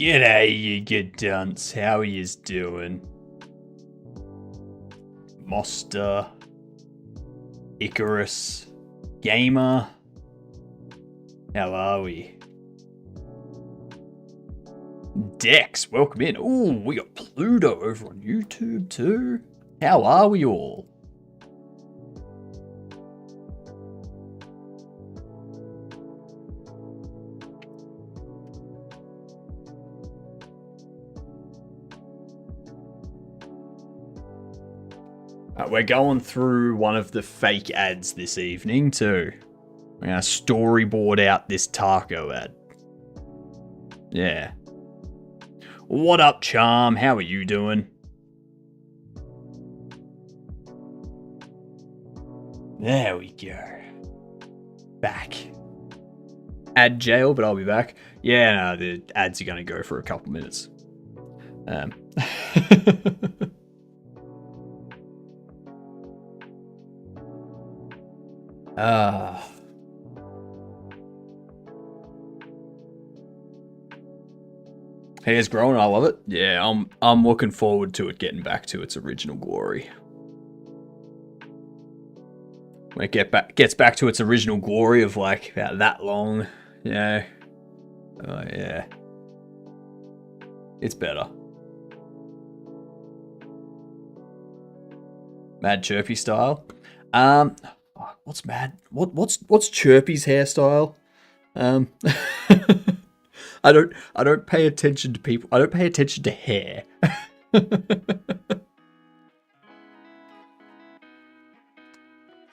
G'day, you good dunce. How are yous doing? Monster, Icarus, Gamer. How are we? Dex, welcome in. Ooh, we got Pluto over on YouTube too. How are we all? We're going through one of the fake ads this evening too. We're going to storyboard out this taco ad. Yeah. What up, Charm? How are you doing? There we go. Back. Ad jail, but I'll be back. Yeah, no, the ads are going to go for a couple minutes. Hair's growing, I love it. Yeah, I'm looking forward to it getting back to its original glory. When it gets back to its original glory of like about that long, you know. Oh yeah. It's better. Mad Chirpy style. What's mad? What's Chirpy's hairstyle? I don't pay attention to people. I don't pay attention to hair.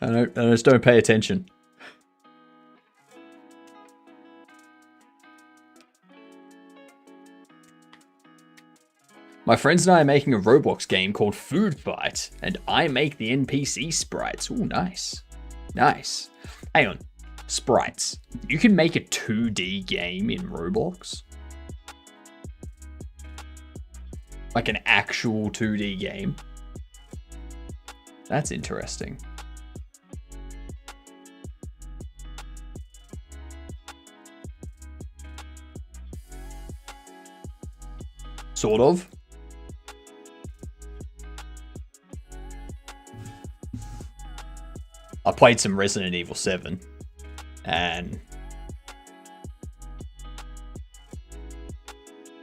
I just don't pay attention. My friends and I are making a Roblox game called Food Fight, and I make the NPC sprites. Ooh, nice. Nice. Hang on. Sprites. You can make a 2D game in Roblox? Like an actual 2D game? That's interesting. Sort of. I played some Resident Evil 7 and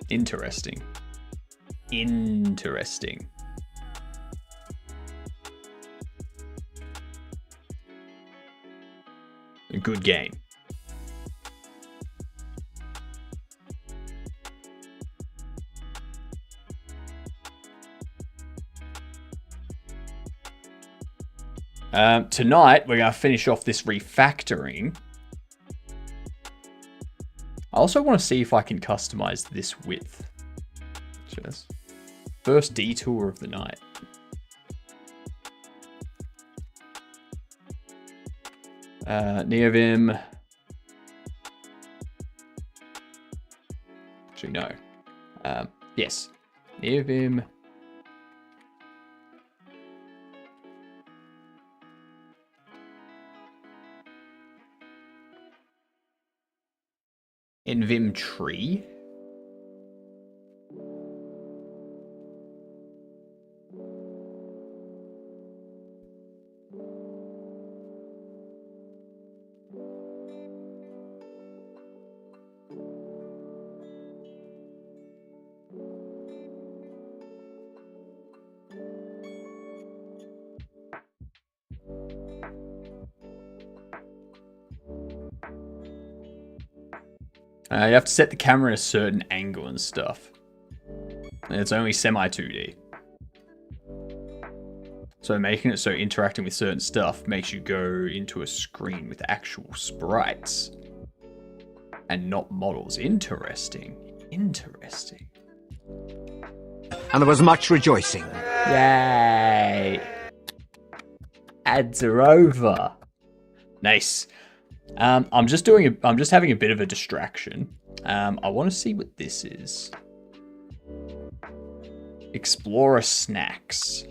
interesting. Interesting. A good game. Tonight, we're going to finish off this refactoring. I also want to see if I can customize this width. Cheers. First detour of the night. Neovim. Actually, no. Yes. Neovim. Envim tree. You have to set the camera at a certain angle and stuff. And it's only semi 2D. So making it so interacting with certain stuff makes you go into a screen with actual sprites. And not models. Interesting. Interesting. And there was much rejoicing. Yay! Ads are over. Nice. I'm just having a bit of a distraction. I want to see what this is. Explorer snacks.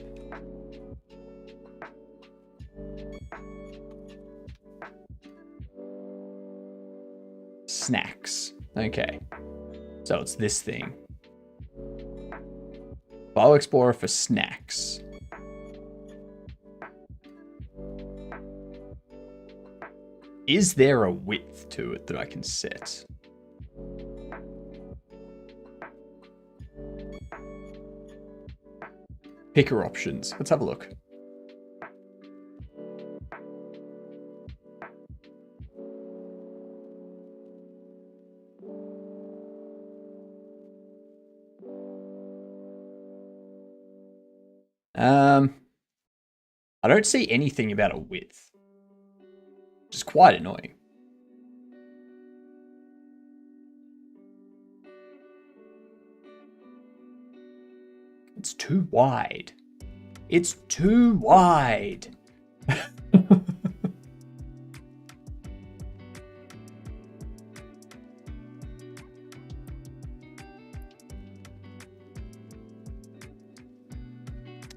Snacks. Okay. So it's this thing. File Explorer for snacks. Is there a width to it that I can set? Picker options. Let's have a look. I don't see anything about a width, which is quite annoying. It's too wide. It's too wide.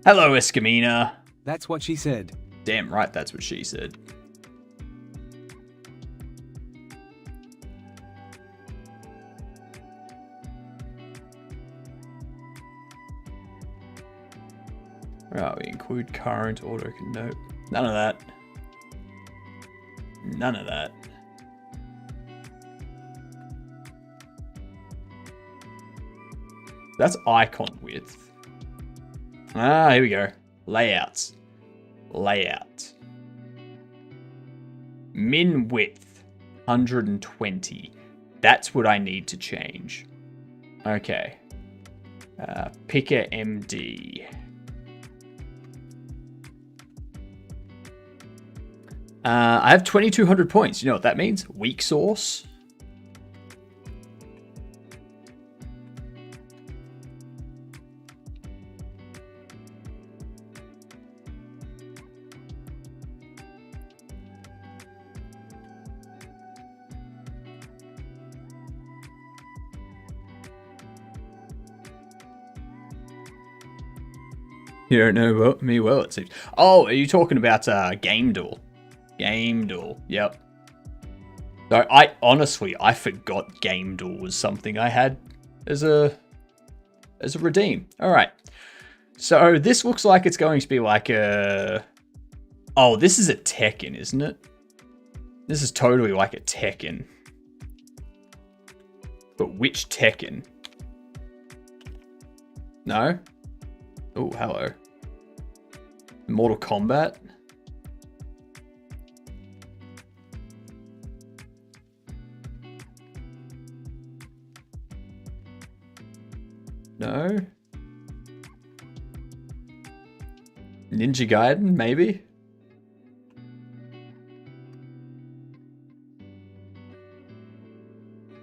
Hello, Escamina. That's what she said. Damn right, that's what she said. Right, we include current auto. Nope. None of that. None of that. That's icon width. Ah, here we go. Layouts. Layout. Min width. 120. That's what I need to change. Okay. Picker MD. I have 2,200 points. You know what that means? Weak source. You don't know me well, it seems. Oh, are you talking about GameDev? GameDev, yep. So I forgot GameDev was something I had as a redeem. All right. So this looks like it's going to be like a... Oh, this is a Tekken, isn't it? This is totally like a Tekken. But which Tekken? No? Oh, hello. Mortal Kombat? No? Ninja Gaiden, maybe?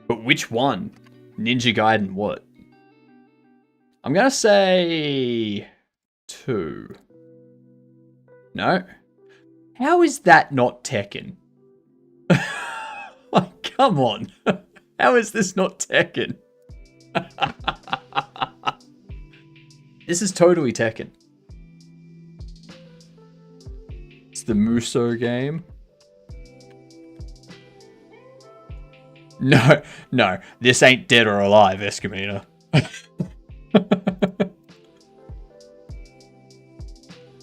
But which one? Ninja Gaiden what? I'm gonna say 2. No? How is that not Tekken? Like, come on. How is this not Tekken? This is totally Tekken. It's the Muso game. No, no, this ain't Dead or Alive, Escamina.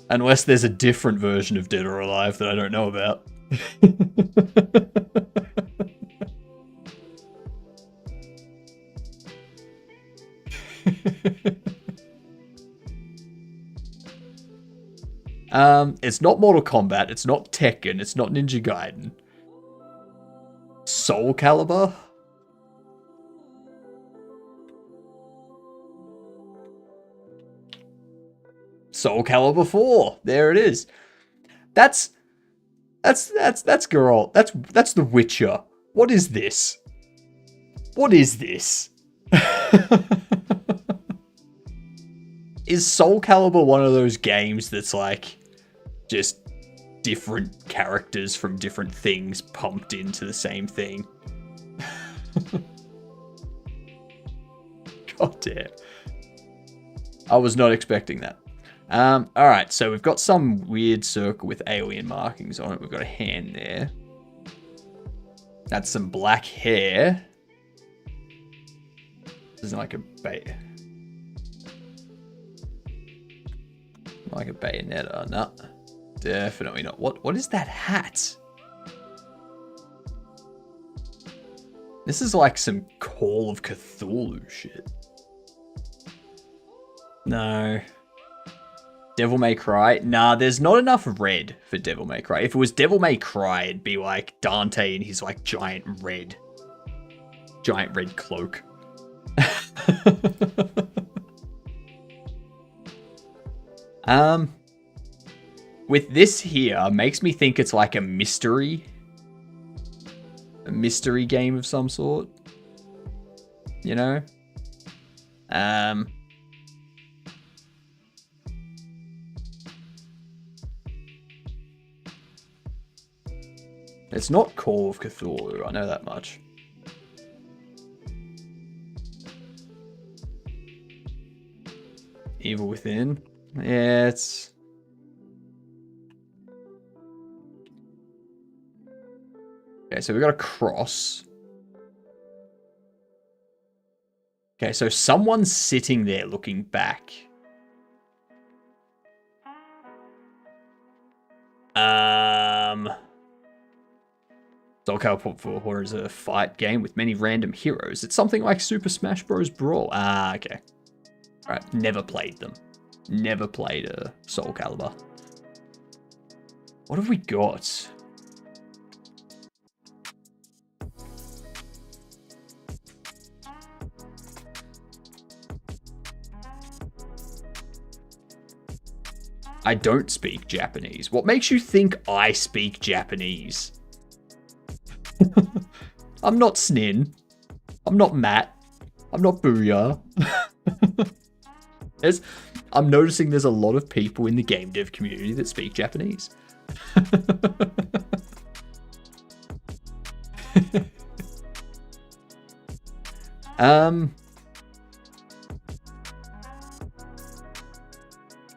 Unless there's a different version of Dead or Alive that I don't know about. It's not Mortal Kombat, it's not Tekken, it's not Ninja Gaiden. Soul Calibur? Soul Calibur 4. There it is. That's girl. That's The Witcher. What is this? What is this? Is Soul Calibur one of those games that's like just different characters from different things pumped into the same thing? God damn. I was not expecting that. Alright, so we've got some weird circle with alien markings on it. We've got a hand there. That's some black hair. This isn't like a bait. Like a bayonetta. No. Definitely not. What is that hat? This is like some Call of Cthulhu shit. No. Devil May Cry? Nah, there's not enough red for Devil May Cry. If it was Devil May Cry, it'd be like Dante in his like giant red cloak. With this here, makes me think it's like a mystery game of some sort. You know? It's not Call of Cthulhu, I know that much. Evil Within? Yeah, it's... Okay, so we got a cross. Okay, so someone's sitting there looking back. Soul Calibur 4 is a fight game with many random heroes. It's something like Super Smash Bros. Brawl. Ah, okay. Alright, never played them. Never played a Soul Calibur. What have we got? I don't speak Japanese. What makes you think I speak Japanese? I'm not Snin. I'm not Matt. I'm not Booyah. I'm noticing there's a lot of people in the game dev community that speak Japanese.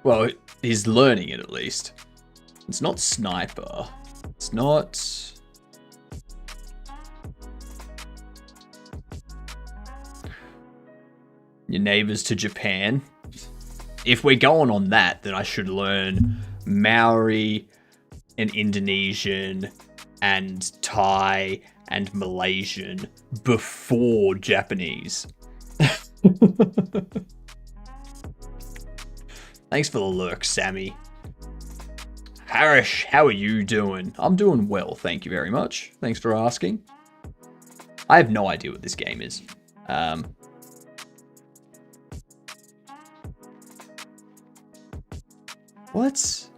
Well, he's learning it at least. It's not sniper. It's not... Your neighbors to Japan. If we're going on that, then I should learn Maori and Indonesian and Thai and Malaysian before Japanese. Thanks for the lurk, Sammy. Harish, how are you doing? I'm doing well, thank you very much. Thanks for asking. I have no idea what this game is. What?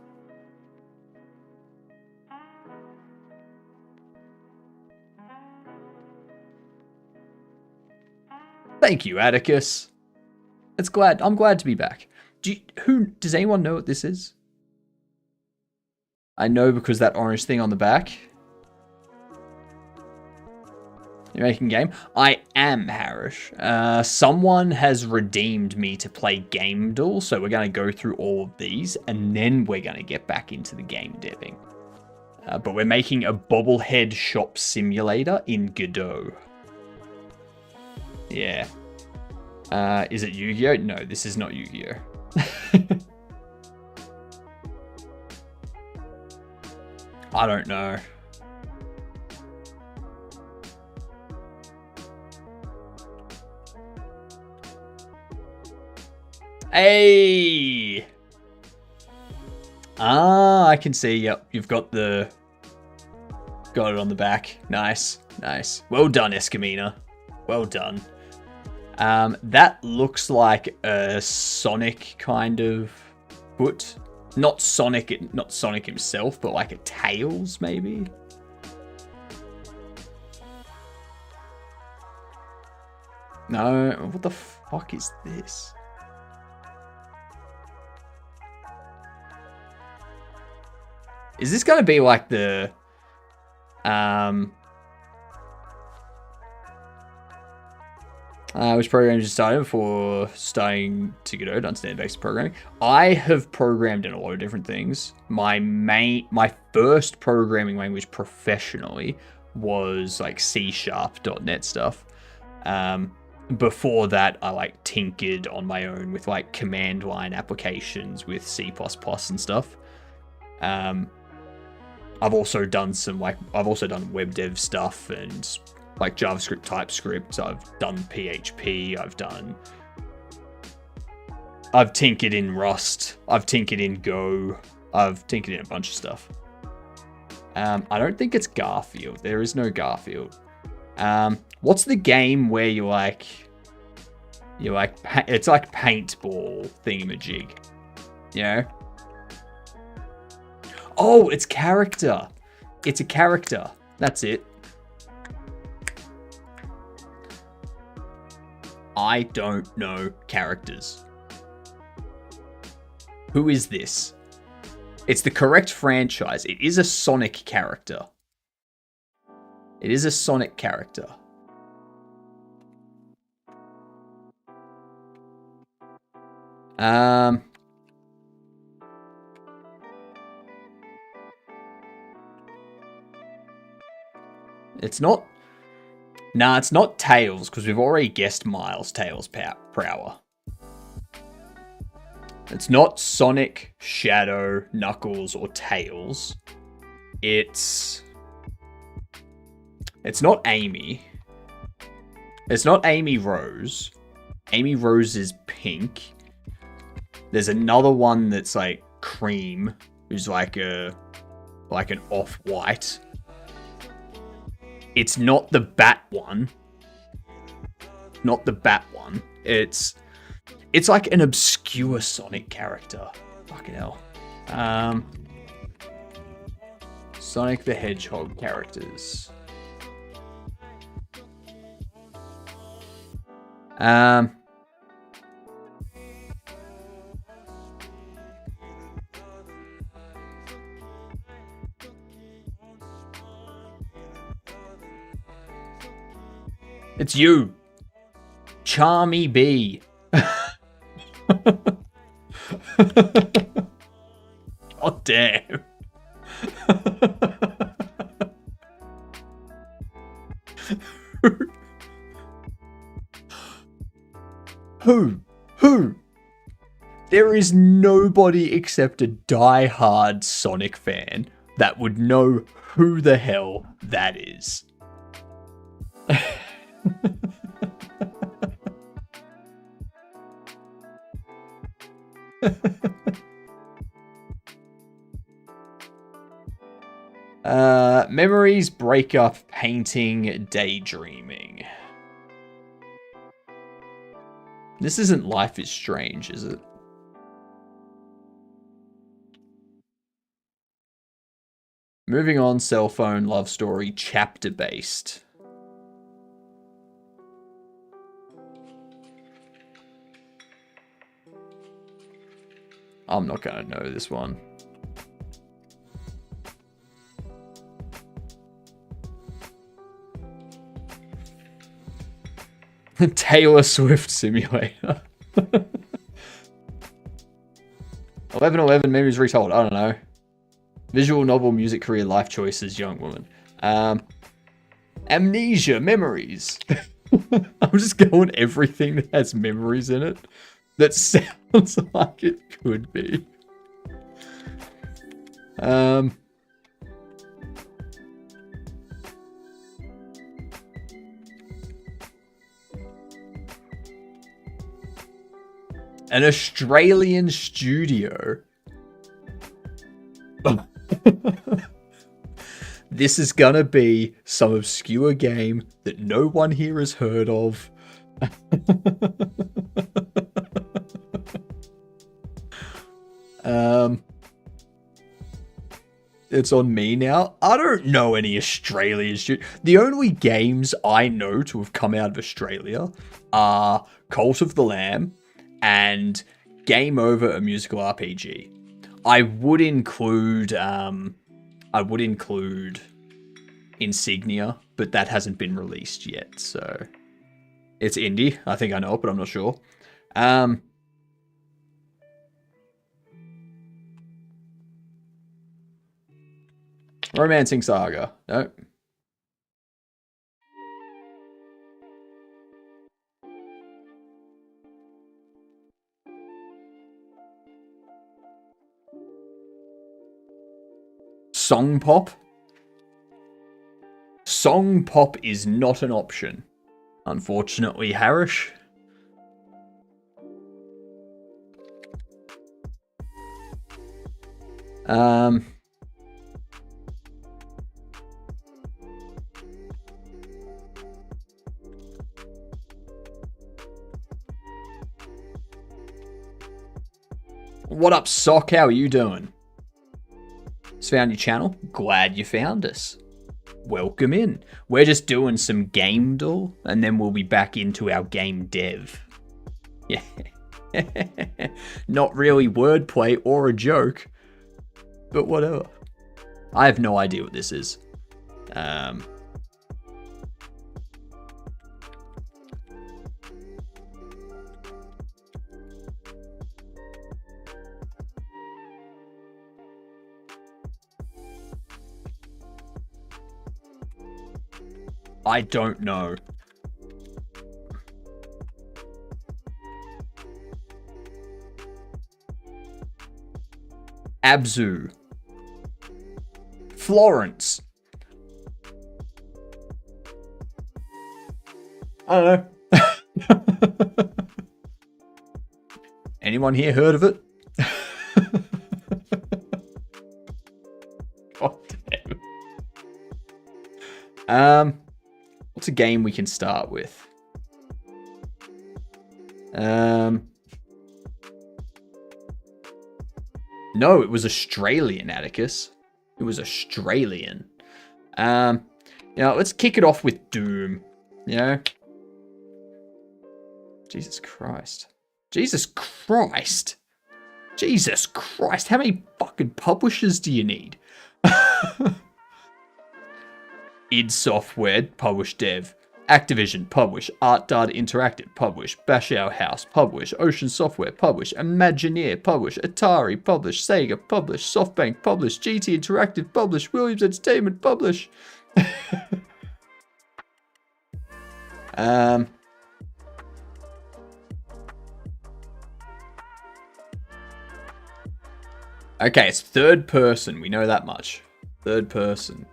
Thank you, Atticus. I'm glad to be back. Does anyone know what this is? I know because that orange thing on the back. You're making game? I am Harish. Someone has redeemed me to play GameDev, so we're going to go through all of these, and then we're going to get back into the game deving. But we're making a Bobble Shop Simulator in Godot. Yeah. Is it Yu-Gi-Oh? No, this is not Yu-Gi-Oh. I don't know. Hey! Ah, I can see. Yep, you've got it on the back. Nice, nice. Well done, Escamina. Well done. That looks like a Sonic kind of foot. Not Sonic himself, but like a Tails, maybe. No, what the fuck is this? Is this going to be like the, which program you started before starting to get out on standard basic programming? I have programmed in a lot of different things. My first programming language professionally was like C#, .NET stuff. before that, I like tinkered on my own with like command line applications with C++ and stuff. I've also done web dev stuff and like JavaScript, TypeScript. I've done PHP. I've tinkered in Rust. I've tinkered in Go. I've tinkered in a bunch of stuff. I don't think it's Garfield. There is no Garfield. What's the game where it's like paintball thingamajig? You know? Oh, it's character. It's a character. That's it. I don't know characters. Who is this? It's the correct franchise. It is a Sonic character. It is a Sonic character. It's not... Nah, it's not Tails, because we've already guessed Miles Tails Prower. It's not Sonic, Shadow, Knuckles, or Tails. It's not Amy. It's not Amy Rose. Amy Rose is pink. There's another one that's like cream, who's like an off-white. It's not the bat one. Not the bat one. It's like an obscure Sonic character. Fucking hell. Sonic the Hedgehog characters. It's you. Charmy B. Oh, damn. Who? There is nobody except a die-hard Sonic fan that would know who the hell that is. Memories, breakup, painting, daydreaming. This isn't Life is Strange, is it? Moving on, cell phone, love story, chapter based. I'm not gonna know this one. Taylor Swift Simulator. 11/11 memories retold. I don't know. Visual novel, music, career, life choices, young woman. Amnesia, memories. I'm just going everything that has memories in it. That sounds like it could be. An Australian studio. This is gonna be some obscure game that no one here has heard of. It's on me now. I don't know any Australian studio. The only games I know to have come out of Australia are Cult of the Lamb and Game Over, a musical RPG. I would include Insignia, but that hasn't been released yet, so it's indie. I think I know it, but I'm not sure. Romancing Saga. No. Song pop? Song pop is not an option, unfortunately, Harish. What up, Sock? How are you doing? Just found your channel. Glad you found us. Welcome in. We're just doing some GameDev, and then we'll be back into our GameDev. Yeah. Not really wordplay or a joke, but whatever. I have no idea what this is. I don't know. Abzu. Florence. I don't know. Anyone here heard of it? God damn. What's a game we can start with? No, it was Australian, Atticus. It was Australian. Let's kick it off with Doom. Jesus Christ. Jesus Christ. Jesus Christ. How many fucking publishers do you need? id Software, publish Dev. Activision, publish. Art Data Interactive, publish. Bash Our House, publish. Ocean Software, publish. Imagineer, publish. Atari, publish. Sega, publish. SoftBank, publish. GT Interactive, publish. Williams Entertainment, publish. Okay, it's third person. We know that much. Third person.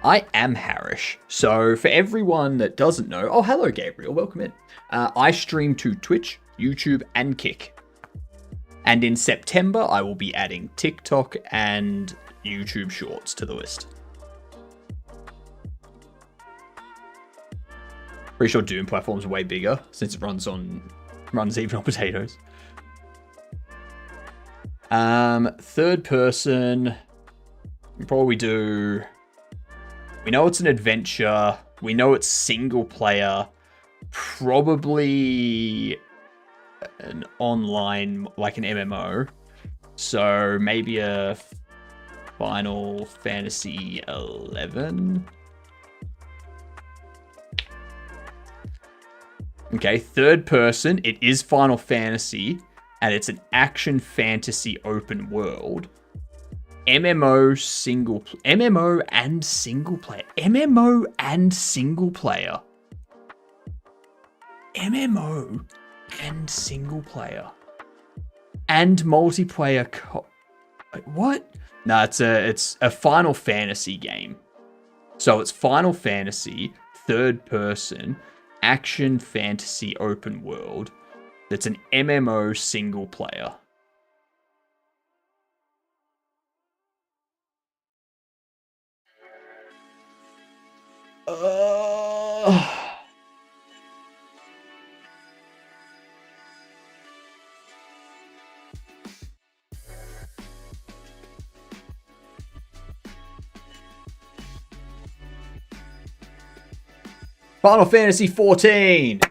I am Harish, so for everyone that doesn't know, oh, hello, Gabriel, welcome in. I stream to Twitch, YouTube, and Kick. And in September, I will be adding TikTok and YouTube Shorts to the list. Pretty sure Doom platforms are way bigger, since it runs even on potatoes. Third person, we probably do... We know it's an adventure. We know it's single player. Probably an online, like an MMO. So maybe a Final Fantasy 11. Okay, third person. It is Final Fantasy, and it's an action fantasy open world. MMO and single player. MMO and single player. MMO and multiplayer. What? No, it's a Final Fantasy game. So it's Final Fantasy, third person, action fantasy open world. That's an MMO single player. Final Fantasy 14.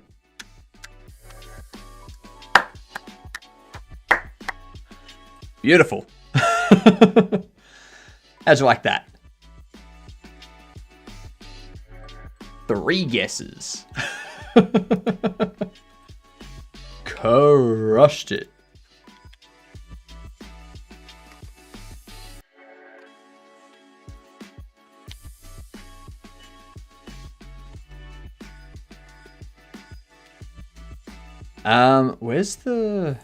Beautiful. How'd you like that? 3 guesses. Crushed it. Where's the...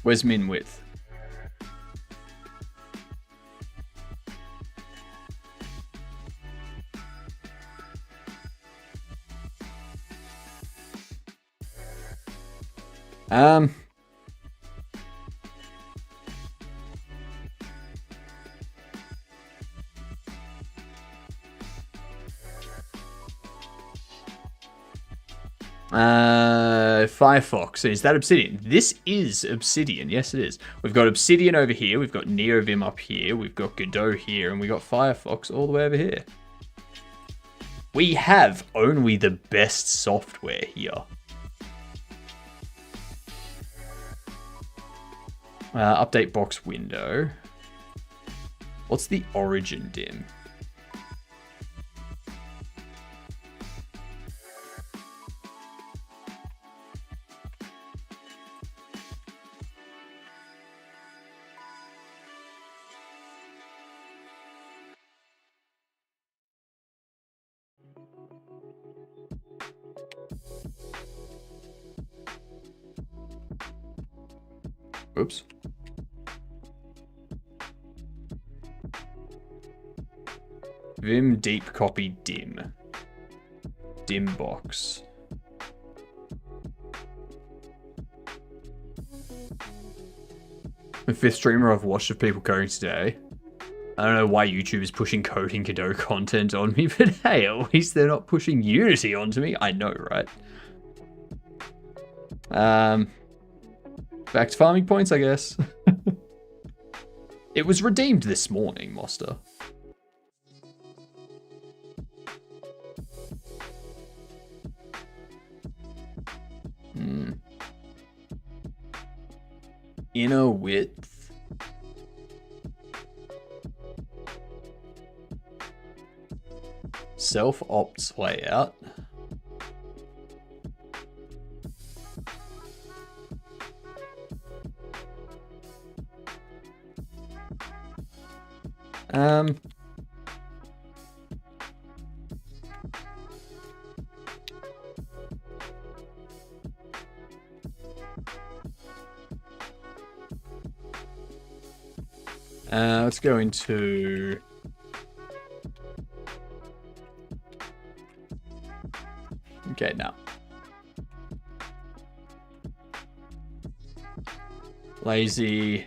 Where's min width? Firefox. Is that Obsidian? This is Obsidian. Yes, it is. We've got Obsidian over here. We've got NeoVim up here. We've got Godot here. And we got Firefox all the way over here. We have only the best software here. Update box window. What's the origin dim? Oops. Vim deep copy dim. Dim box. The fifth streamer I've watched of people coding today. I don't know why YouTube is pushing coding Godot content on me, but hey, at least they're not pushing Unity onto me. I know, right? Back to farming points, I guess. It was redeemed this morning, Moster. Inner width. Self-opt layout. Let's go into okay now. Lazy.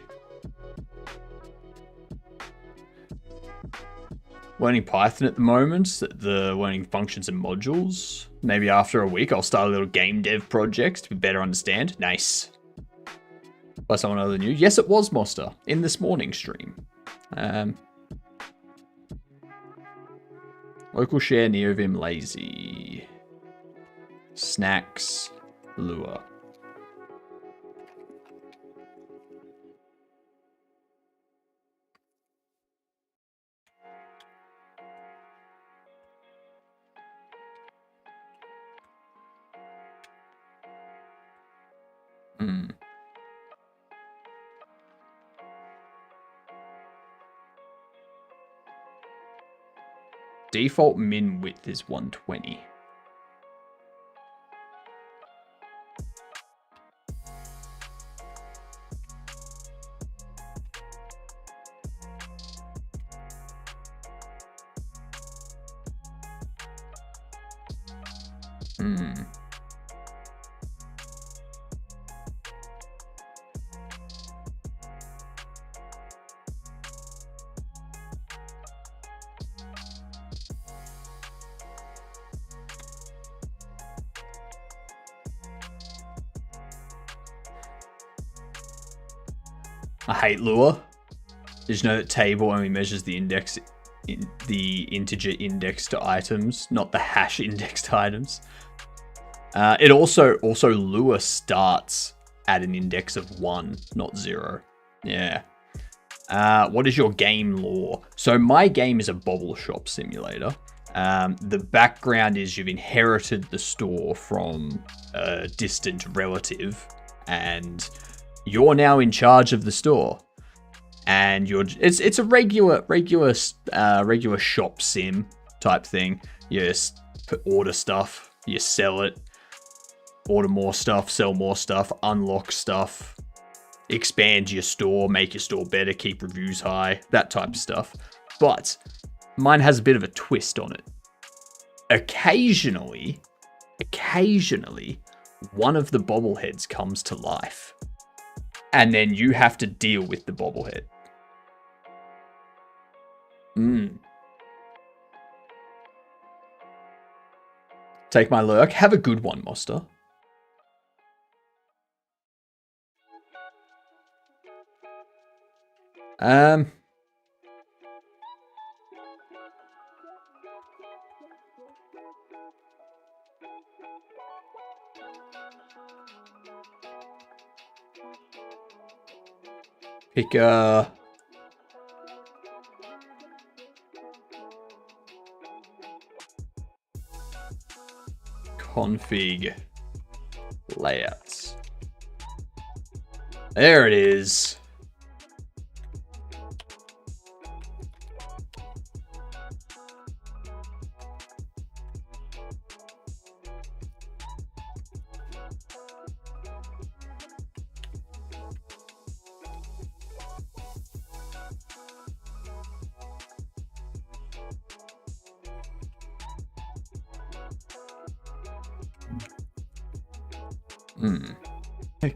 Learning Python at the moment, the learning functions and modules. Maybe after a week, I'll start a little game dev project to better understand. Nice. By someone other than you. Yes, it was Moster in this morning stream. Local share, NeoVim, lazy. Snacks, lure. Default min width is 120. I hate Lua. Did you know that table only measures the index, the integer indexed items, not the hash indexed items? It also Lua starts at an index of 1, not 0. Yeah. What is your game lore? So my game is a Bobble Shop Simulator. The background is you've inherited the store from a distant relative, and you're now in charge of the store. And it's a regular shop sim type thing. You just order stuff, you sell it, order more stuff, sell more stuff, unlock stuff, expand your store, make your store better, keep reviews high, that type of stuff. But mine has a bit of a twist on it. Occasionally, one of the bobbleheads comes to life. And then you have to deal with the bobblehead. Take my lurk. Have a good one, Moster. Pick a... config layouts. There it is.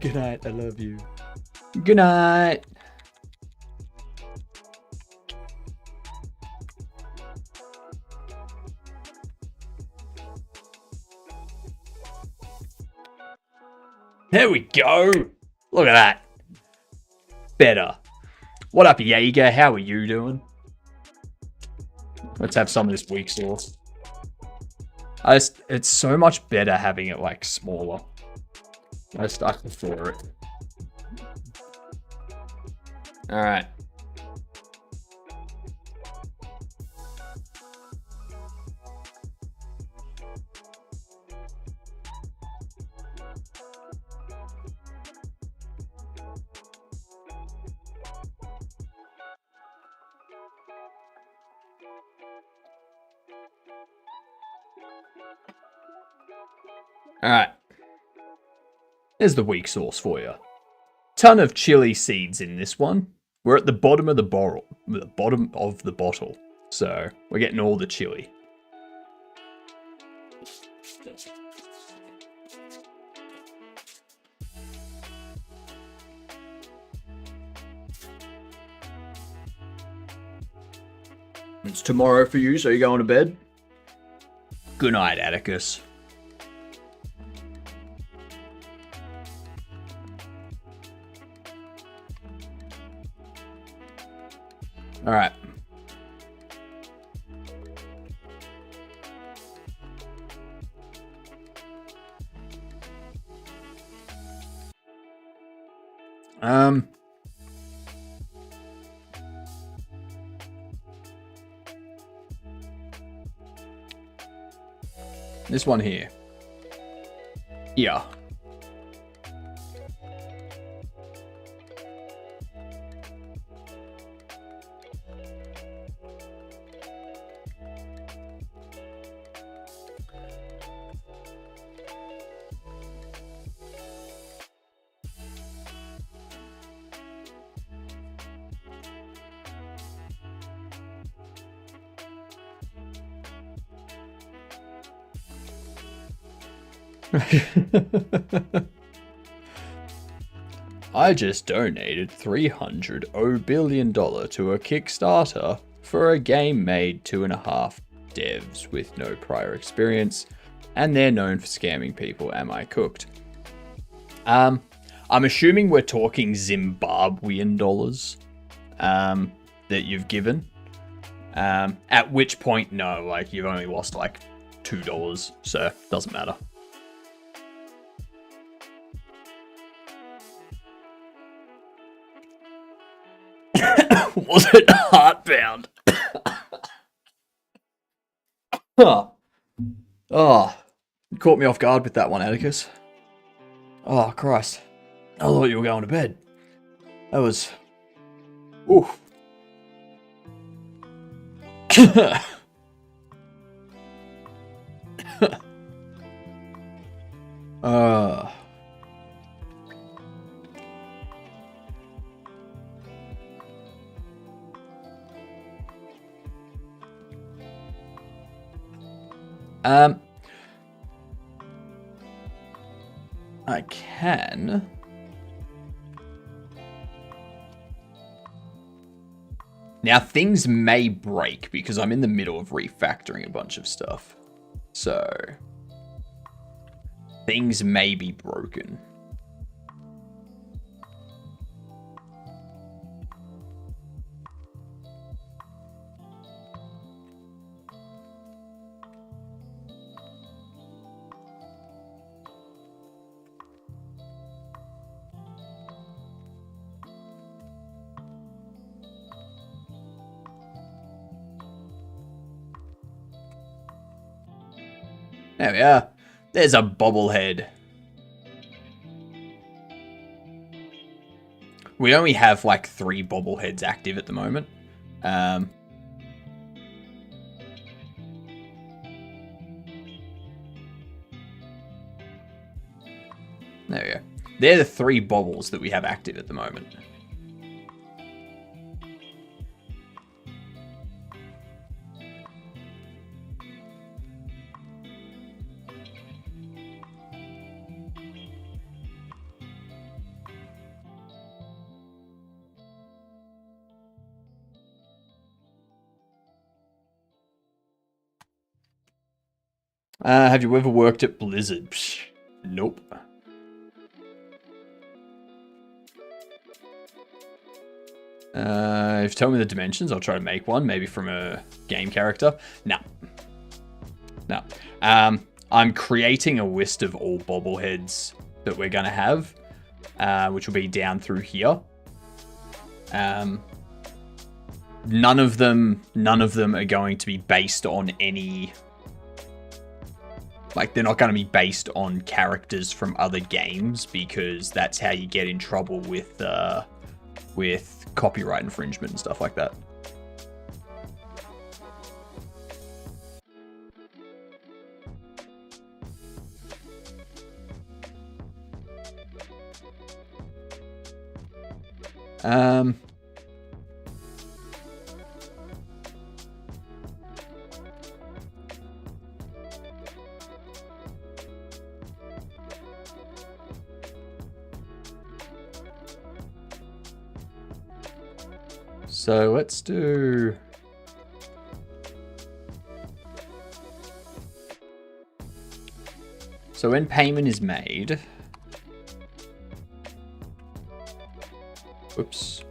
Good night. I love you. Good night. There we go. Look at that. Better. What up, Jaeger? How are you doing? Let's have some of this weak sauce. It's so much better having it like smaller. I prefer it. All right. All right. There's the weak sauce for you. Ton of chili seeds in this one. We're at the bottom of the bottle. So we're getting all the chili. It's tomorrow for you, so you're going to bed? Good night, Atticus. All right. This one here. Yeah. I just donated $300 billion to a Kickstarter for a game made 2.5 devs with no prior experience, and they're known for scamming people. Am I cooked? I'm assuming we're talking Zimbabwean dollars that you've given. At which point, no, like you've only lost like $2, so doesn't matter. Was it heartbound? Oh, you caught me off guard with that one, Atticus. Oh, Christ. I thought you were going to bed. That was... Ooh. I can. Now, things may break because I'm in the middle of refactoring a bunch of stuff. So, things may be broken. There we are. There's a bobblehead. We only have like 3 bobbleheads active at the moment. There we go. They're the 3 bobbles that we have active at the moment. Have you ever worked at Blizzard? Psh, nope. If you tell me the dimensions, I'll try to make one, maybe from a game character. No. No. I'm creating a list of all bobbleheads that we're going to have, which will be down through here. None of them are going to be based on any... Like, they're not going to be based on characters from other games, because that's how you get in trouble with copyright infringement and stuff like that. So let's do... So when payment is made... Whoops.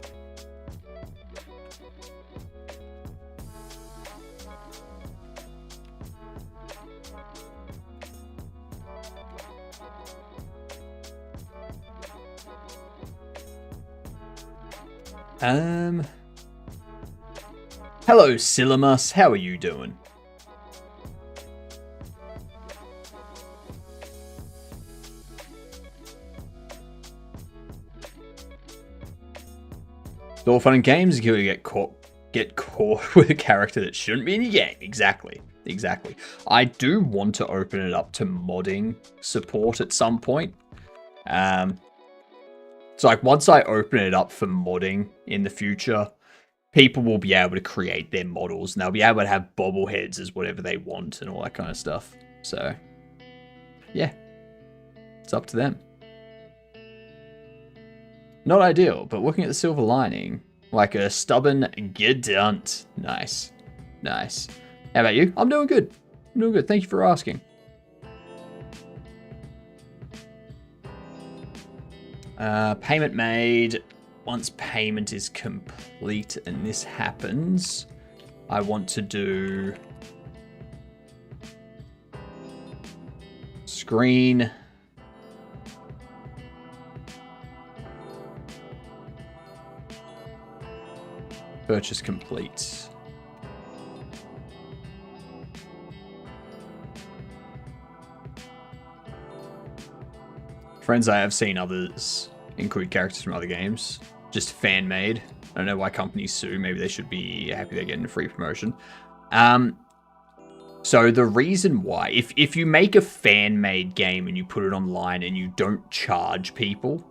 Hello, Silamus. How are you doing? It's all fun and games until you get caught with a character that shouldn't be in your game. Exactly. I do want to open it up to modding support at some point. So like once I open it up for modding in the future, people will be able to create their models, and they'll be able to have bobbleheads as whatever they want and all that kind of stuff. So, yeah, it's up to them. Not ideal, but looking at the silver lining, like a stubborn gedunt. Nice. How about you? I'm doing good. Thank you for asking. Payment made. Once payment is complete and this happens, I want to do screen. Purchase complete. Friends, I have seen others include characters from other games. Just fan-made. I don't know why companies sue. Maybe they should be happy they're getting a free promotion. So the reason why, if you make a fan-made game and you put it online and you don't charge people,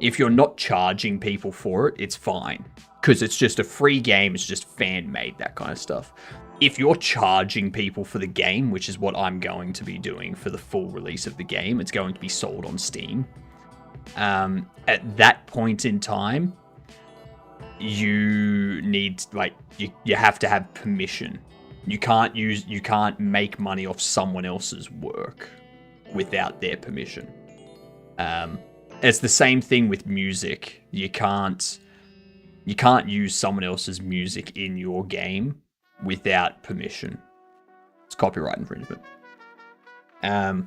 If you're not charging people for it, it's fine. Because it's just a free game, it's just fan-made, that kind of stuff. If you're charging people for the game, which is what I'm going to be doing for the full release of the game, it's going to be sold on Steam. At that point in time, you need, like, you have to have permission. You can't make money off someone else's work without their permission. It's the same thing with music. You can't use someone else's music in your game without permission. It's copyright infringement. And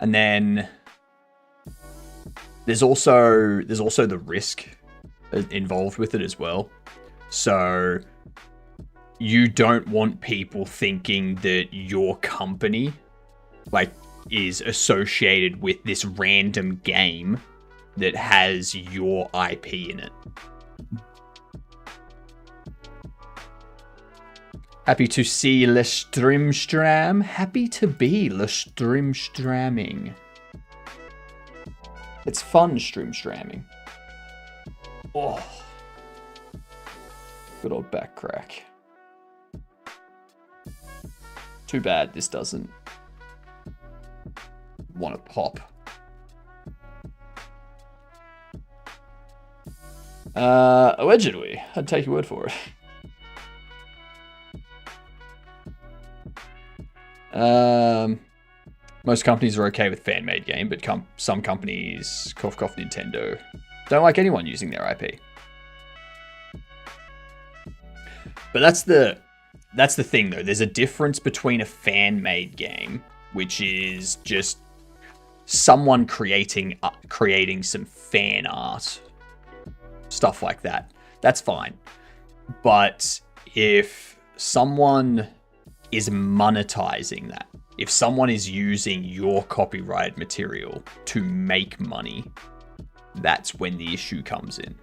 then there's also the risk involved with it as well. So you don't want people thinking that your company, like, is associated with this random game that has your IP in it. Happy to see Le Strimstram. Happy to be Le Strimstramming. It's fun streamstramming. Oh. Good old back crack. Too bad this doesn't want to pop. Allegedly. I'd take your word for it. Most companies are okay with fan-made game, but some companies, cough cough Nintendo, don't like anyone using their IP. But that's the thing, though. There's a difference between a fan-made game, which is just someone creating some fan art, stuff like that. That's fine. But if someone is monetizing that, if someone is using your copyrighted material to make money, that's when the issue comes in.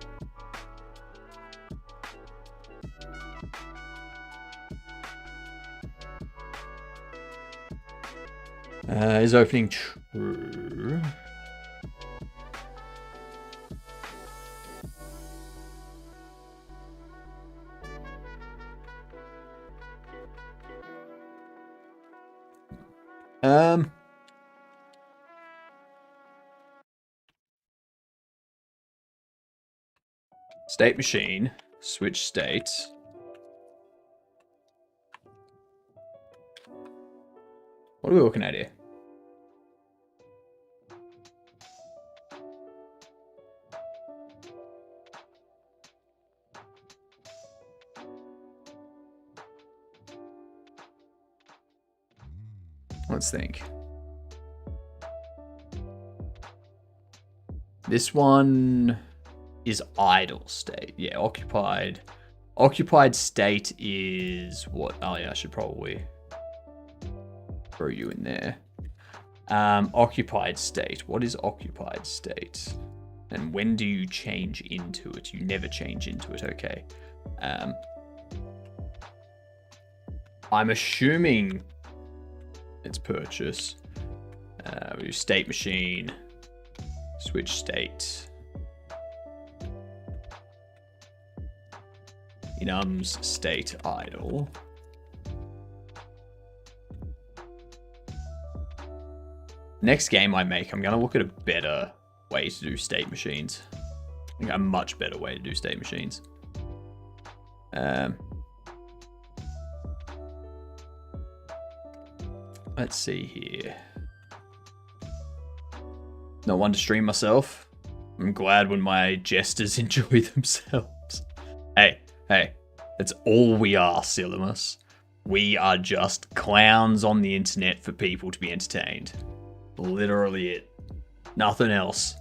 Is opening true? State machine, switch state. What are we looking at here? Let's think. This one is idle state. Yeah, occupied. Occupied state is what? Oh yeah, I should probably throw you in there. Occupied state. What is occupied state? And when do you change into it? You never change into it. Okay. I'm assuming it's purchase. We do state machine. Switch state. Enums state idle. Next game I make, I'm going to look at a better way to do state machines. I think a much better way to do state machines. Let's see here. Not one to stream myself. I'm glad when my jesters enjoy themselves. Hey, that's all we are, Silamus. We are just clowns on the internet for people to be entertained. Literally it. Nothing else.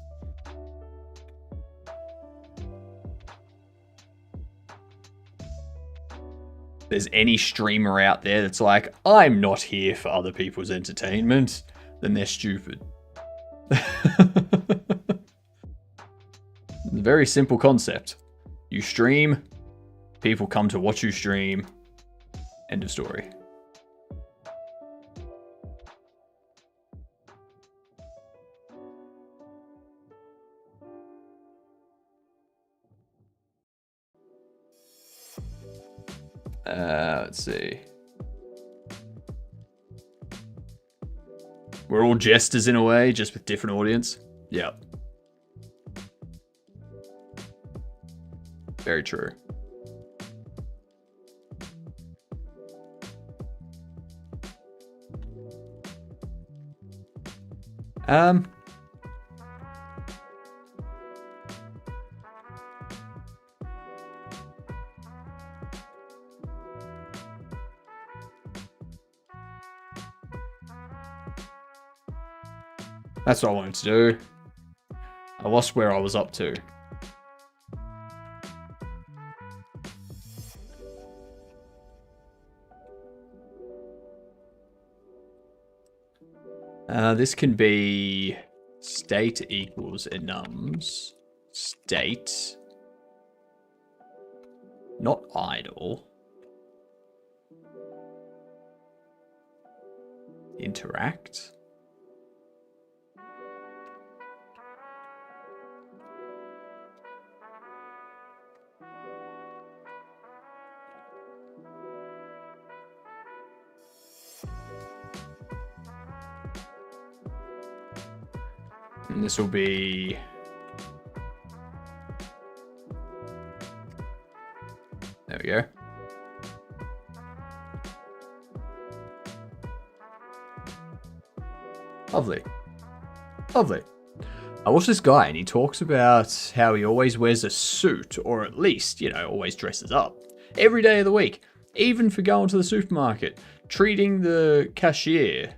If there's any streamer out there that's like, I'm not here for other people's entertainment, then they're stupid. Very simple concept. You stream, people come to watch you stream. End of story. Let's see. We're all jesters in a way, just with different audience. Yep. Very true. That's what I wanted to do. I lost where I was up to. This can be state equals enums. State. Not idle. Interact. And this will be there we go. Lovely. Lovely. I watch this guy and he talks about how he always wears a suit, or at least, you know, always dresses up every day of the week, even for going to the supermarket, treating the cashier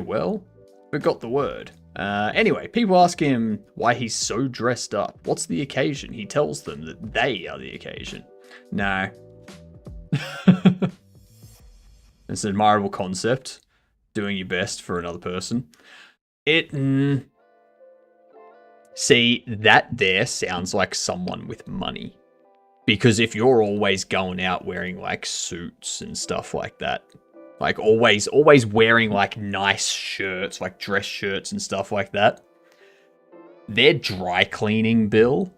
well. Forgot the word. Anyway, people ask him why he's so dressed up. What's the occasion? He tells them that they are the occasion. No. It's an admirable concept. Doing your best for another person. See, that there sounds like someone with money. Because if you're always going out wearing like suits and stuff like that, like always wearing like nice shirts, like dress shirts and stuff like that, their dry cleaning bill,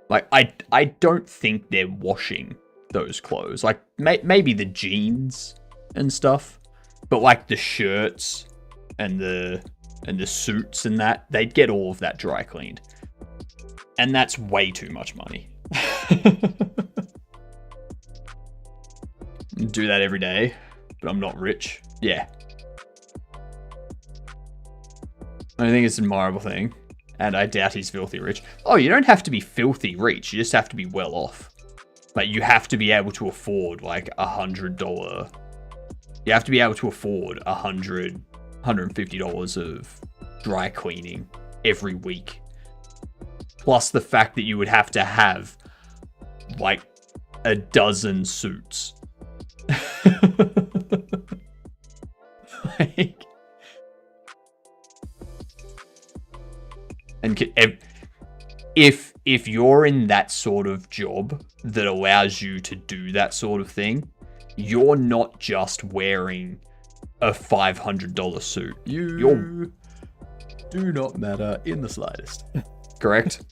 like I don't think they're washing those clothes. Like maybe the jeans and stuff, but like the shirts and the suits and that, they'd get all of that dry cleaned. And that's way too much money. Do that every day, but I'm not rich. Yeah. I think it's an admirable thing, and I doubt he's filthy rich. Oh, you don't have to be filthy rich, you just have to be well off. Like, you have to be able to afford, like, $100. You have to be able to afford $150 of dry cleaning every week. Plus the fact that you would have to have, like, a dozen suits. Like, and if you're in that sort of job that allows you to do that sort of thing, you're not just wearing a $500 suit. You do not matter in the slightest. Correct.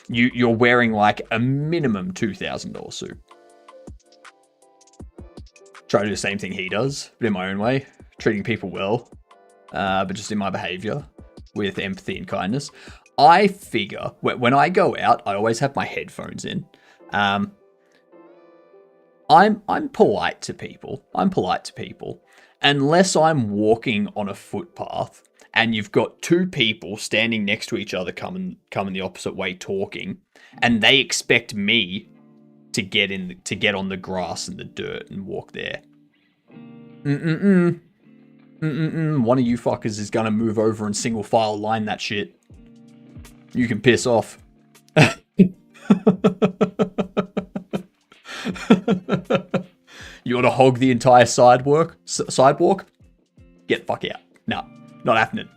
You're wearing like a minimum $2,000 suit. Try to do the same thing he does, but in my own way, treating people well, but just in my behavior with empathy and kindness. I figure when I go out, I always have my headphones in. I'm polite to people. Unless I'm walking on a footpath and you've got two people standing next to each other coming the opposite way talking, and they expect me to get on the grass and the dirt and walk there. One of you fuckers is gonna move over and single file line that shit. You can piss off. You want to hog the entire sidewalk? Get the fuck out. No, not happening.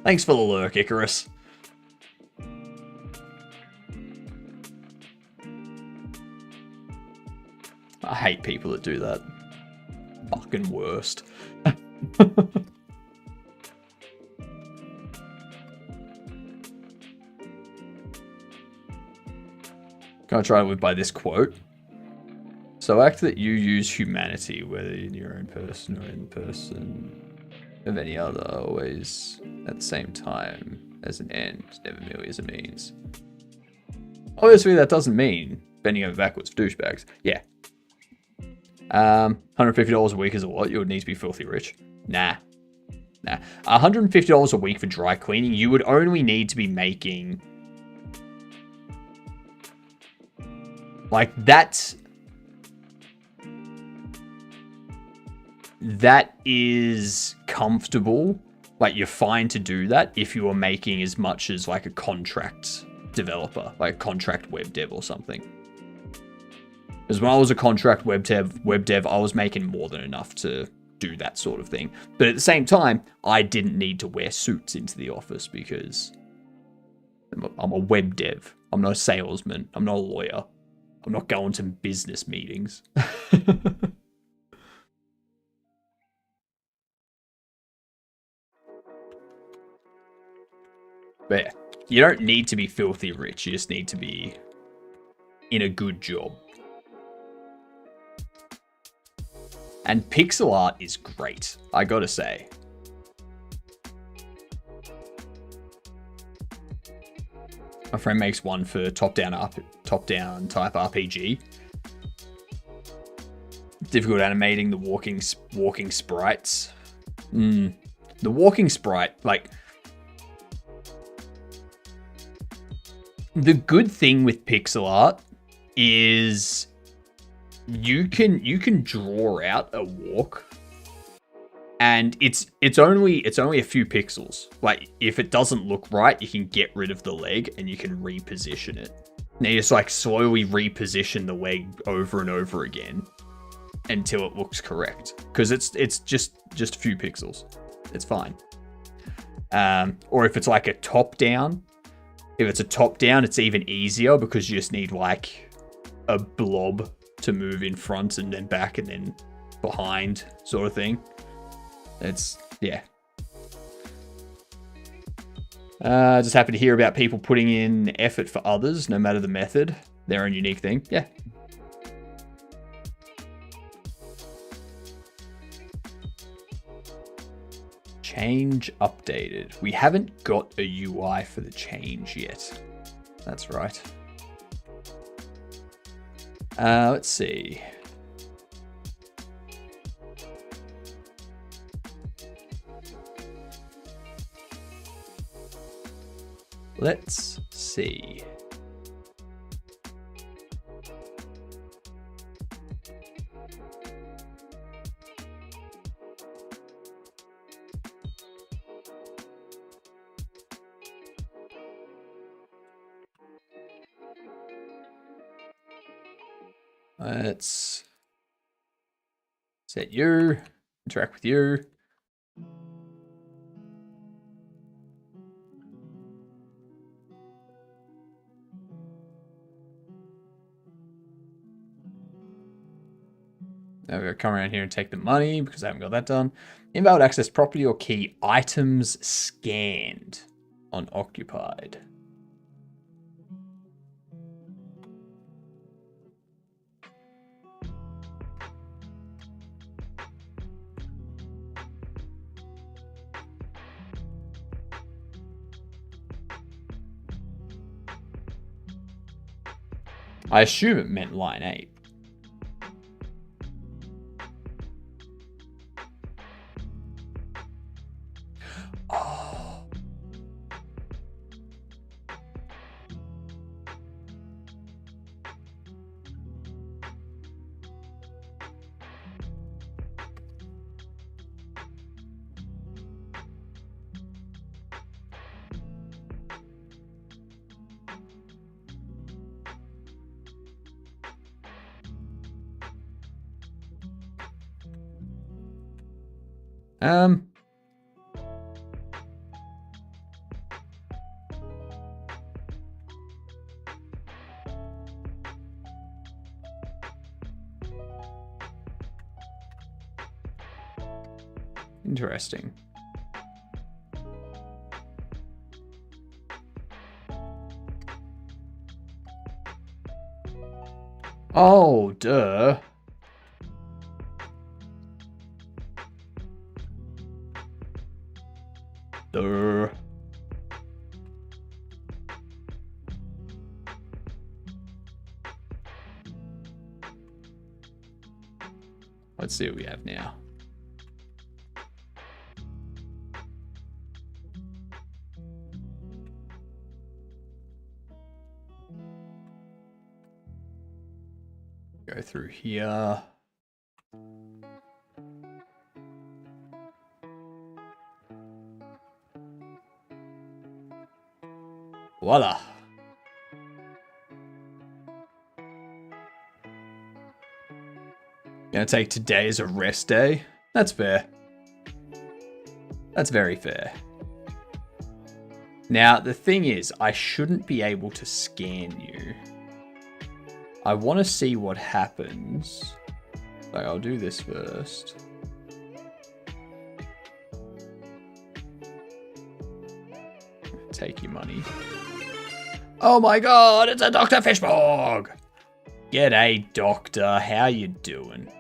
Thanks for the lurk, Icarus. I hate people that do that. Fucking worst. Gonna try to live by this quote. So act that you use humanity, whether in your own person or in the person of any other, always at the same time as an end, never merely as a means. Obviously, that doesn't mean bending over backwards for douchebags. Yeah. $150 a week is a lot. You would need to be filthy rich. Nah. $150 a week for dry cleaning, you would only need to be making... Like, that is comfortable. Like, you're fine to do that if you are making as much as, like, a contract developer, like a contract web dev or something. Because when I was a contract web dev, I was making more than enough to do that sort of thing. But at the same time, I didn't need to wear suits into the office because I'm a web dev. I'm not a salesman. I'm not a lawyer. I'm not going to business meetings. But yeah, you don't need to be filthy rich. You just need to be in a good job. And pixel art is great, I gotta say. My friend makes one for top-down type RPG. Difficult animating the walking sprites. The walking sprite, like... The good thing with pixel art is you can draw out a walk, and it's only a few pixels. Like, if it doesn't look right, you can get rid of the leg and you can reposition it. Now you just like slowly reposition the leg over and over again until it looks correct, because it's just a few pixels. It's fine. Or if it's like a top down. If it's a top down, it's even easier because you just need like a blob to move in front and then back and then behind sort of thing. It's, yeah. Just happy to hear about people putting in effort for others, no matter the method. Their own unique thing. Yeah. Change updated. We haven't got a UI for the change yet. That's right. Let's see. Let's see. Let's set you, interact with you. Now we're going to come around here and take the money because I haven't got that done. Invalid access property or key items scanned on occupied. I assume it meant line 8. Oh. Interesting. Oh, duh. Duh. Let's see what we have now. Go through here. Voila. Gonna take today as a rest day. That's fair. That's very fair. Now, the thing is, I shouldn't be able to scan you. I want to see what happens. So I'll do this first. Take your money. Oh my god, it's a Dr. Fishbog! G'day, Doctor. How you doing?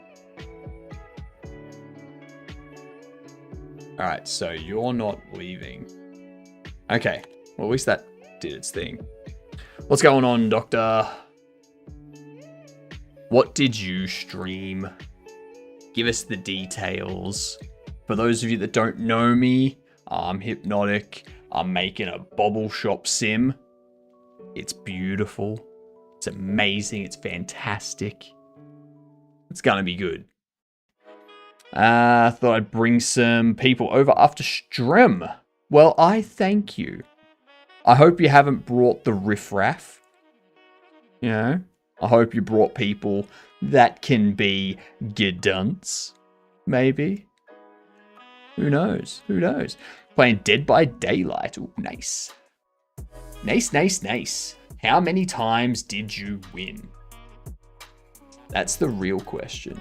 Alright, so you're not leaving. Okay, well, at least that did its thing. What's going on, Doctor? What did you stream? Give us the details. For those of you that don't know me, I'm HypnotiK. I'm making a Bobble Shop Sim. It's beautiful. It's amazing. It's fantastic. It's gonna be good. Thought I'd bring some people over after stream. Well, I thank you. I hope you haven't brought the riffraff. You know? I hope you brought people that can be gedunts. Maybe. Who knows? Who knows? Playing Dead by Daylight. Ooh, nice. Nice, nice, nice. How many times did you win? That's the real question.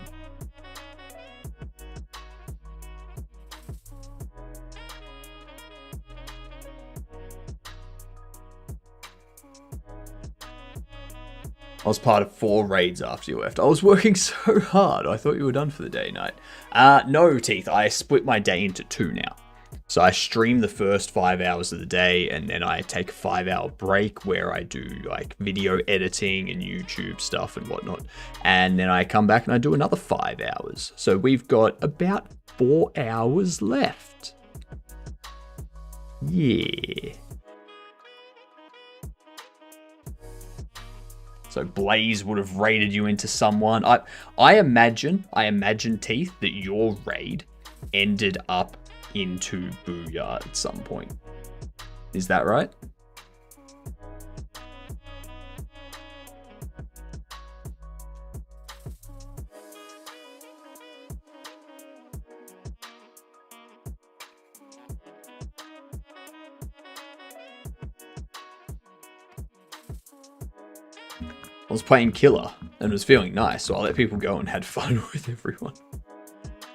I was part of 4 raids after you left. I was working so hard. I thought you were done for the day, night. No, Teeth. I split my day into 2 now. So I stream the first 5 hours of the day, and then I take a 5-hour break where I do like video editing and YouTube stuff and whatnot. And then I come back and I do another 5 hours. So we've got about 4 hours left. Yeah. So Blaze would have raided you into someone. I imagine, Teeth, that your raid ended up into Booyah at some point. Is that right? I was playing Killer and was feeling nice, so I let people go and had fun with everyone.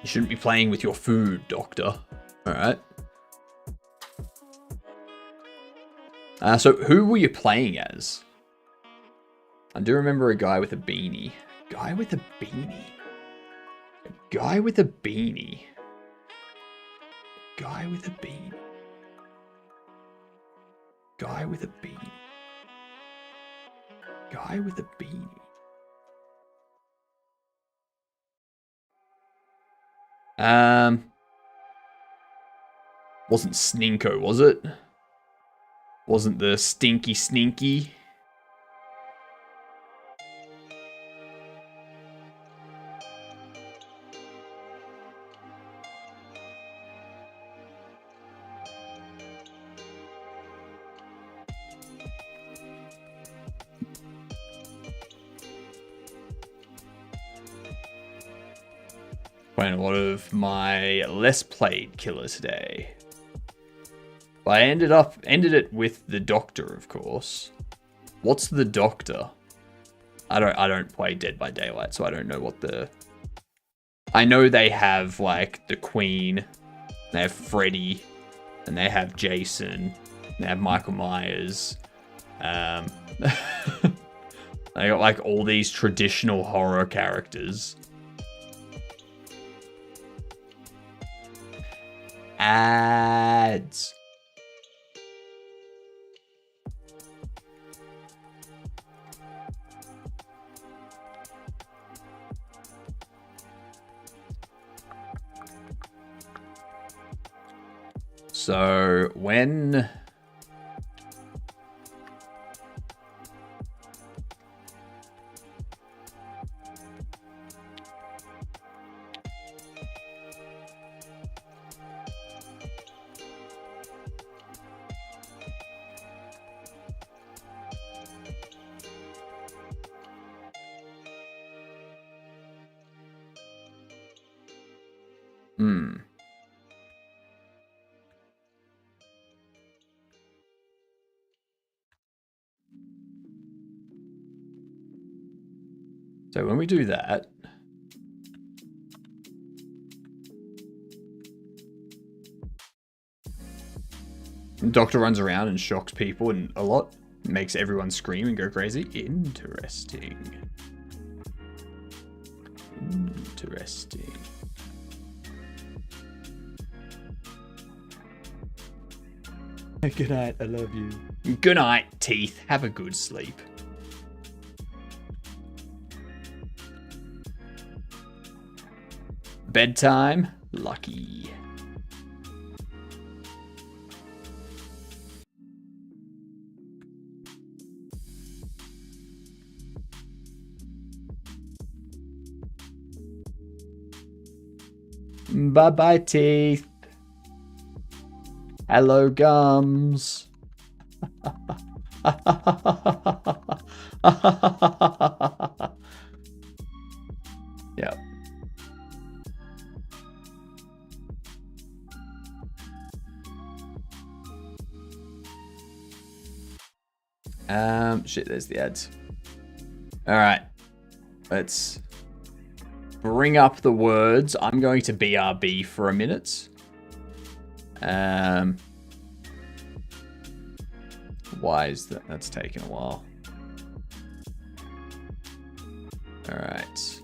You shouldn't be playing with your food, Doctor. Alright. So who were you playing as? I do remember a guy with a beanie. Guy with a beanie. A guy with a beanie. Guy with a beanie. Guy with a beanie. Guy with a beanie. Wasn't Sninko, was it? Wasn't the Stinky Sninky? Playing a lot of my less played Killer today. But I ended it with the Doctor, of course. What's the Doctor? I don't play Dead by Daylight, so I don't know what the... I know they have like the Queen, they have Freddy, and they have Jason, they have Michael Myers. I They got like all these traditional horror characters. Ads. So when So when we do that, the doctor runs around and shocks people and a lot, makes everyone scream and go crazy. Interesting. Interesting. Good night, I love you. Good night, teeth. Have a good sleep. Bedtime, lucky. Bye-bye, teeth. Hello, gums. Yep. Shit, there's the ads. All right. Let's bring up the words. I'm going to BRB for a minute. Why is that? That's taken a while. All right.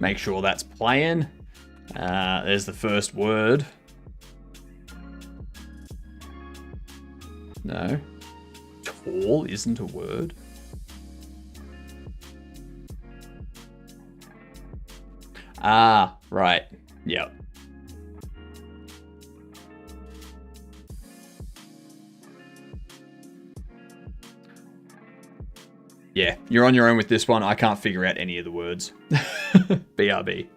Make sure that's playing. There's the first word. No. Tall isn't a word. Ah, right. Yep. Yeah, you're on your own with this one. I can't figure out any of the words. BRB.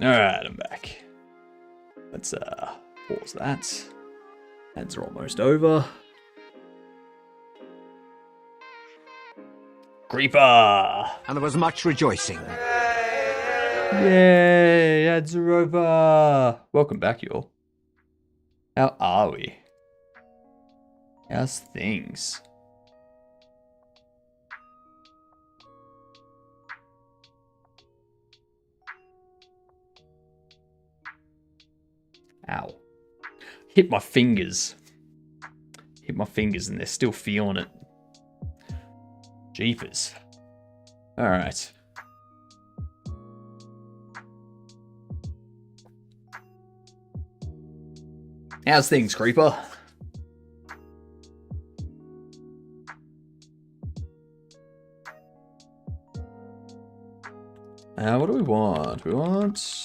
Alright, I'm back. Let's pause that. Ads are almost over. Creeper! And there was much rejoicing. Yay! Ads are over! Welcome back, y'all. How are we? How's things? Ow. Hit my fingers. Hit my fingers and they're still feeling it. Jeepers. Alright. How's things, Creeper? What do we want? We want...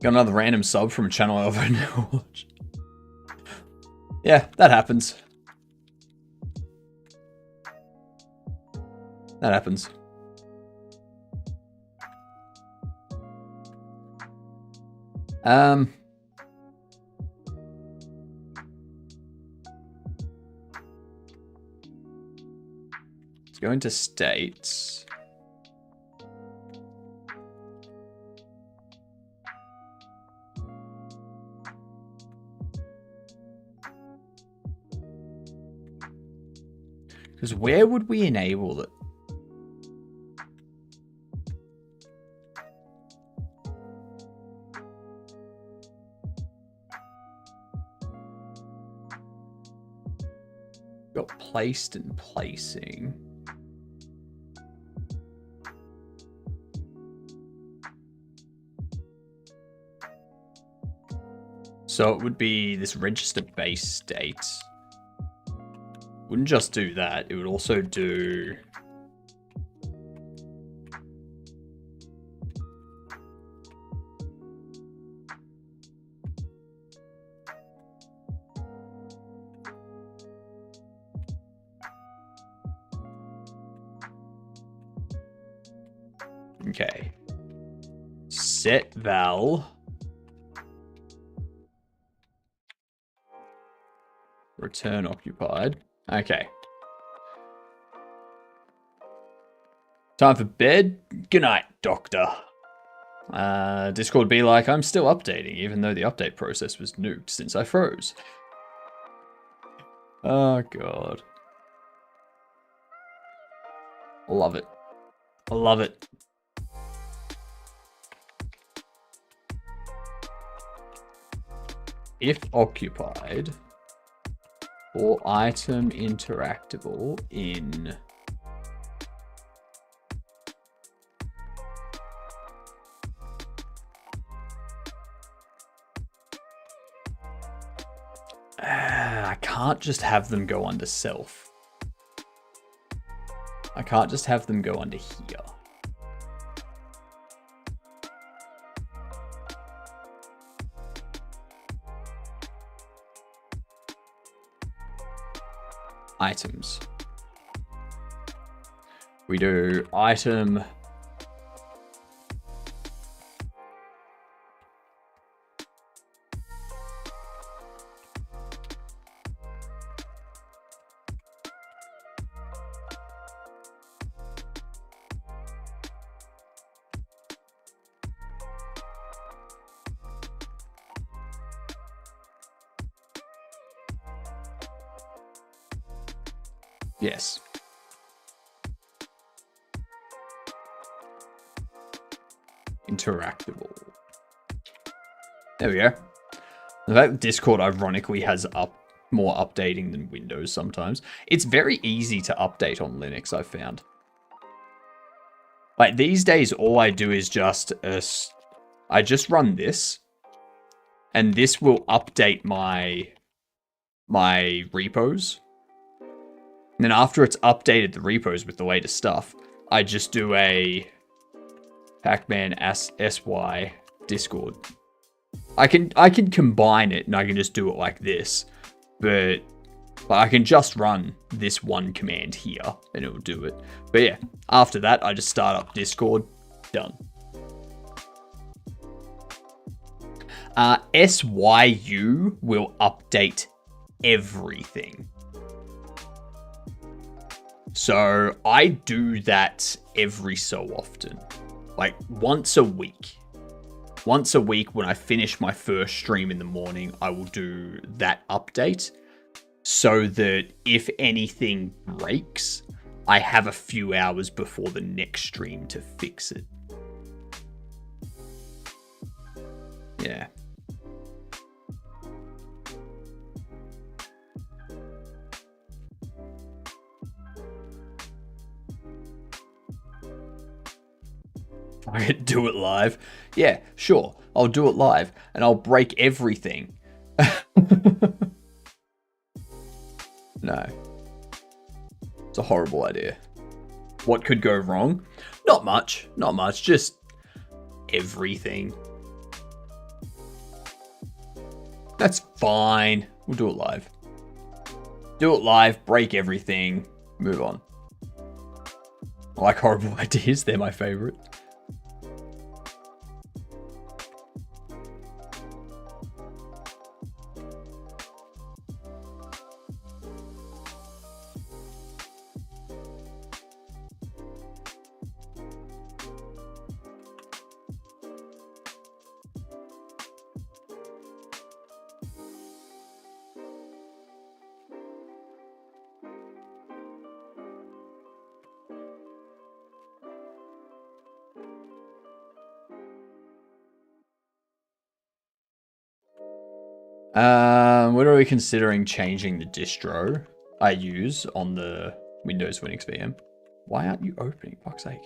Got another random sub from a channel I've never watched. Yeah, that happens. That happens. Let's go into states. Because where would we enable it? Got placed and placing. So it would be this register base state. Wouldn't just do that, it would also do... Okay. Set val. Return occupied. Okay. Time for bed. Good night, doctor. Discord be like, I'm still updating, even though the update process was nuked since I froze. Oh, God. Love it. I love it. If occupied, or item interactable in I can't just have them go under self. I can't just have them go under here. Items. We do item. Yes. Interactable. There we go. The fact that Discord ironically has more updating than Windows sometimes. It's very easy to update on Linux, I've found. Like these days, all I do is just I just run this, and this will update my repos. And then after it's updated the repos with the latest stuff, I just do a Pacman SY Discord. I can combine it and I can just do it like this, but But I can just run this one command here and it will do it. But yeah, after that, I just start up Discord. Done. SYU will update everything. So I do that every so often, like once a week. Once a week when I finish my first stream in the morning, I will do that update so that if anything breaks, I have a few hours before the next stream to fix it. Yeah. I could do it live. Yeah, sure. I'll do it live and I'll break everything. No. It's a horrible idea. What could go wrong? Not much. Not much. Just everything. That's fine. We'll do it live. Do it live, break everything, move on. I like horrible ideas. They're my favorite. What are we considering changing the distro I use on the Windows Linux VM? Why aren't you opening? Fuck's sake.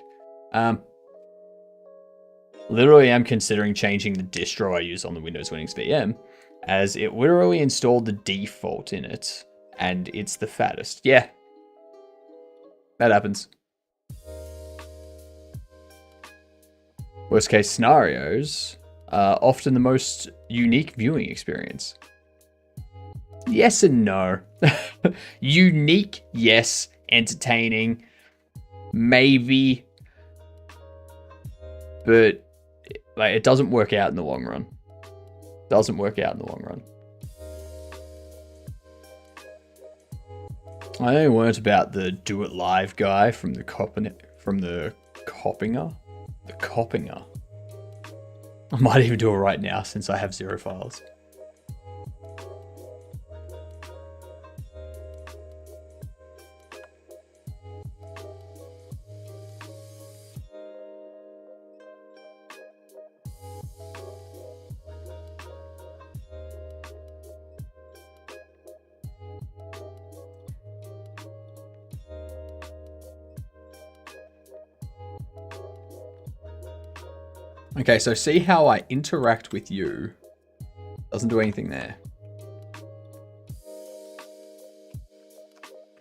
Literally, I'm considering changing the distro I use on the Windows Linux VM, as it literally installed the default in it, and it's the fattest. Yeah, that happens. Worst case scenarios are often the most unique viewing experience. Yes and no. Unique, yes. Entertaining, maybe. But like, it doesn't work out in the long run. Doesn't work out in the long run. I only learnt about the Do It Live guy from the Coppinger. The Coppinger. I might even do it right now since I have 0 files. Okay, so see how I interact with you. Doesn't do anything there.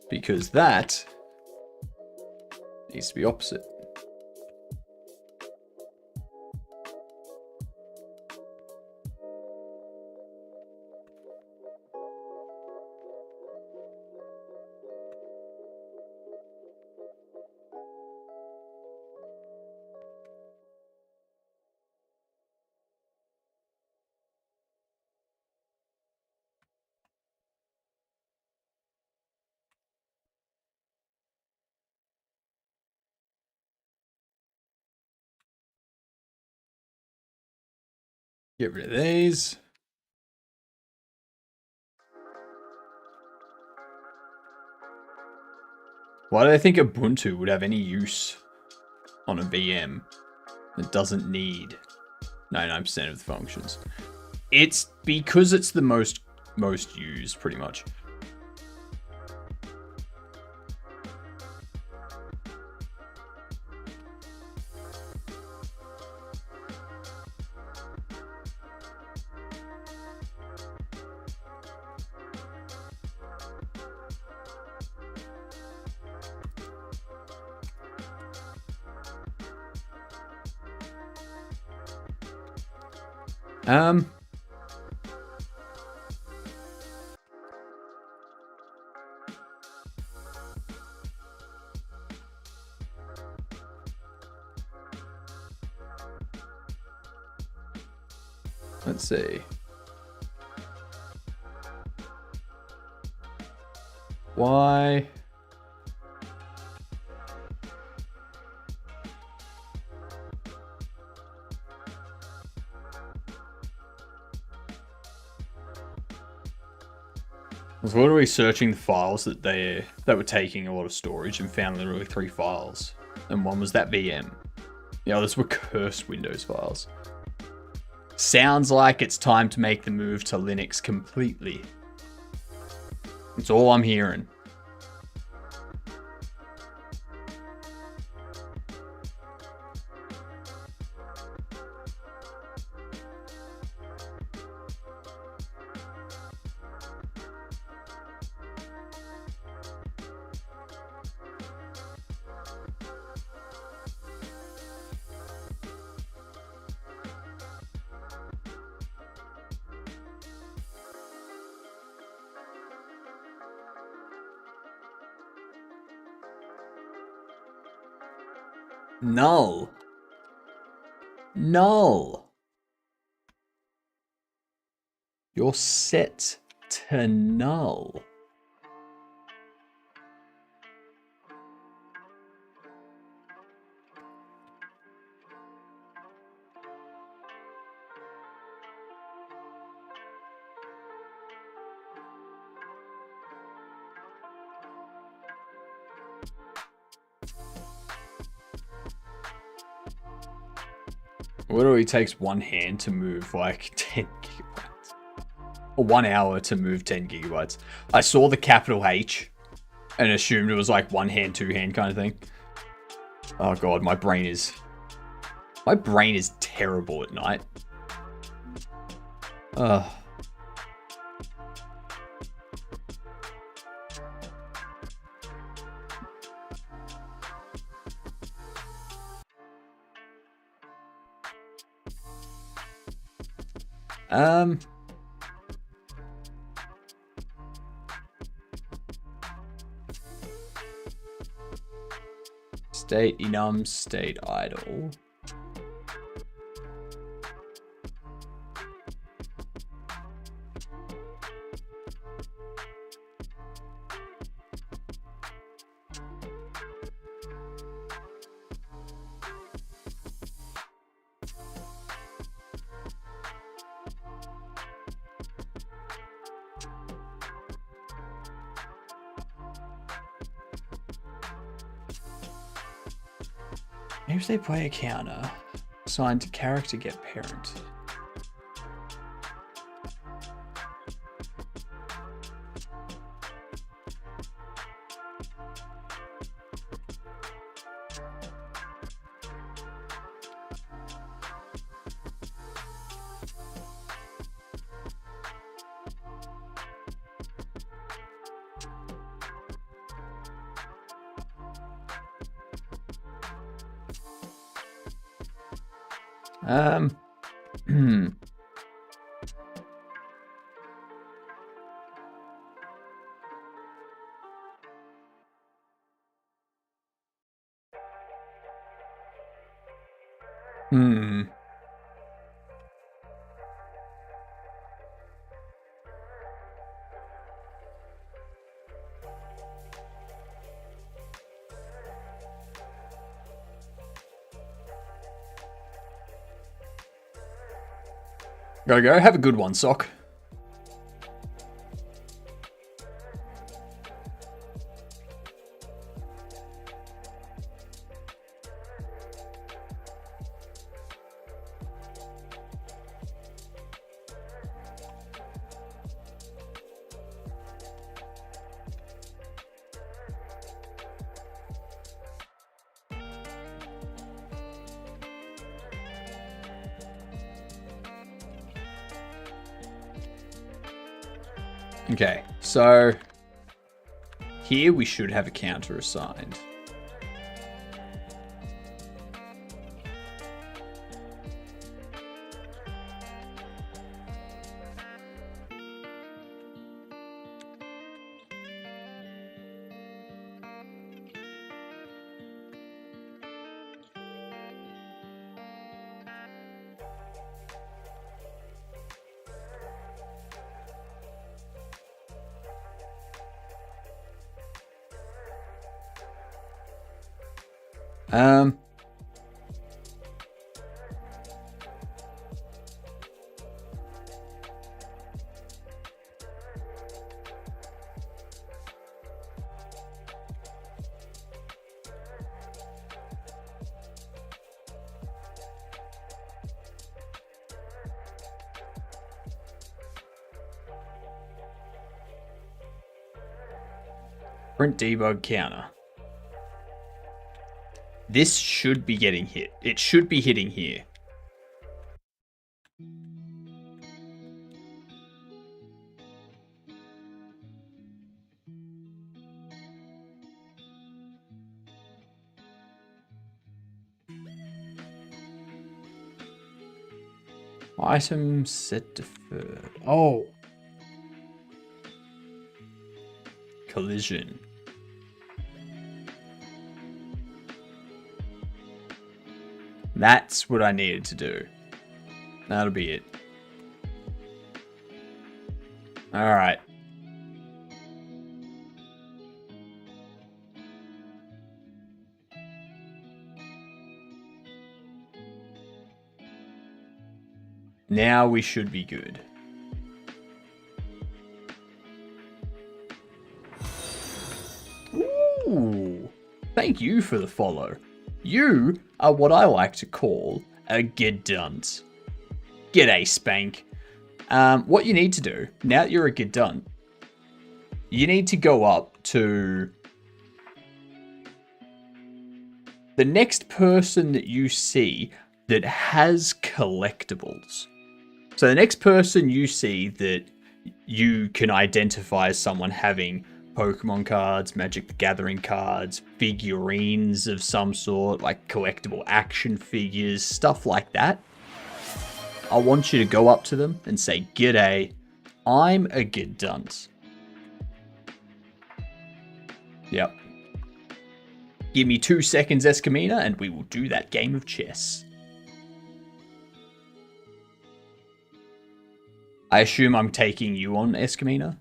Because that needs to be opposite. Get rid of these. Why do they think Ubuntu would have any use on a VM that doesn't need 99% of the functions? It's because it's the most used, pretty much. Let's see. Why? I was literally searching the files that they were taking a lot of storage and found literally 3 files. And one was that VM. The others were cursed Windows files. Sounds like it's time to make the move to Linux completely. That's all I'm hearing. Null. Null. You're set to null. Literally takes one hand to move like 10 gigabytes. Or 1 hour to move 10 gigabytes. I saw the capital H and assumed it was like one hand, two hand kind of thing. Oh god, my brain is terrible at night. Ugh. State enum, state idle. Maybe if they play a counter, assigned to character get parent. Gotta go. Have a good one, Sock. Okay, so here we should have a counter assigned. Um. Print debug counter. This should be getting hit. It should be hitting here. Item set deferred. Oh. Collision. That's what I needed to do. That'll be it. Alright. Now we should be good. Ooh. Thank you for the follow. You are what I like to call a gedunt. G'day, Spank. What you need to do, now that you're a gedunt, you need to go up to the next person that you see that has collectibles. So the next person you see that you can identify as someone having Pokemon cards, Magic the Gathering cards, figurines of some sort, like collectible action figures, stuff like that. I want you to go up to them and say, "G'day, I'm a gedunt." Yep. Give me 2 seconds, Escamina, and we will do that game of chess. I assume I'm taking you on, Escamina?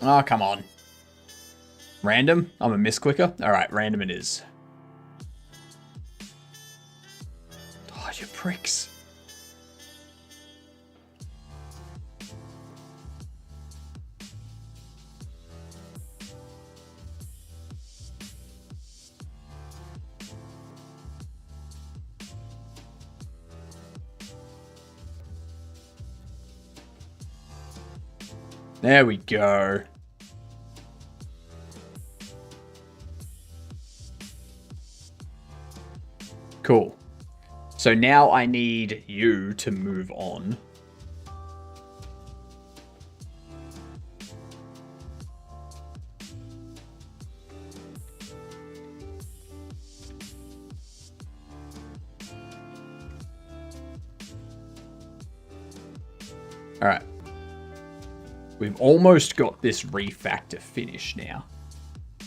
Oh, come on. Random? I'm a misclicker? Alright, random it is. Oh, you pricks. There we go. Cool. So now I need you to move on. All right. We've almost got this refactor finished now.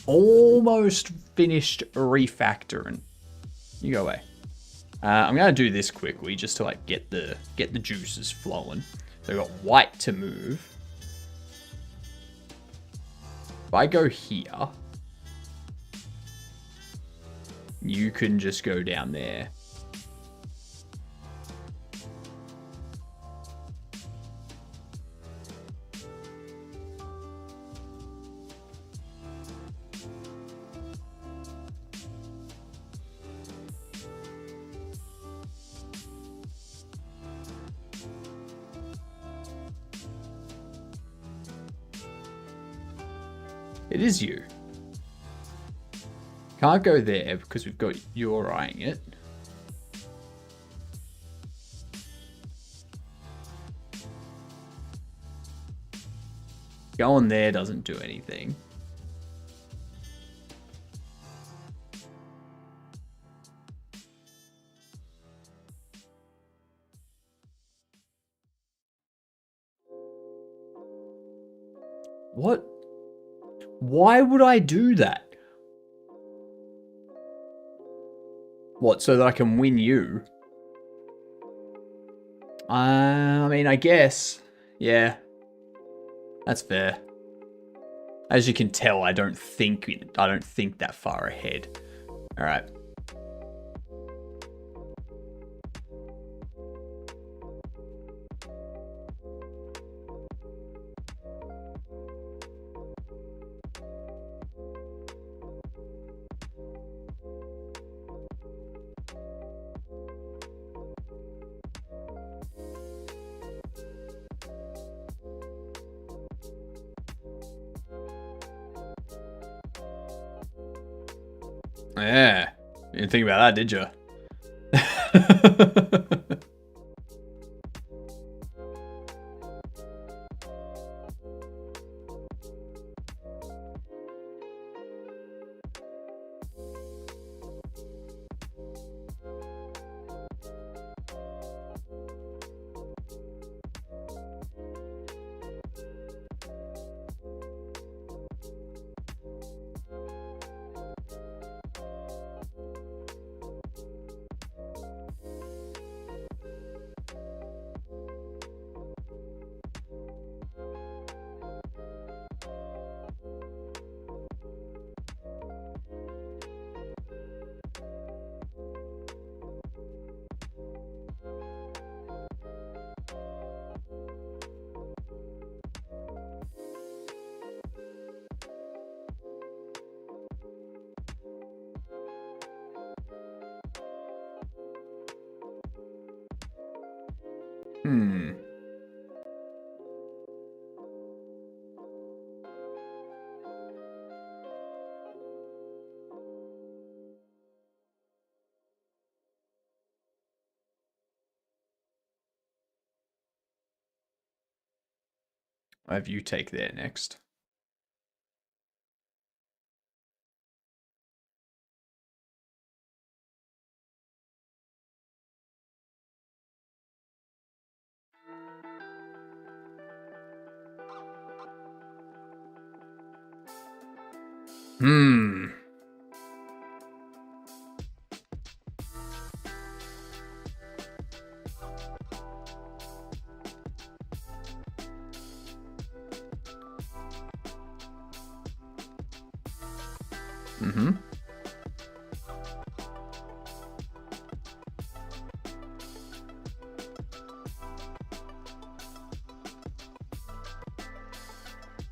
Almost finished refactoring. You go away. I'm gonna do this quickly just to like get the juices flowing. So we've got white to move. If I go here, you can just go down there. It is you. Can't go there because we've got you eyeing it. Going there doesn't do anything. What? Why would I do that? What, so that I can win you? I mean, I guess. Yeah. That's fair. As you can tell, I don't think that far ahead. All right. Yeah. You didn't think about that, did you? I have you take there next.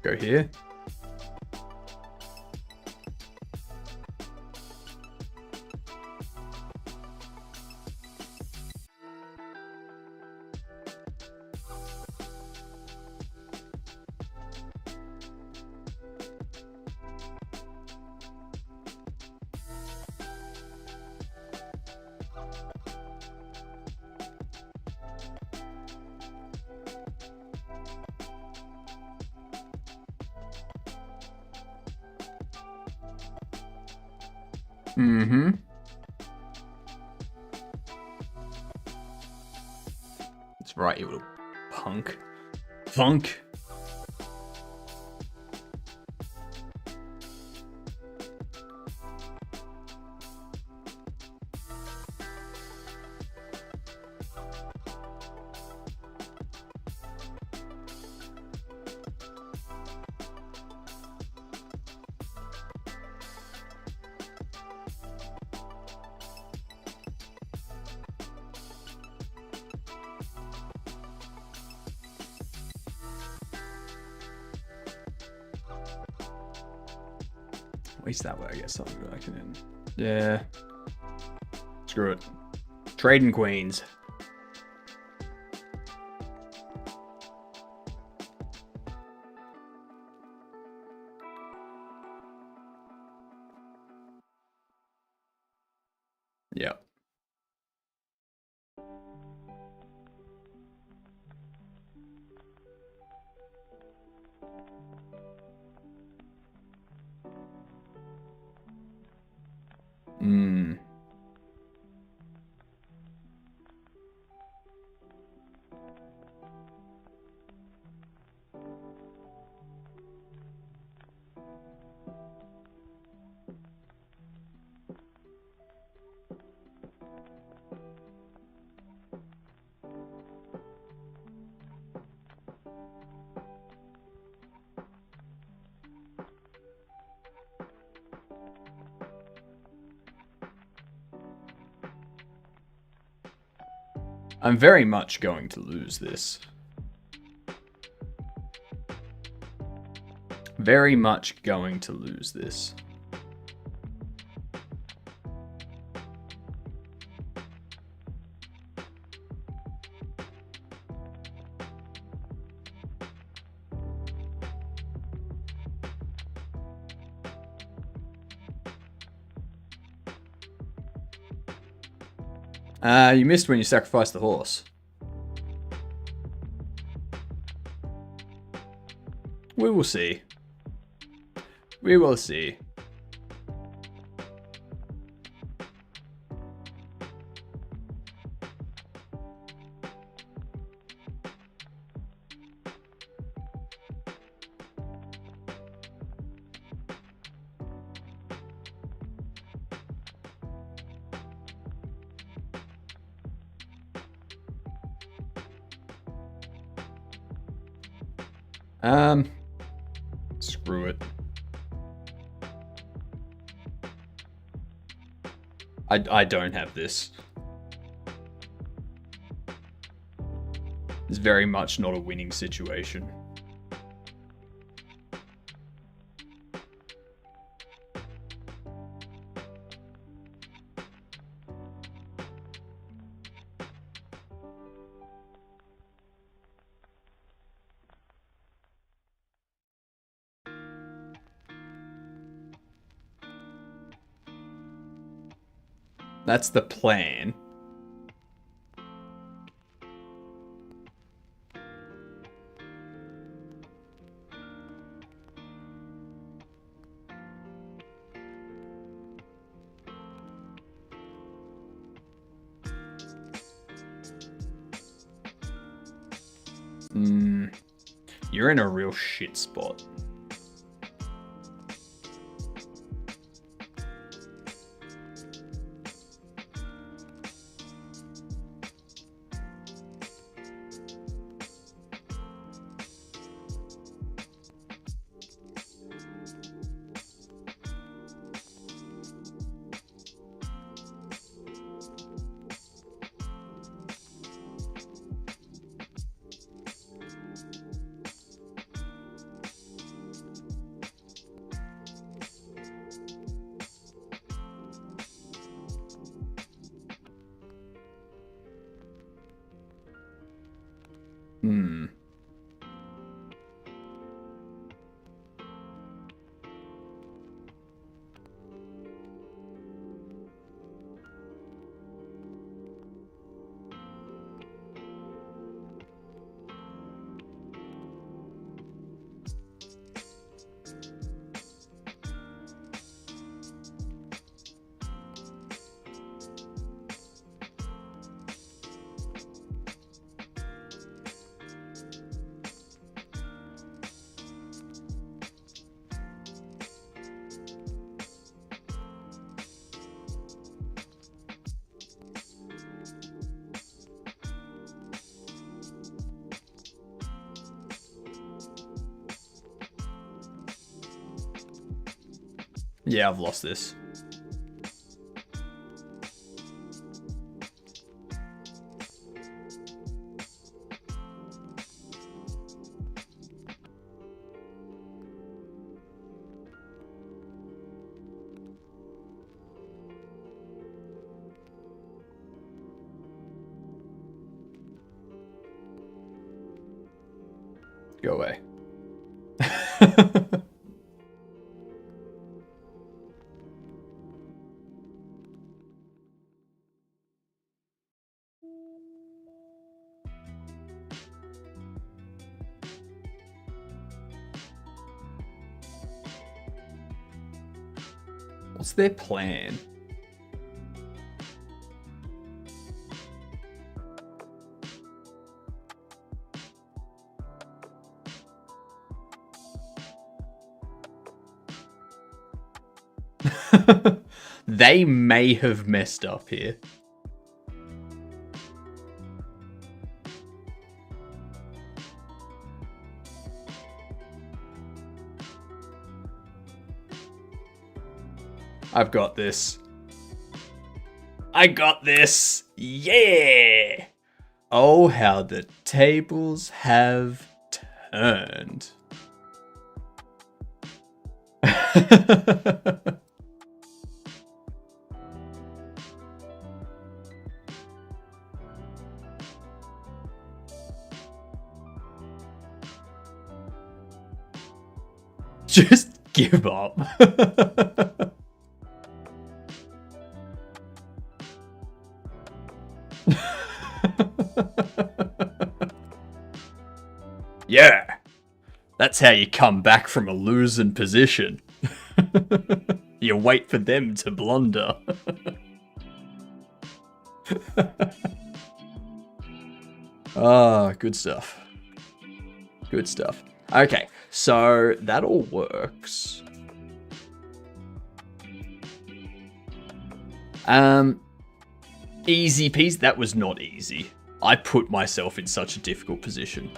Go here. That's right, you little punk. Punk. At least that way I get something that I can end. Yeah. Screw it. Trading Queens. Yep. I'm very much going to lose this. Very much going to lose this. You missed when you sacrificed the horse. We will see. We will see. Screw it. I don't have this. It's very much not a winning situation. That's the plan. You're in a real shit spot. Yeah, I've lost this. Go away. What's their plan? They may have messed up here. I've got this. I got this. Yeah. Oh, how the tables have turned. Just give up. Yeah, that's how you come back from a losing position. You wait for them to blunder. Ah, good stuff. Good stuff. Okay, so that all works. Easy peasy. That was not easy. I put myself in such a difficult position.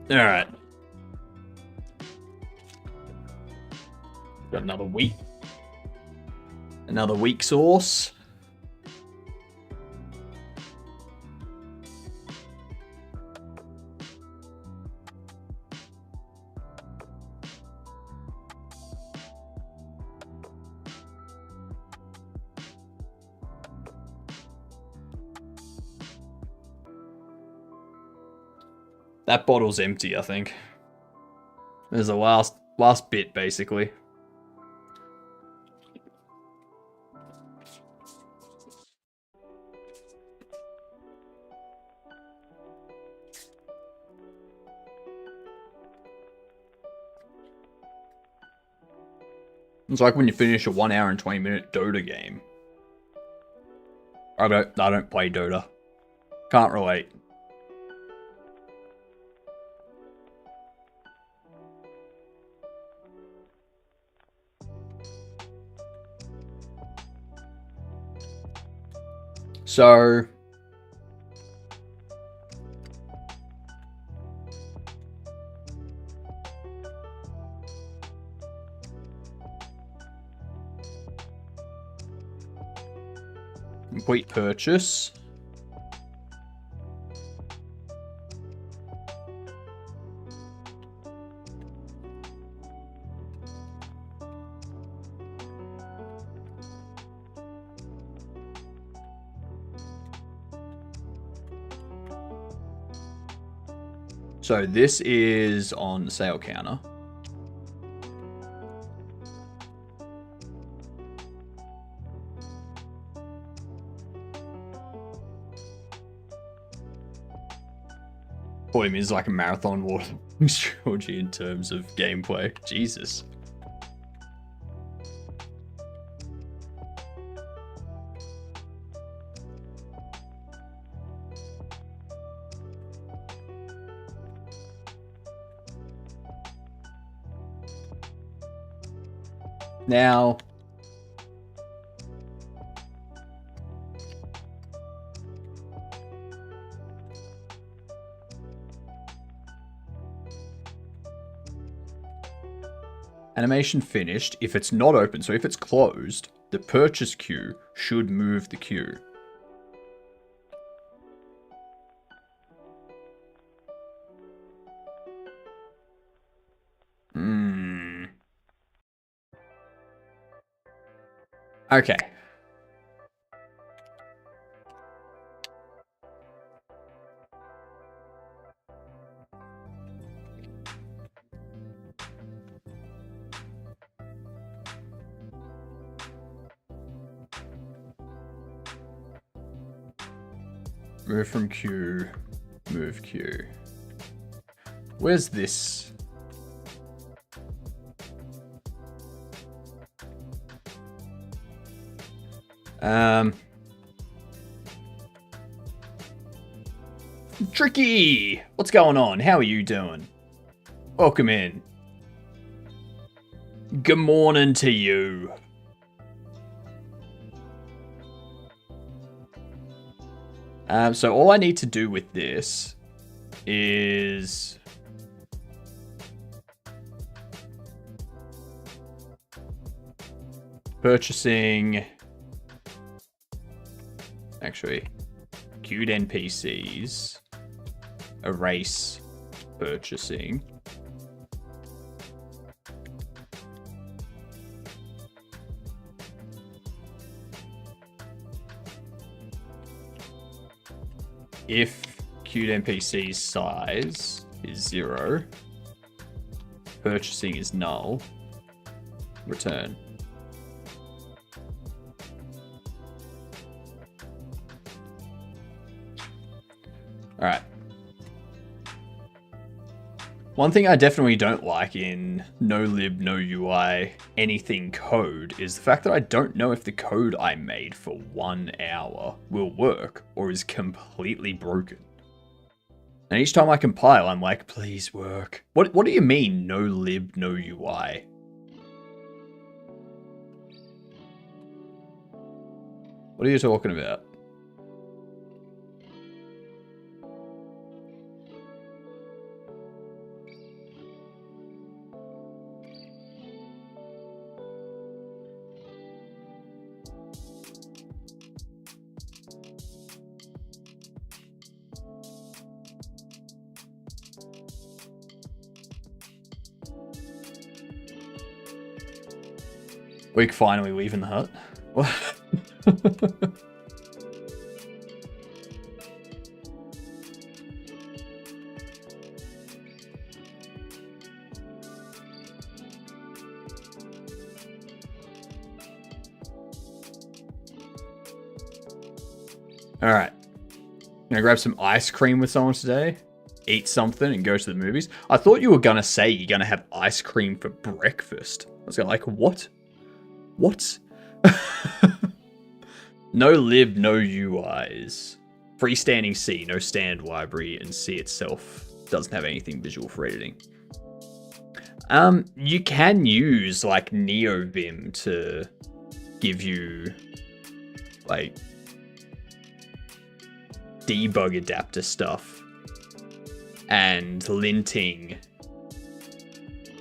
Alright. Got another wheat. Another weak sauce. That bottle's empty, I think. There's the last bit, basically. It's like when you finish a 1 hour and 20 minute Dota game. I don't play Dota. Can't relate. So complete purchase. So this is on the sale counter. Boy, is like a marathon walking strategy in terms of gameplay. Jesus. Now, animation finished. If it's not open, so if it's closed, the purchase queue should move the queue. Okay. Move from queue. Move queue. Where's this? Tricky! What's going on? How are you doing? Welcome in. Good morning to you. So all I need to do with this is purchasing Actually, queued NPCs, erase purchasing. If queued NPC's size is 0, purchasing is null, return. All right. One thing I definitely don't like in no lib, no UI, anything code is the fact that I don't know if the code I made for 1 hour will work or is completely broken. And each time I compile, I'm like, please work. What do you mean, no lib, no UI? What are you talking about? We're finally leaving the hut. What? All right. Gonna grab some ice cream with someone today, eat something, and go to the movies. I thought you were gonna say you're gonna have ice cream for breakfast. I was like, what? What? No lib, no UIs. Freestanding C, no stand library, and C itself doesn't have anything visual for editing. You can use like NeoVim to give you like debug adapter stuff and linting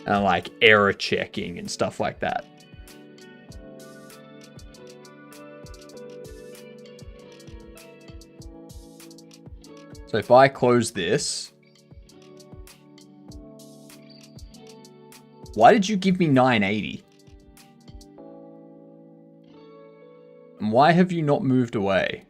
and like error checking and stuff like that. So if I close this, why did you give me 980? And why have you not moved away?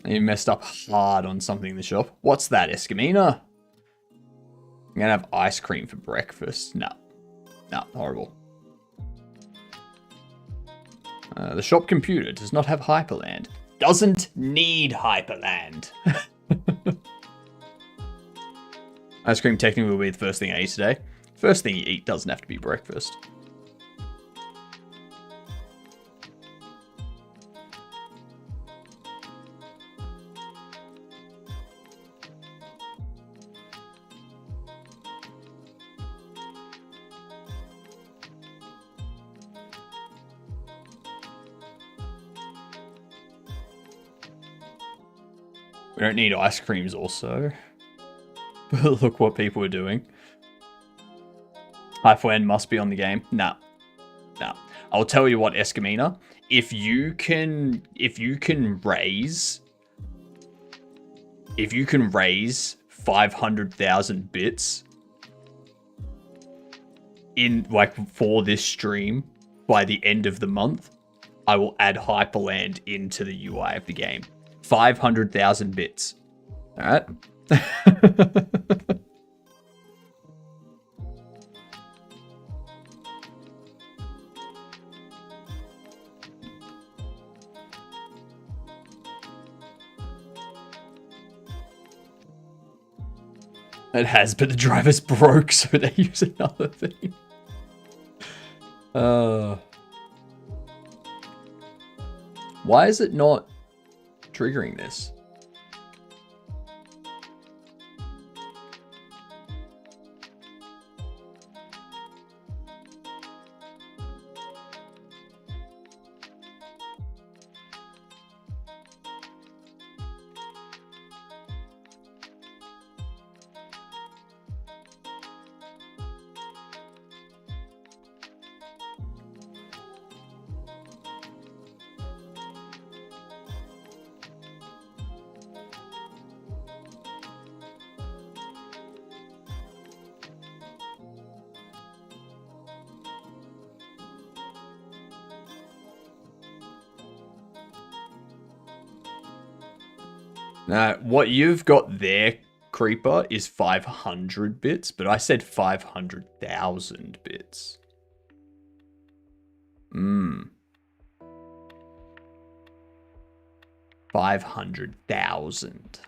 You messed up hard on something in the shop. What's that, Escamina? I'm gonna have ice cream for breakfast. No, horrible. The shop computer does not have Hyperland. Doesn't need Hyperland. Ice cream technically will be the first thing I eat today. First thing you eat doesn't have to be breakfast. We don't need ice creams also. But look what people are doing. Hyperland must be on the game. No. I'll tell you what, Escamina. If you can raise 500,000 bits in like for this stream by the end of the month, I will add Hyperland into the UI of the game. 500,000 bits. All right. It has, but the driver's broke, so they use another thing. Why is it not triggering this? What you've got there, Creeper, is 500 bits, but I said 500,000 bits. 500,000.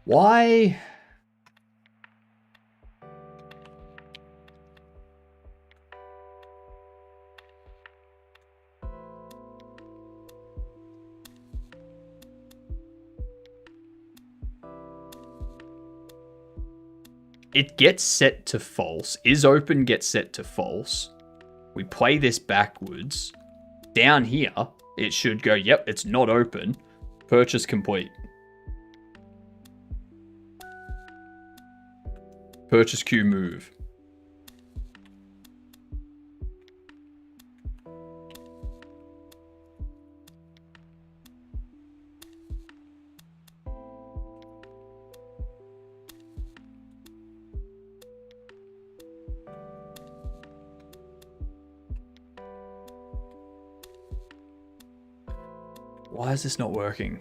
Why? It gets set to false. Is open gets set to false. We play this backwards. Down here, it should go, yep, it's not open. Purchase complete. Purchase queue move. Why is this not working?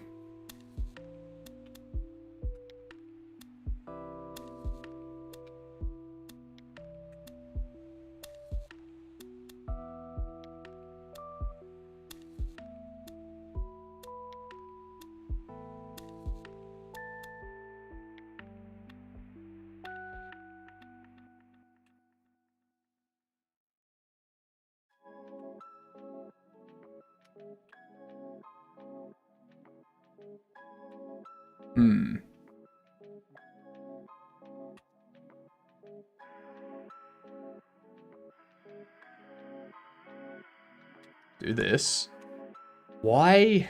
Do this. Why?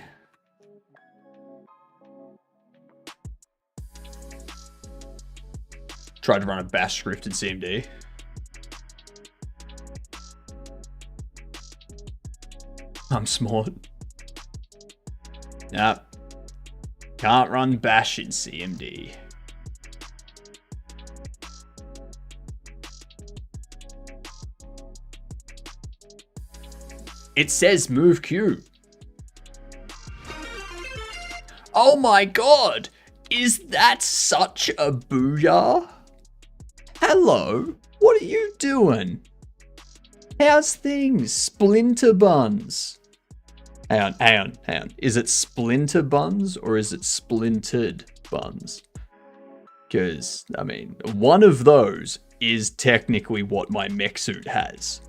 Tried to run a bash script in CMD. I'm smart. Yep. Can't run bash in CMD. It says move queue. Oh my god! Is that such a booyah? Hello? What are you doing? How's things? Splinter buns. Hang on. Is it splinter buns or is it splintered buns? Because, I mean, one of those is technically what my mech suit has.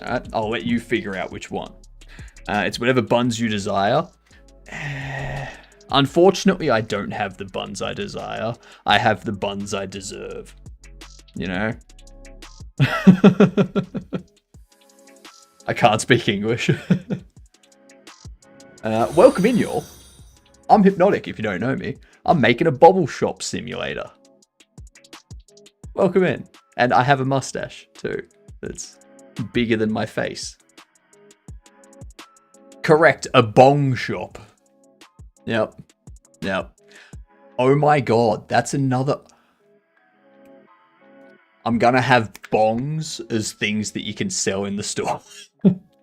Alright, I'll let you figure out which one. It's whatever buns you desire. Unfortunately, I don't have the buns I desire. I have the buns I deserve. You know? I can't speak English. Welcome in, y'all. I'm HypnotiK, if you don't know me. I'm making a Bobble Shop Simulator. Welcome in. And I have a mustache, too. That's bigger than my face. Correct, a bong shop. Yep. Oh my god, that's another... I'm gonna have bongs as things that you can sell in the store.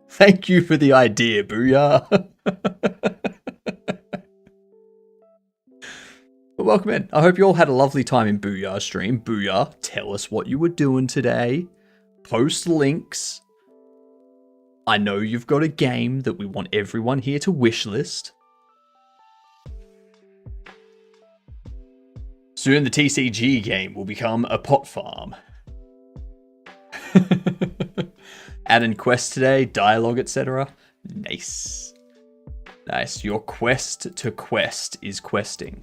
Thank you for the idea, booyah. But welcome in. I hope you all had a lovely time in Booyah stream. Booyah, tell us what you were doing today. Post links. I know you've got a game that we want everyone here to wishlist. Soon the TCG game will become a pot farm. Add in quest today, dialogue, etc. Nice. Your quest to quest is questing.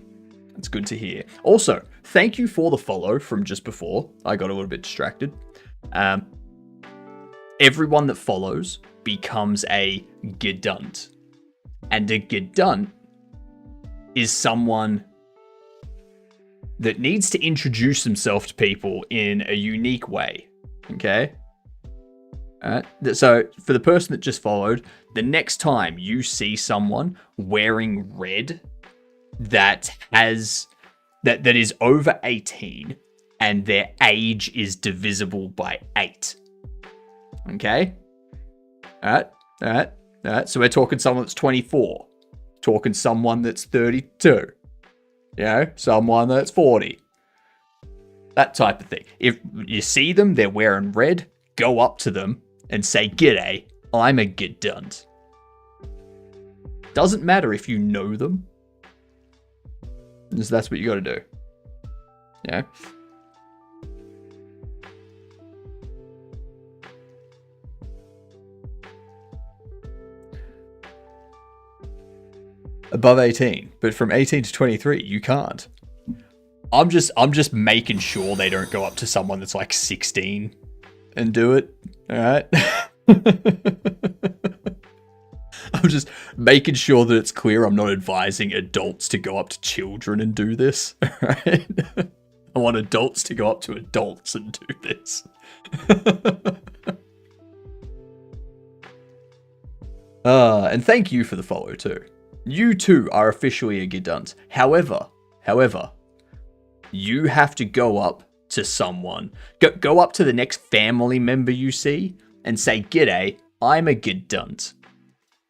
That's good to hear. Also, thank you for the follow from just before. I got a little bit distracted. Everyone that follows becomes a gedunt. And a gedunt is someone that needs to introduce himself to people in a unique way. Okay? Alright, so for the person that just followed, the next time you see someone wearing red that is over 18 and their age is divisible by 8. Okay? Alright. Alright, so we're talking someone that's 24. Talking someone that's 32. You know, someone that's 40. That type of thing. If you see them, they're wearing red, go up to them and say, "G'day, I'm a gedunt." Doesn't matter if you know them. That's what you got to do. Yeah. Above 18, but from 18 to 23, you can't. I'm just making sure they don't go up to someone that's like 16 and do it. All right. I'm just making sure that it's clear I'm not advising adults to go up to children and do this. All right. I want adults to go up to adults and do this. And thank you for the follow too. You too are officially a gedunt. However, you have to go up to someone. Go up to the next family member you see and say, "G'day, I'm a gedunt."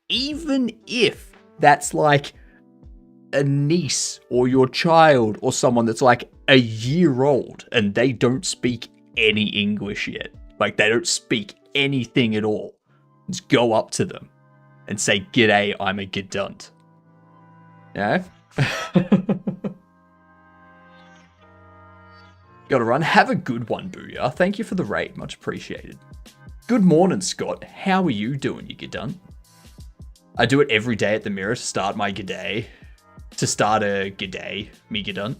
Even if that's like a niece or your child or someone that's like a year old and they don't speak any English yet. Like they don't speak anything at all. Just go up to them and say, "G'day, I'm a gedunt." Yeah? Gotta run. Have a good one, Booyah. Thank you for the raid. Much appreciated. Good morning, Scott. How are you doing, you gedunt? I do it every day at the mirror to start my g'day. To start a g'day, me gedunt.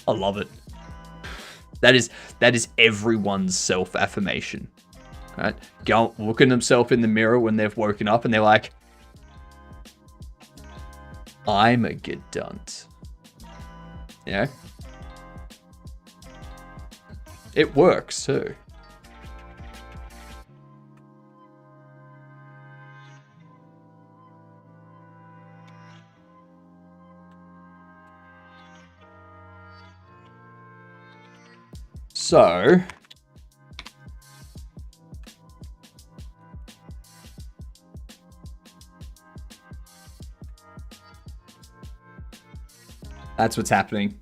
I love it. That is everyone's self-affirmation. Right? Go look at themselves in the mirror when they've woken up and they're like, "I'm a gedunt." Yeah? It works too. So, that's what's happening.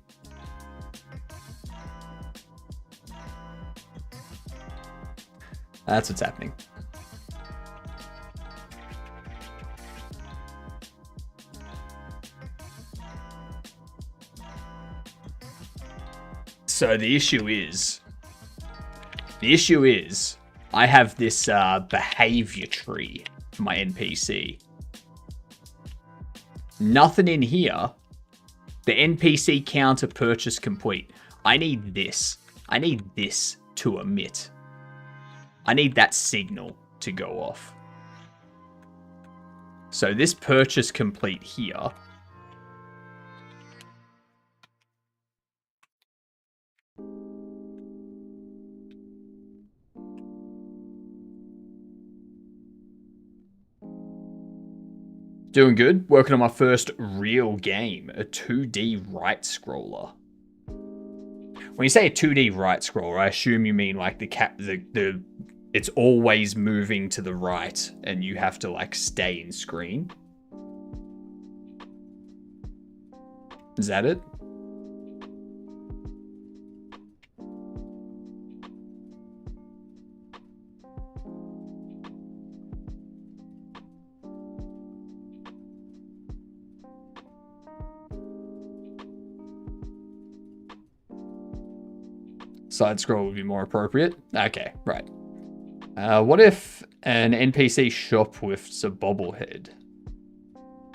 That's what's happening. So the issue is, I have this behavior tree for my NPC. Nothing in here. The NPC counter purchase complete. I need this. I need this to emit. I need that signal to go off. So this purchase complete here. Doing good. Working on my first real game, a 2D right scroller. When you say a 2D right scroller, I assume you mean like the it's always moving to the right and you have to like stay in screen. Is that it? Side scroll would be more appropriate. Okay, right. What if an NPC shoplifts a bobblehead?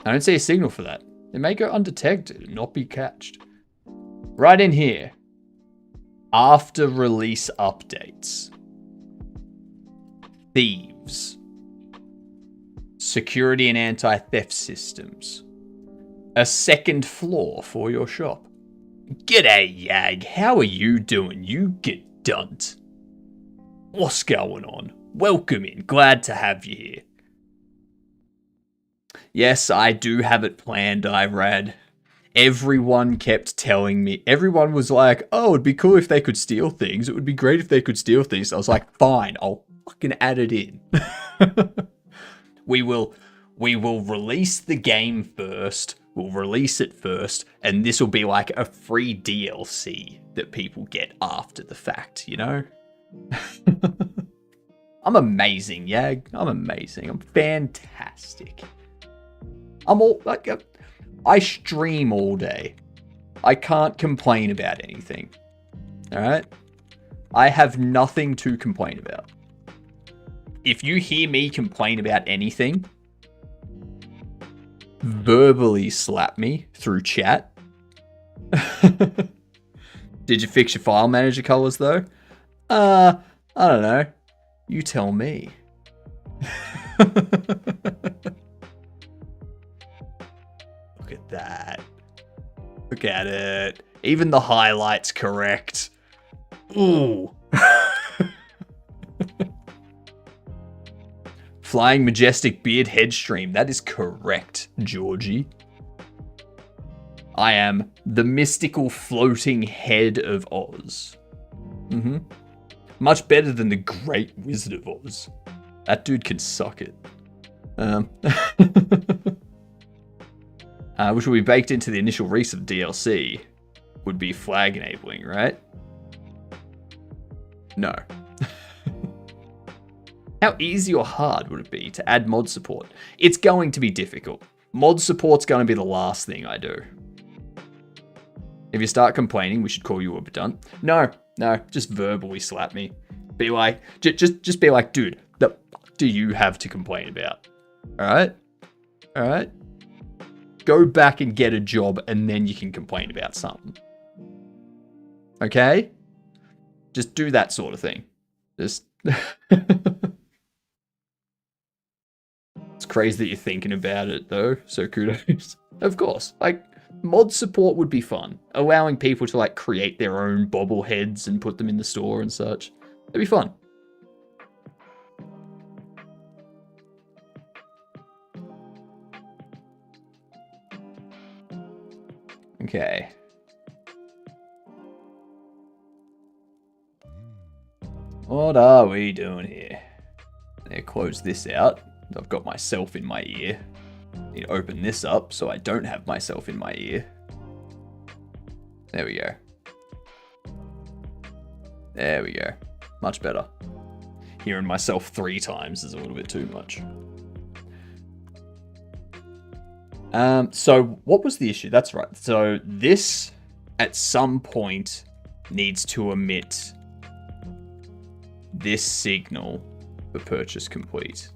I don't see a signal for that. It may go undetected and not be catched. Right in here. After release updates. Thieves. Security and anti-theft systems. A second floor for your shop. G'day, Yag. How are you doing, you gedunt? What's going on? Welcome in. Glad to have you here. Yes, I do have it planned, Irad. Everyone kept telling me. Everyone was like, "Oh, it'd be cool if they could steal things. It would be great if they could steal things." I was like, "Fine, I'll fucking add it in." We will release the game first. We'll release it first, and this will be like a free DLC that people get after the fact, you know? I'm amazing, Yag. I'm amazing. I'm fantastic. I'm all like, I stream all day. I can't complain about anything. All right? I have nothing to complain about. If you hear me complain about anything, verbally slap me through chat. Did you fix your file manager colors though? I don't know. You tell me. Look at that. Look at it. Even the highlights correct. Ooh. Flying Majestic Beard Headstream. That is correct, Georgie. I am the mystical floating head of Oz. Much better than the Great Wizard of Oz. That dude can suck it. Which will be baked into the initial release of DLC. Would be flag enabling, right? No. How easy or hard would it be to add mod support? It's going to be difficult. Mod support's going to be the last thing I do. If you start complaining, we should call you a pedant. No, just verbally slap me. Be like, just be like, dude, the fuck do you have to complain about? All right. Go back and get a job, and then you can complain about something. Okay? Just do that sort of thing. Just. It's crazy that you're thinking about it, though, so kudos. Of course, like, mod support would be fun. Allowing people to, like, create their own bobbleheads and put them in the store and such. It'd be fun. Okay. What are we doing here? There, close this out. I've got myself in my ear. Need to open this up so I don't have myself in my ear. There we go. There we go. Much better. Hearing myself 3 times is a little bit too much. So what was the issue? That's right. So this, at some point, needs to emit this signal for purchase complete.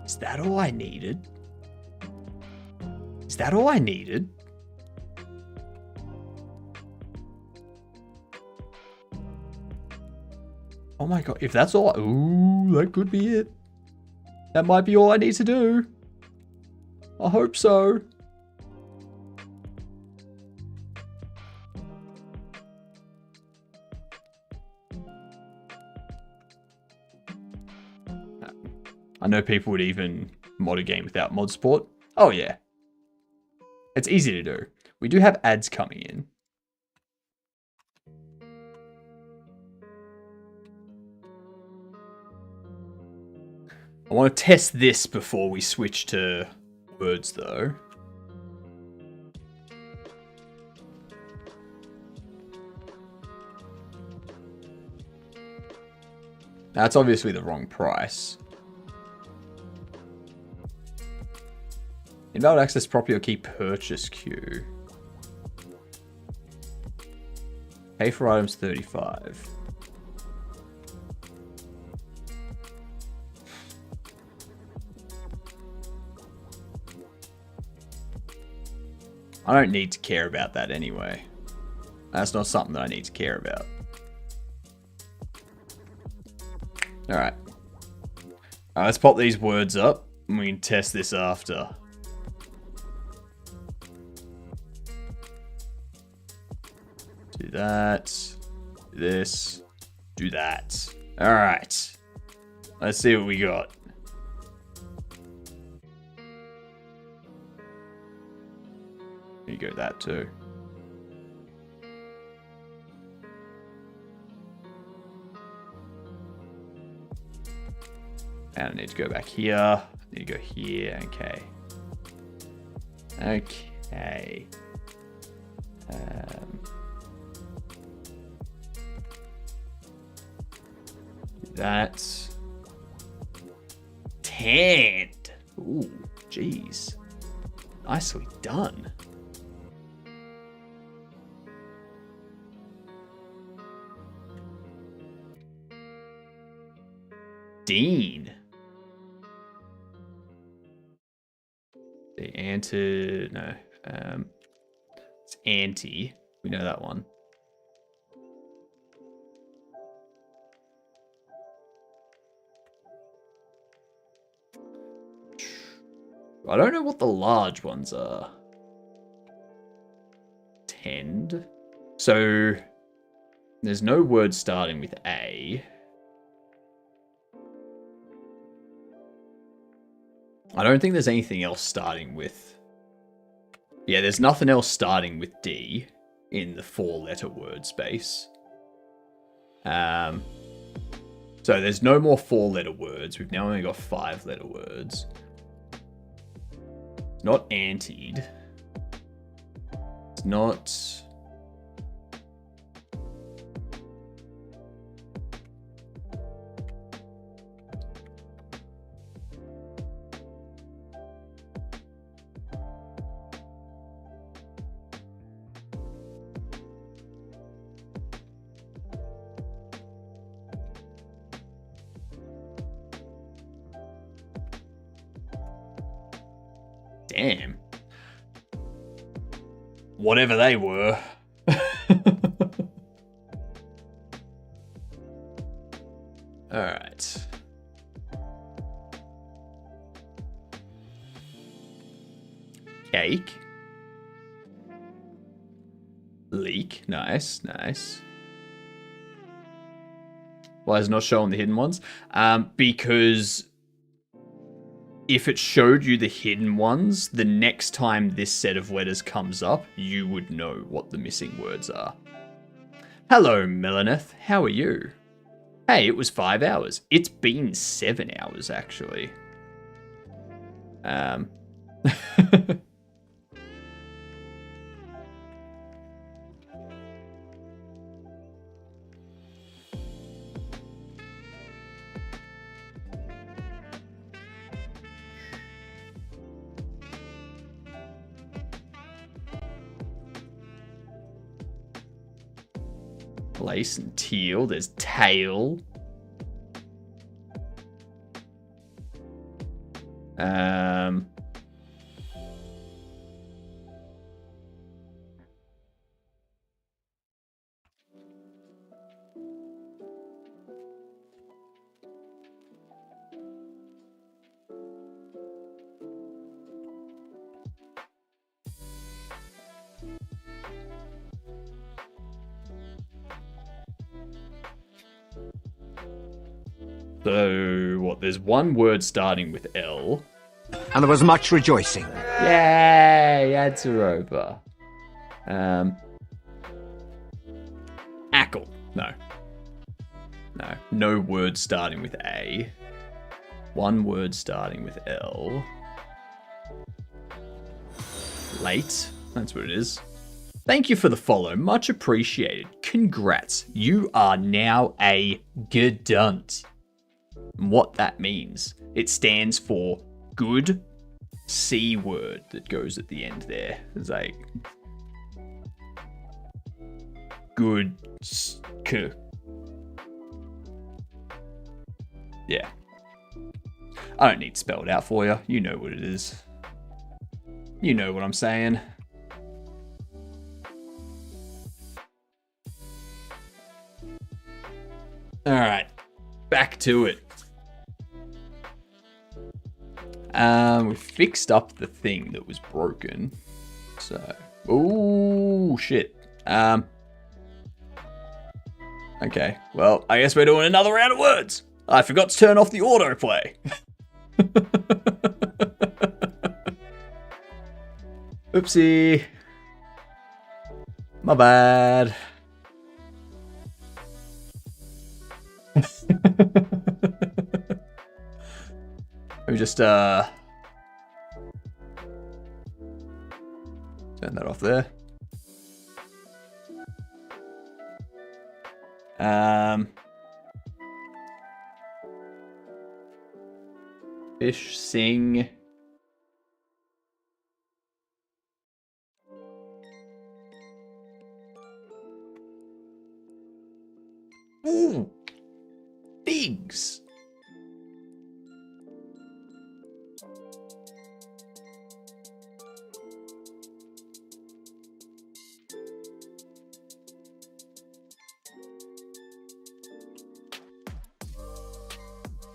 Is that all I needed? Is that all I needed? Oh my god, if that's all ooh, that could be it. That might be all I need to do. I hope so. I know people would even mod a game without mod support. Oh yeah. It's easy to do. We do have ads coming in. I want to test this before we switch to words though. That's obviously the wrong price. Invalid access property or key purchase queue. Pay for items 35. I don't need to care about that anyway. That's not something that I need to care about. Alright. Let's pop these words up and we can test this after. Do that. Do this. Do that. Alright. Let's see what we got. You go that too. And I need to go back here. I need to go here. Okay. Okay. That's tanned. Ooh, jeez. Nicely done. Dean. The anti... No. It's anti. We know that one. I don't know what the large ones are. Tend. So, there's no word starting with A. I don't think there's anything else starting with... Yeah, there's nothing else starting with D in the 4-letter word space. So there's no more 4-letter words. We've now only got 5-letter words. It's not antied. It's not... Damn. Whatever they were. Alright. Cake. Leak. Nice, nice. Why is it not showing the hidden ones? Because if it showed you the hidden ones, the next time this set of letters comes up, you would know what the missing words are. Hello, Melaneth. How are you? Hey, it was 5 hours. It's been 7 hours, actually. Lace and teal. There's tail. So, what? There's one word starting with L. And there was much rejoicing. Yay! Ads are over. Ackle. No. No. No word starting with A. One word starting with L. Late. That's what it is. Thank you for the follow. Much appreciated. Congrats. You are now a gedunt. And what that means, it stands for good C word that goes at the end there. It's like good yeah. I don't need to spell it out for you. You know what it is. You know what I'm saying. Alright. Back to it. We fixed up the thing that was broken. So, ooh, shit. Okay, well, I guess we're doing another round of words. I forgot to turn off the autoplay. Oopsie. My bad. Let me just, turn that off there. Fish sing. Ooh, figs.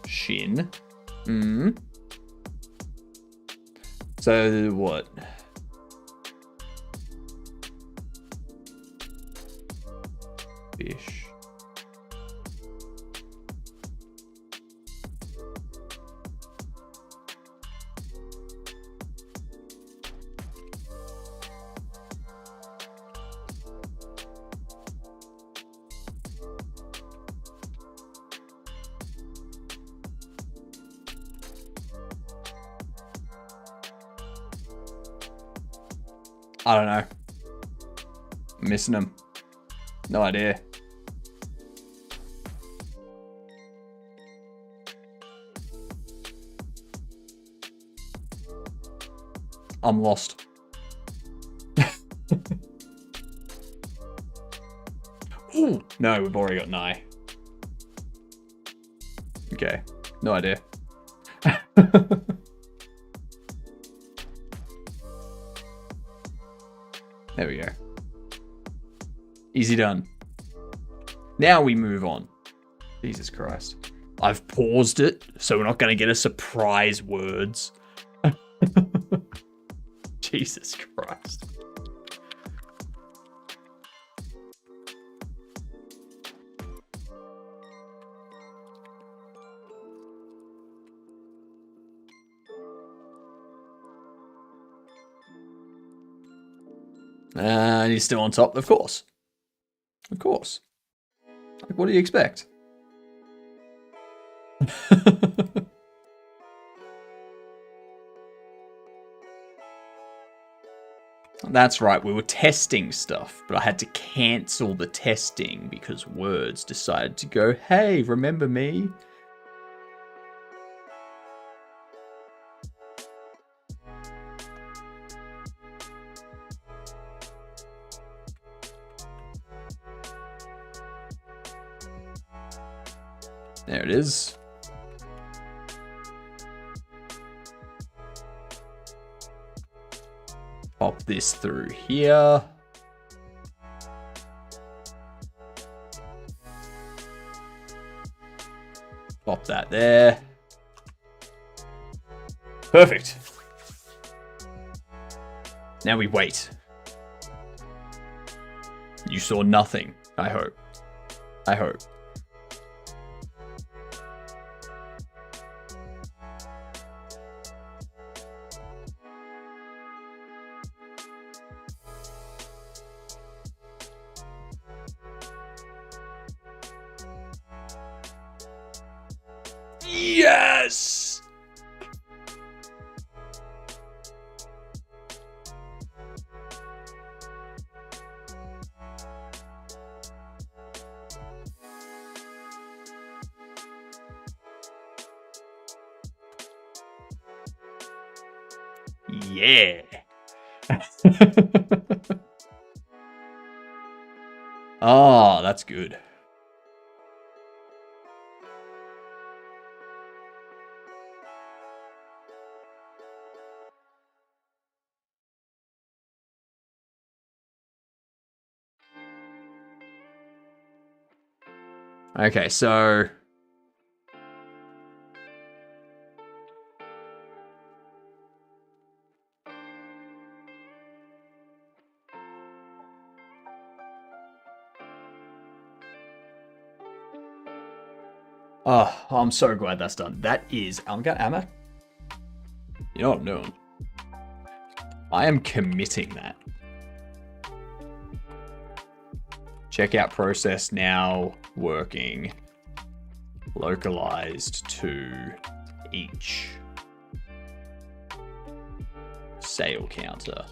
Shin. So what? Fish. I don't know. I'm missing them. No idea. I'm lost. Ooh, no, we've already got nigh. Okay, no idea. There we go. Easy done. Now we move on. Jesus Christ. I've paused it, so we're not going to get a surprise words. Jesus Christ. And he's still on top, of course. Of course. Like, what do you expect? That's right, we were testing stuff, but I had to cancel the testing because Words decided to go, hey, remember me? There it is. Pop this through here. Pop that there. Perfect. Now we wait. You saw nothing, I hope. I hope. Yes! Yeah. Oh, that's good. Okay, so... Oh, I'm so glad that's done. That is... am I? You know what I'm doing? I am committing that. Checkout process now working. Localized to each sale counter.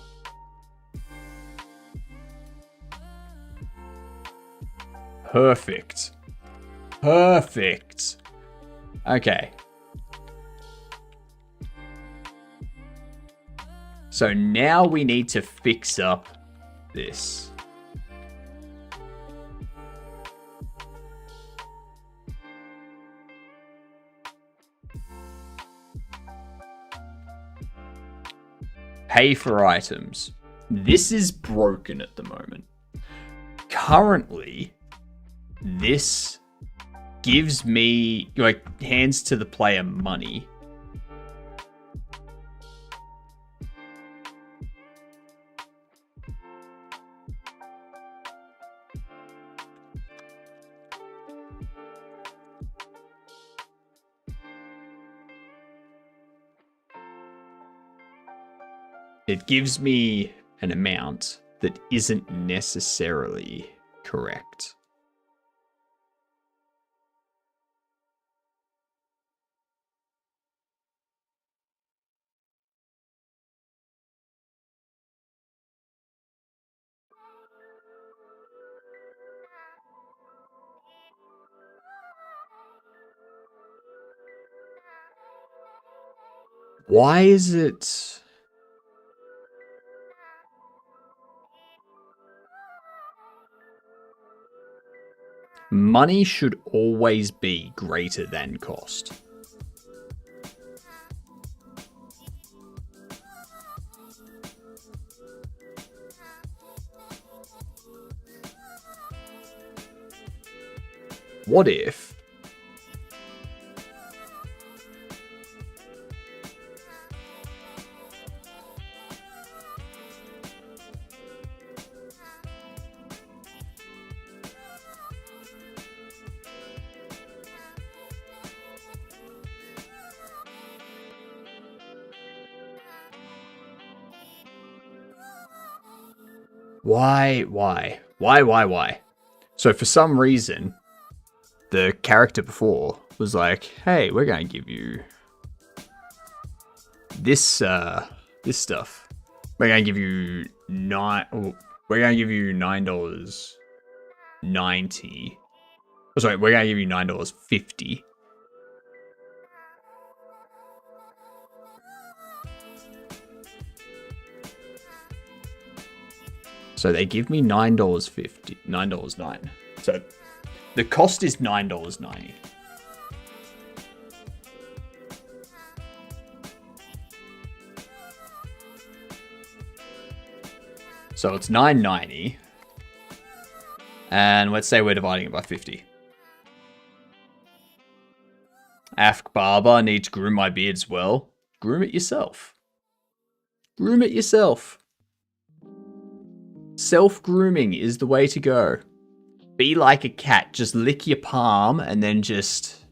Perfect. Perfect. Okay. So now we need to fix up this. Pay for items. This is broken at the moment. Currently, this gives me, like, hands to the player money. It gives me an amount that isn't necessarily correct. Why is it... Money should always be greater than cost. What if... Why? So for some reason, the character before was like, hey, we're going to give you this stuff. We're going to give you $9.90. Oh, sorry, we're going to give you $9.50. So they give me $9.50, $9.09. So the cost is $9.90. So it's $9.90. And let's say we're dividing it by 50. Afk Barber needs to groom my beard as well. Groom it yourself. Groom it yourself. Self-grooming is the way to go. Be like a cat. Just lick your palm and then just...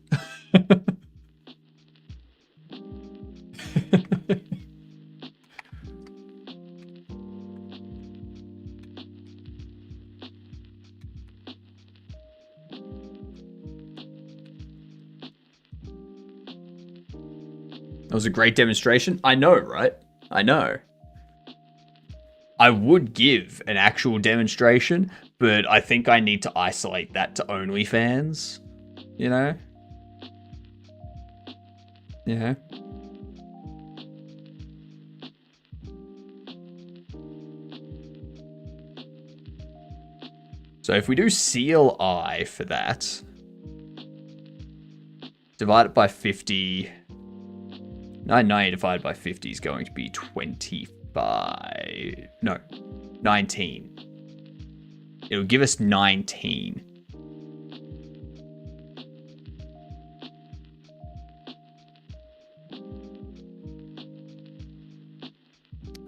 That was a great demonstration. I know, right? I know. I would give an actual demonstration, but I think I need to isolate that to OnlyFans. You know? Yeah. So if we do CLI for that, divide it by 50. 990 divided by 50 is going to be 25. No, 19. It'll give us 19.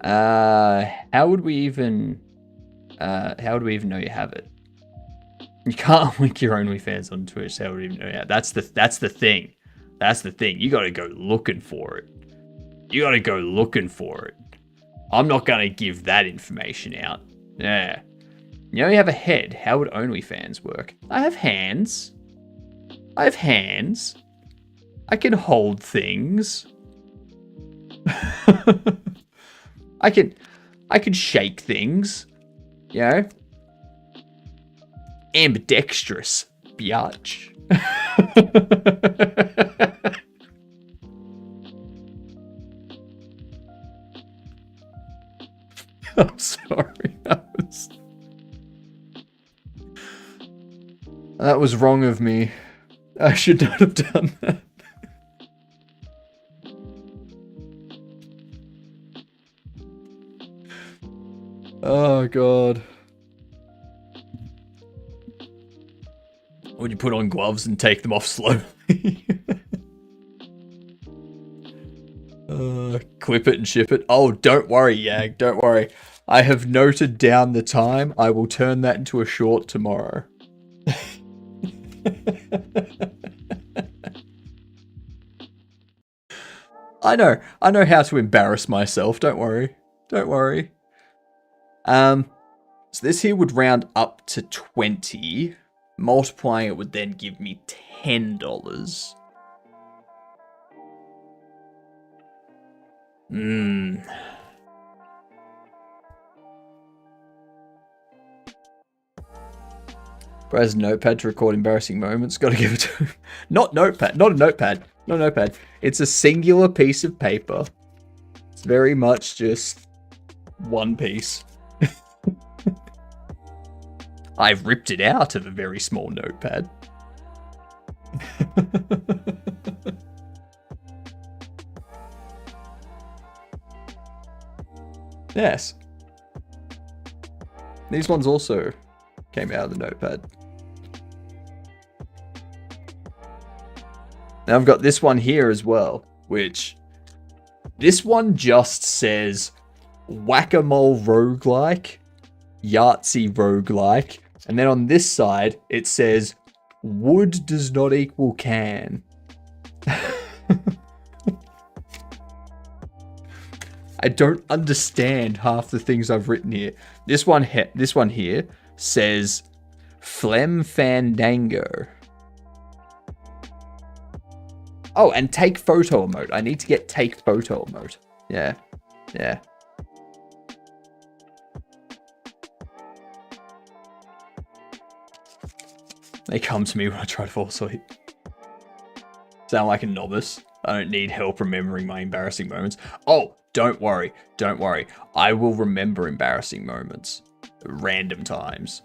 How would we even know you have it? You can't link your OnlyFans on Twitch. How would we even know you have it? That's the thing. That's the thing. You got to go looking for it. You got to go looking for it. I'm not going to give that information out. Yeah. You know you have a head. How would OnlyFans work? I have hands. I have hands. I can hold things. I can shake things. You know? Ambidextrous, biatch. I'm sorry. That was wrong of me. I should not have done that. Oh, God. Would you put on gloves and take them off slowly? Clip it and ship it. Oh, don't worry, Yag. Don't worry. I have noted down the time. I will turn that into a short tomorrow. I know how to embarrass myself. Don't worry. Don't worry. So this here would round up to 20. Multiplying it would then give me $10. Bro has a notepad to record embarrassing moments. Gotta give it to him. Not notepad. Not a notepad. Not a notepad. It's a singular piece of paper. It's very much just one piece. I've ripped it out of a very small notepad. Yes. These ones also came out of the notepad. Now I've got this one here as well, which this one just says Whack-A-Mole Roguelike, Yahtzee Roguelike, and then on this side it says wood does not equal can. I don't understand half the things I've written here. This one here says Phlegm Fandango. Oh, and take photo emote. I need to get take photo emote. Yeah. Yeah. They come to me when I try to fall asleep. Sound like a novice. I don't need help remembering my embarrassing moments. Oh, don't worry. Don't worry. I will remember embarrassing moments. Random times.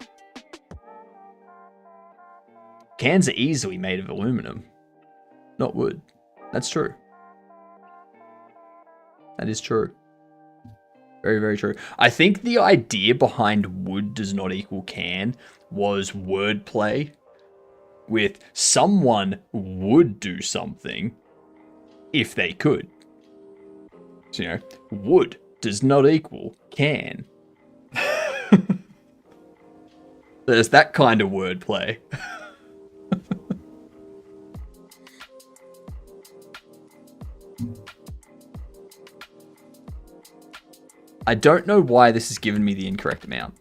Cans are easily made of aluminum. Not wood. That's true. That is true. Very, very true. I think the idea behind wood does not equal can was wordplay with someone would do something if they could. So, you know, wood does not equal can. There's that kind of wordplay. I don't know why this has given me the incorrect amount.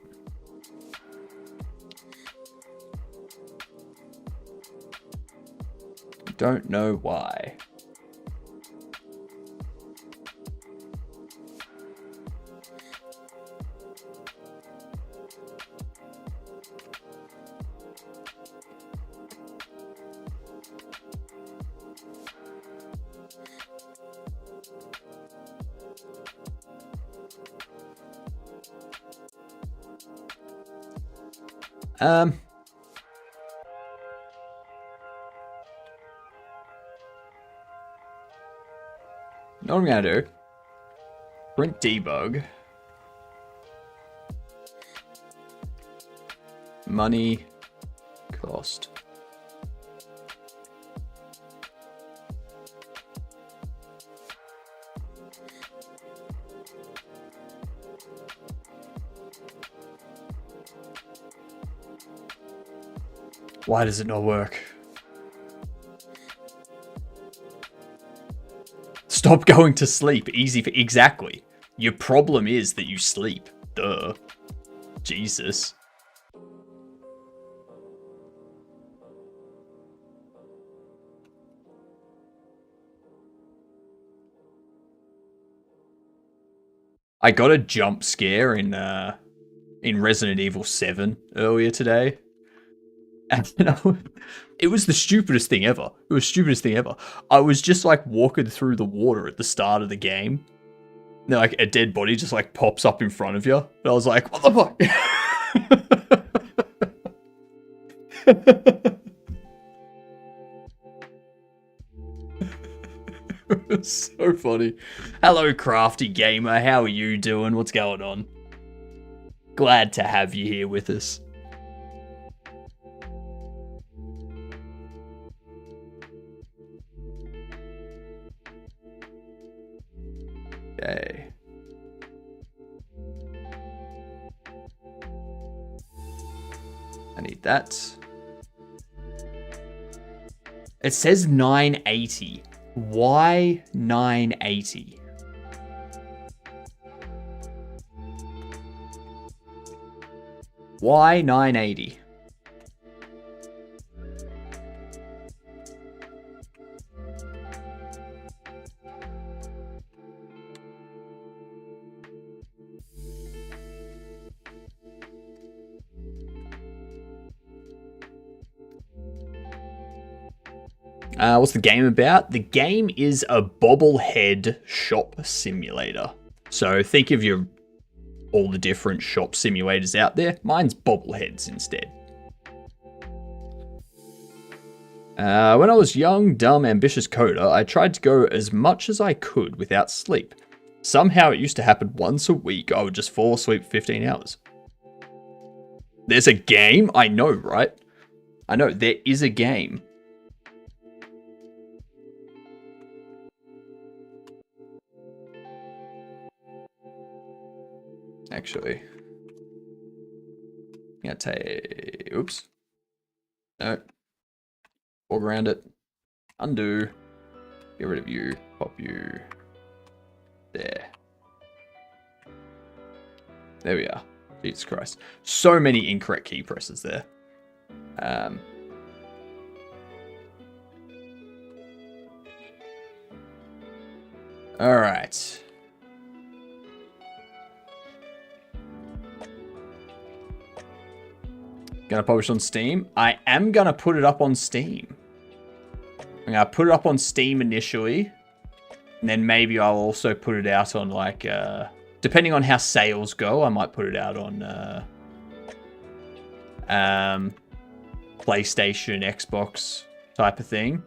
I don't know why. Know what I'm gonna do? Print debug. Money cost. Why does it not work? Stop going to sleep. Easy for... Exactly. Your problem is that you sleep. Duh. Jesus. I got a jump scare in Resident Evil 7 earlier today. And it was the stupidest thing ever. It was the stupidest thing ever. I was just like walking through the water at the start of the game. And then, like, a dead body just like pops up in front of you. And I was like, what the fuck? It was so funny. Hello, Crafty Gamer. How are you doing? What's going on? Glad to have you here with us. Okay. I need that. It says 980. Why 980? Why 980? What's the game about? The game is a bobblehead shop simulator. So think of all the different shop simulators out there. Mine's bobbleheads instead. When I was young, dumb, ambitious coder, I tried to go as much as I could without sleep. Somehow it used to happen once a week. I would just fall asleep for 15 hours. There's a game? I know, right? I know, there is a game. Actually, I'm gonna take, oops, no, walk around it, undo, get rid of you, pop you, there we are. Jesus Christ, so many incorrect key presses there. All right. Gonna publish on Steam. I am gonna put it up on Steam. I'm gonna put it up on Steam initially, and then maybe I'll also put it out on, like, depending on how sales go, I might put it out on PlayStation, Xbox type of thing.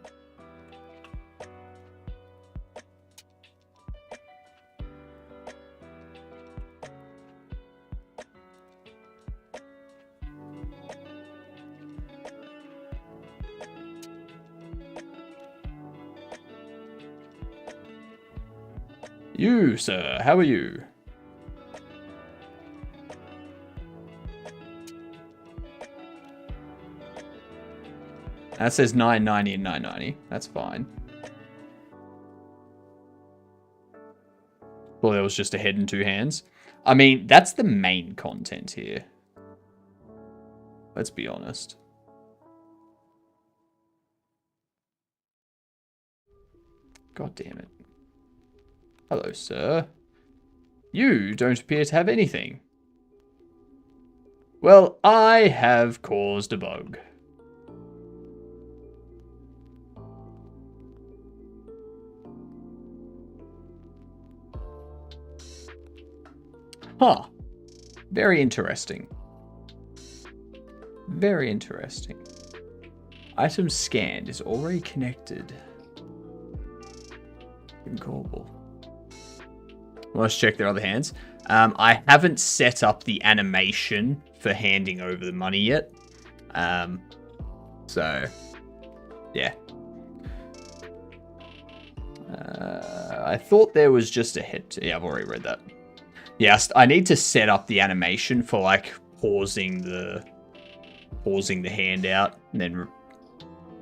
You, sir, how are you? That says 990 and 990. That's fine. Well, there was just a head and two hands. I mean, that's the main content here. Let's be honest. God damn it. Hello, sir. You don't appear to have anything. Well, I have caused a bug. Huh. Very interesting. Very interesting. Item scanned is already connected. Incallable. Let's check their other hands. I haven't set up the animation for handing over the money yet. So, yeah. I thought there was just a head. Yeah, I've already read that. Yes, I need to set up the animation for, like, pausing the pausing the hand out and then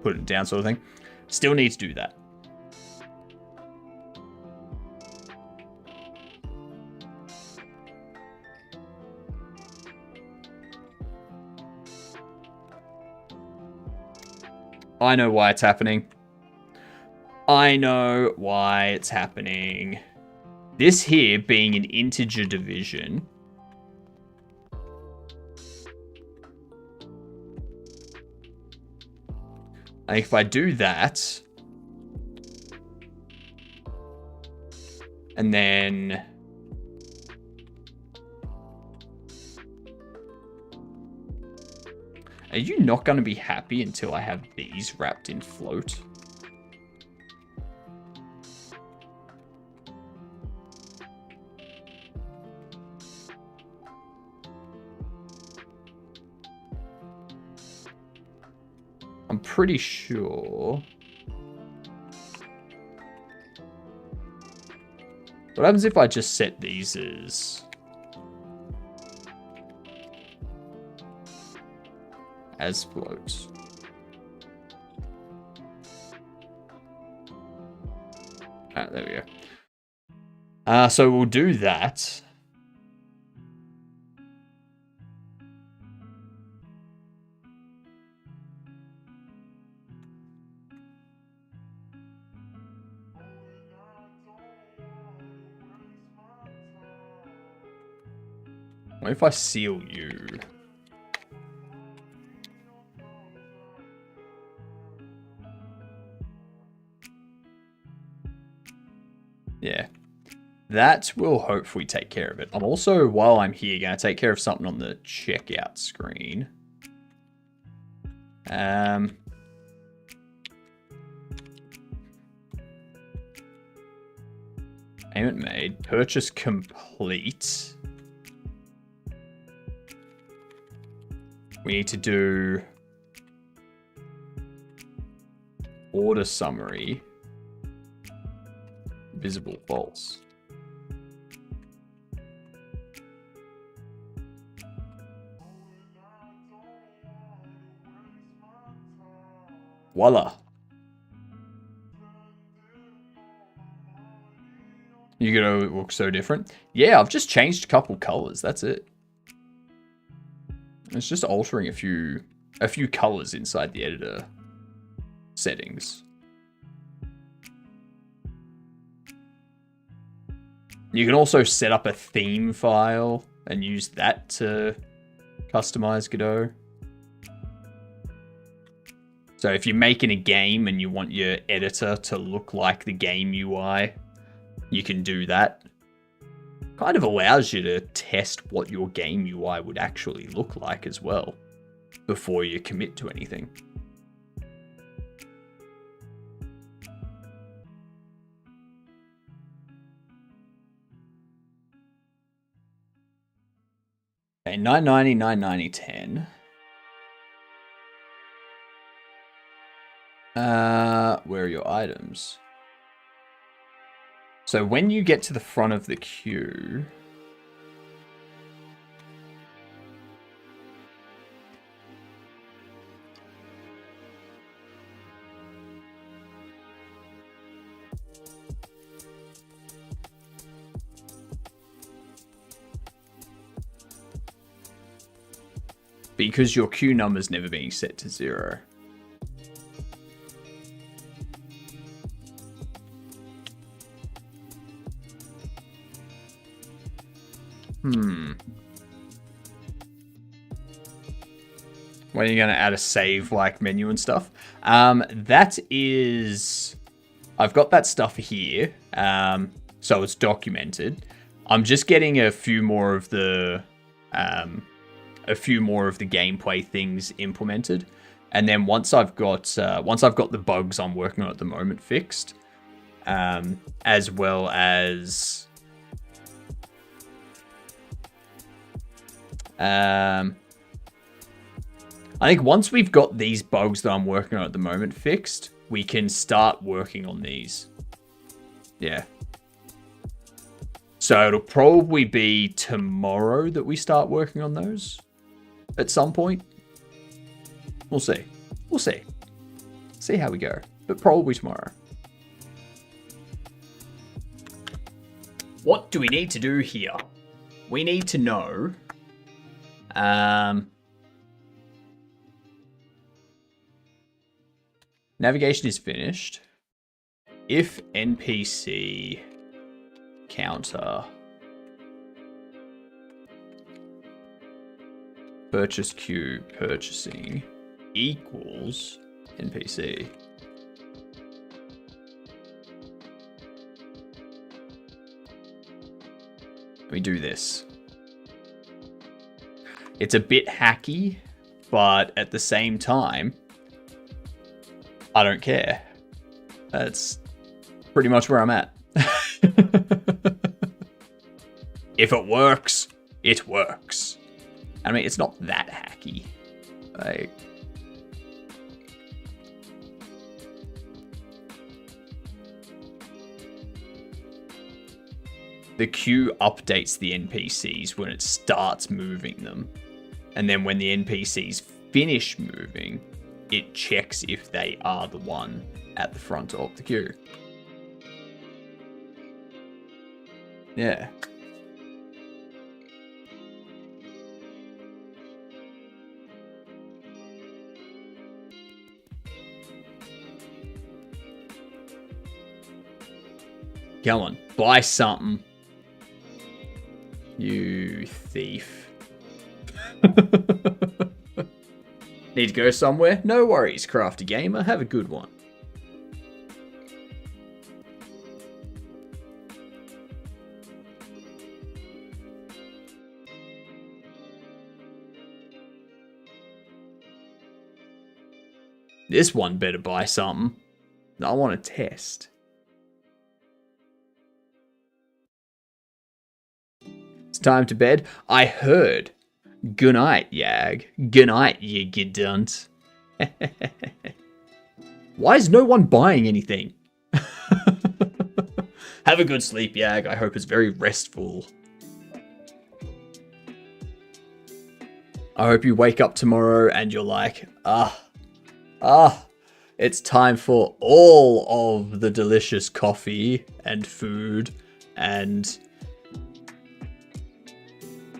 put it down sort of thing. Still need to do that. I know why it's happening. I know why it's happening. This here being an integer division. And if I do that, and then are you not going to be happy until I have these wrapped in float? I'm pretty sure. What happens if I just set these as floats? Ah, there we go. So we'll do that. What if I seal you? Yeah. That will hopefully take care of it. I'm also, while I'm here, going to take care of something on the checkout screen. Payment made. Purchase complete. We need to do order summary. Visible false. Voila. You're gonna look so different. Yeah, I've just changed a couple colors. That's it. It's just altering a few colors inside the editor settings. You can also set up a theme file and use that to customize Godot. So if you're making a game and you want your editor to look like the game UI, you can do that. Kind of allows you to test what your game UI would actually look like as well before you commit to anything. Okay, 990, 990, 10. Where are your items? So when you get to the front of the queue, because your queue number's never being set to 0. When are you going to add a save like menu and stuff? That is, I've got that stuff here. So it's documented. I'm just getting a few more of the gameplay things implemented. And then once I've got the bugs I'm working on at the moment fixed, as well as I think once we've got these bugs that I'm working on at the moment fixed, we can start working on these. Yeah. So it'll probably be tomorrow that we start working on those at some point. We'll see. We'll see. See how we go. But probably tomorrow. What do we need to do here? We need to know... navigation is finished. If NPC counter purchase queue purchasing equals NPC. Let me do this. It's a bit hacky, but at the same time, I don't care. That's pretty much where I'm at. If it works, it works. I mean, it's not that hacky. Like, the queue updates the NPCs when it starts moving them. And then when the NPCs finish moving, it checks if they are the one at the front of the queue. Yeah. Come on, buy something. You thief. Need to go somewhere? No worries, Crafty Gamer. Have a good one. This one better buy something. I want to test. It's time to bed. I heard. Good night, Yag. Good night, you gidunt. Why is no one buying anything? Have a good sleep, Yag. I hope it's very restful. I hope you wake up tomorrow and you're like, it's time for all of the delicious coffee and food and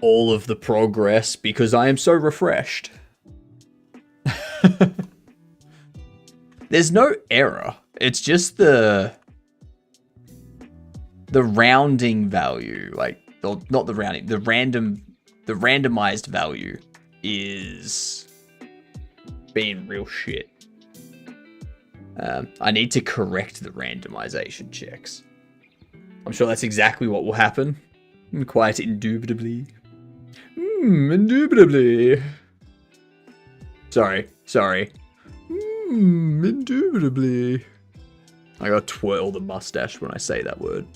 all of the progress because I am so refreshed. There's no error. It's just the rounding value, like, or not the rounding, the randomized value is being real shit. I need to correct the randomization checks. I'm sure that's exactly what will happen. Quite indubitably. Indubitably. Sorry. Indubitably. I gotta twirl the mustache when I say that word.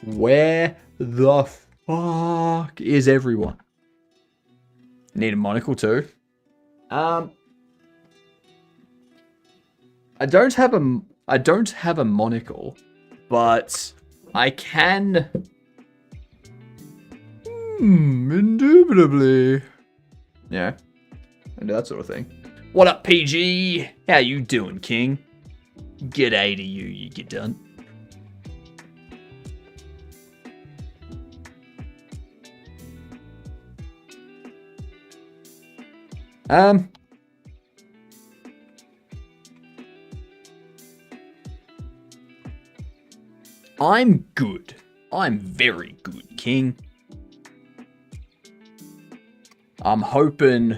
Where the fuck is everyone? Need a monocle too. I don't have a monocle, but I can. Indubitably. Yeah, and that sort of thing. What up, PG? How you doing, King? G'day to you, you get done. I'm good. I'm very good, King. I'm hoping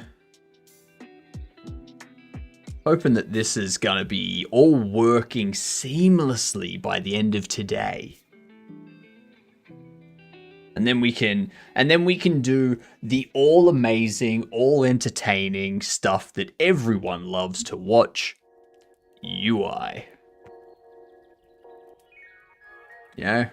that this is gonna be all working seamlessly by the end of today. And then we can do the all amazing, all entertaining stuff that everyone loves to watch. UI. Yeah.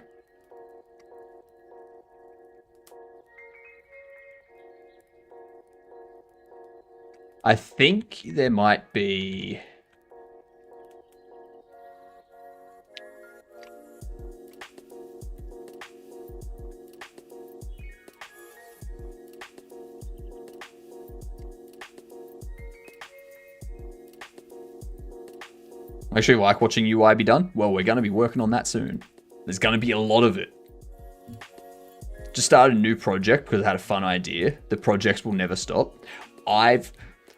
I think there might be Actually, like watching UI be done? Well, we're going to be working on that soon. There's going to be a lot of it. Just started a new project because I had a fun idea. The projects will never stop.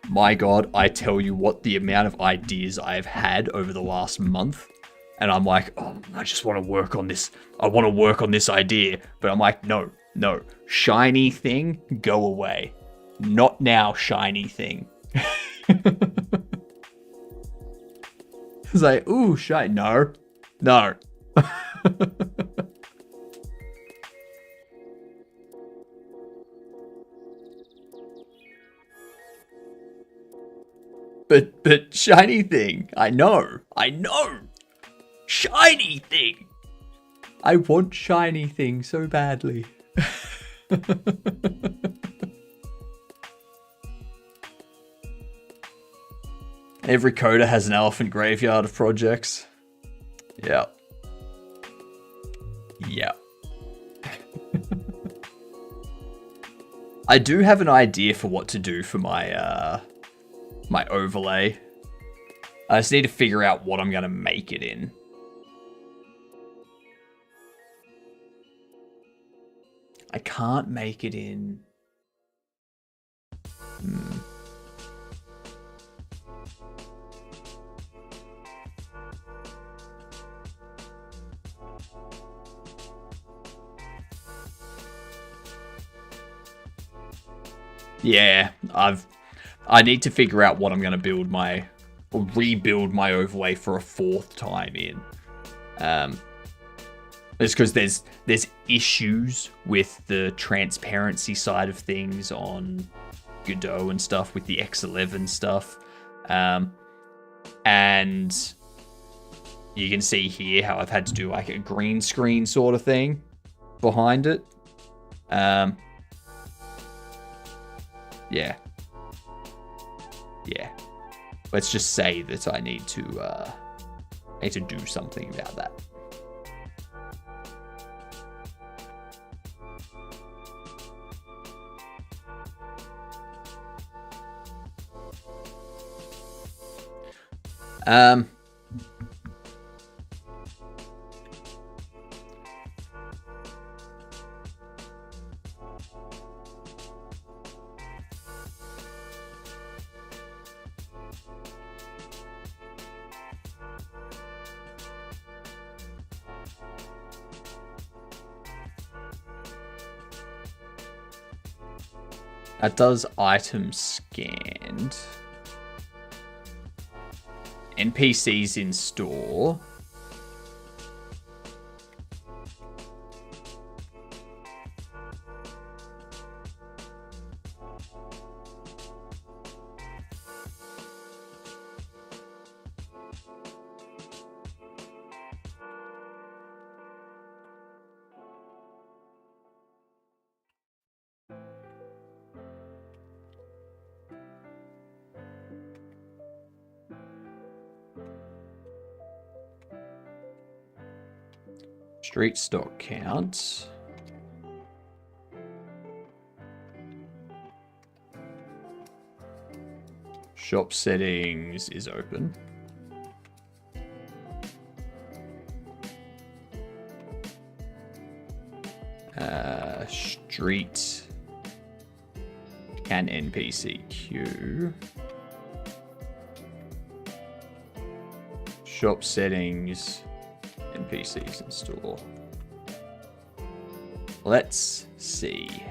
My God, I tell you what, the amount of ideas I've had over the last month. And I'm like, oh, I just want to work on this. I want to work on this idea. But I'm like, no. Shiny thing, go away. Not now, shiny thing. It's like, ooh, shiny. No. But shiny thing. I know. Shiny thing. I want shiny thing so badly. Every coder has an elephant graveyard of projects. Yeah. I do have an idea for what to do for my my overlay. I just need to figure out what I'm going to make it in. I can't make it in... Yeah, I need to figure out what I'm going to build or rebuild my overlay for a 4th time in. It's because there's issues with the transparency side of things on Godot and stuff with the X11 stuff. And you can see here how I've had to do like a green screen sort of thing behind it. Yeah. Let's just say that I need to do something about that. That does item scanned. NPCs in store. Street stock count. Shop settings is open. Street can NPC queue. Shop settings. NPCs in store. Let's see.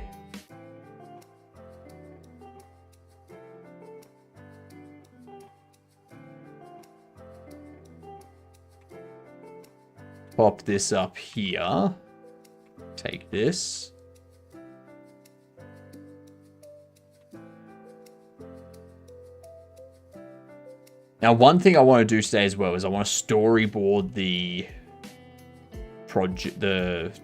Pop this up here. Take this. Now, one thing I want to do today as well is I want to storyboard the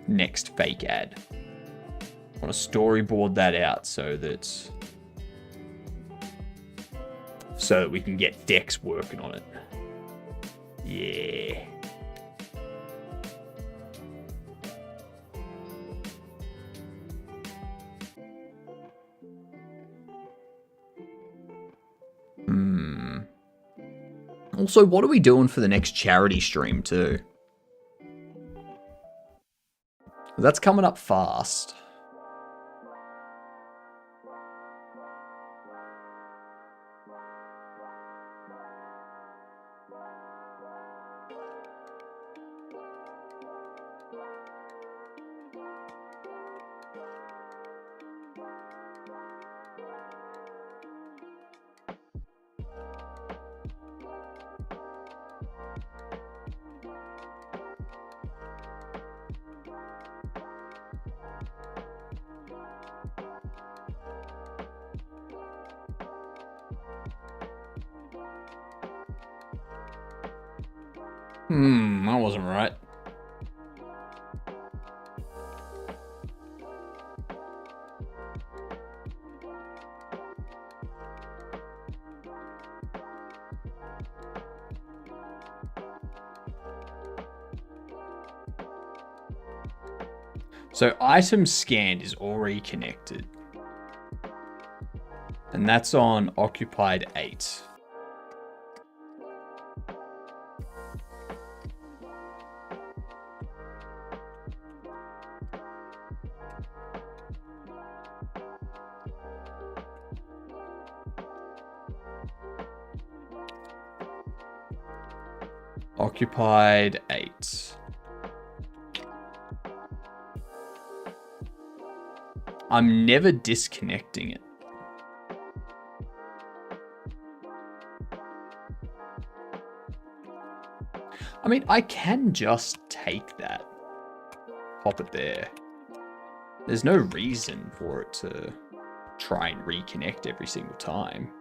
next fake ad. I want to storyboard that out so that we can get Dex working on it. Yeah. Also, what are we doing for the next charity stream too? That's coming up fast. That wasn't right. So item scanned is already connected. And that's on occupied 8. Occupied 8. I'm never disconnecting it. I mean, I can just take that, pop it there. There's no reason for it to try and reconnect every single time.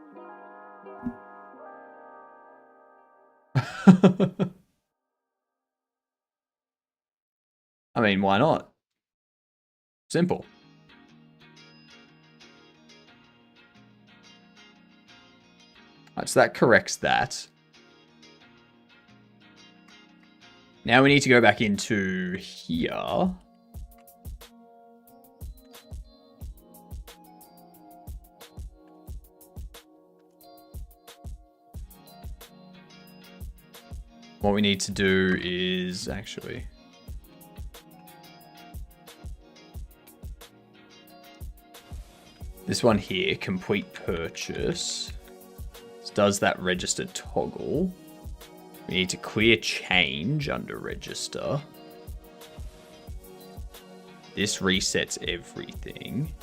I mean, why not? Simple. Alright, so that corrects that. Now we need to go back into here. What we need to do is actually... this one here, complete purchase. This does that register toggle. We need to clear change under register. This resets everything.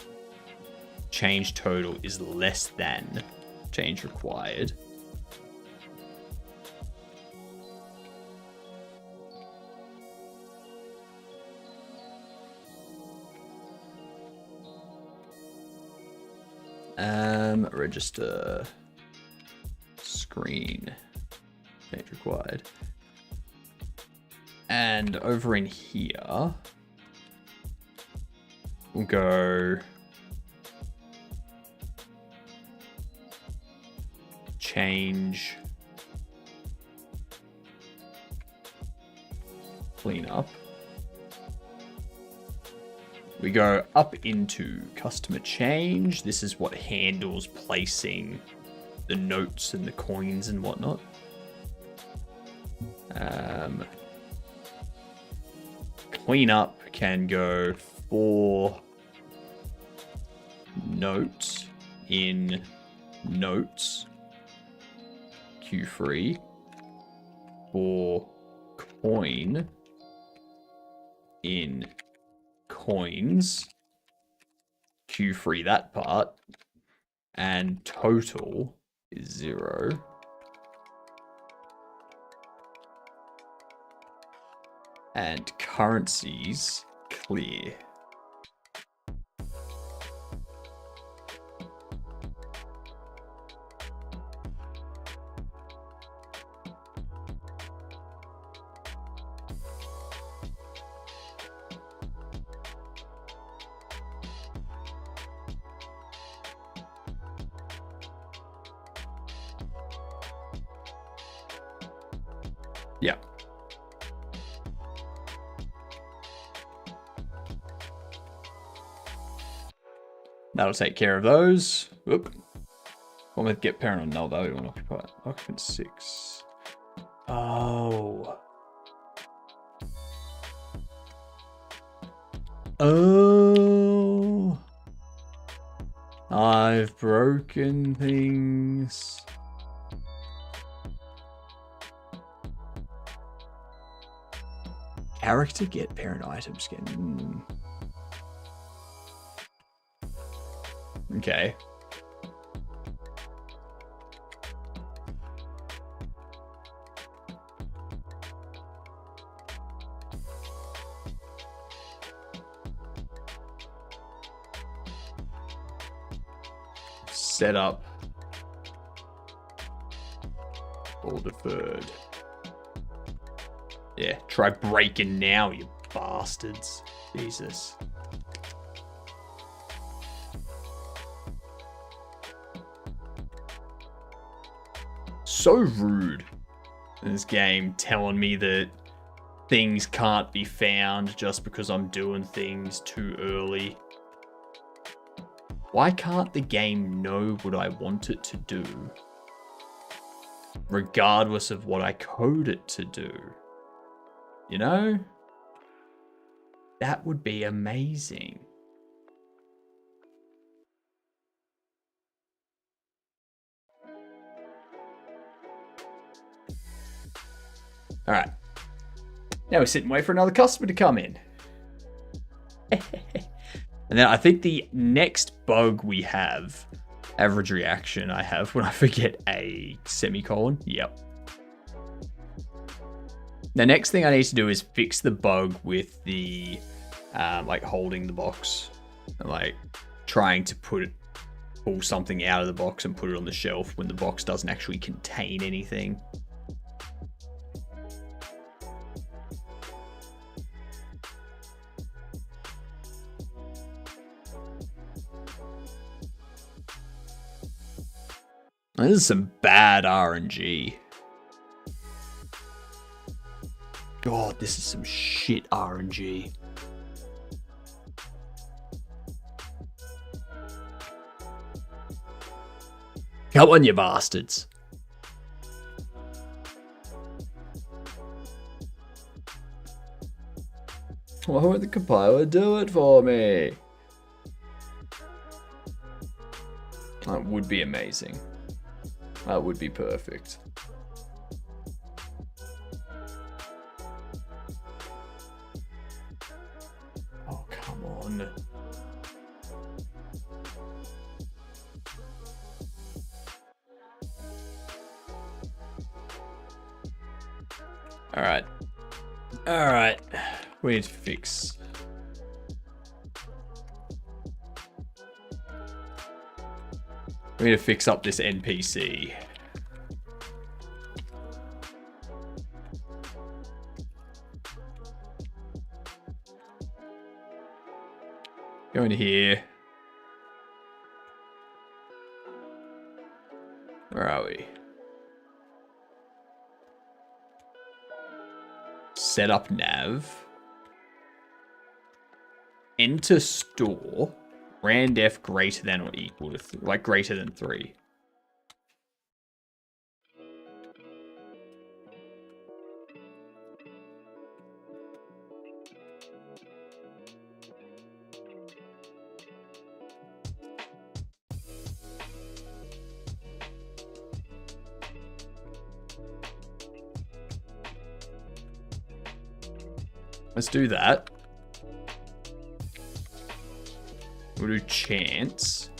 Change total is less than change required. Register screen change required. And over in here, we'll go change clean up. We go up into customer change. This is what handles placing the notes and the coins and whatnot. Clean up can go for notes in notes Q3, for coin in coins Q3, that part, and total is 0. And currencies clear. Yeah. That'll take care of those. Whoop. One with get parent on null value on occupant 6. Oh. Oh. I've broken things. Character get parent item skin. Okay. Set up. All deferred. Yeah, try breaking now, you bastards. Jesus. So rude in this game, telling me that things can't be found just because I'm doing things too early. Why can't the game know what I want it to do, regardless of what I code it to do? You know? That would be amazing. Alright. Now we sit and wait for another customer to come in. And then I think the next bug we have, average reaction I have when I forget a semicolon. Yep. The next thing I need to do is fix the bug with the, like holding the box and like trying to pull something out of the box and put it on the shelf when the box doesn't actually contain anything. This is some bad RNG. God, this is some shit RNG. Come on, you bastards. Why won't the compiler do it for me? That would be amazing. That would be perfect. Oh, come on. Alright. Alright. We need to fix. We need to fix up this NPC. Go in here. Where are we? Set up nav. Enter store. Randef greater than or equal to like greater than 3. Let's do that. We'll do chance.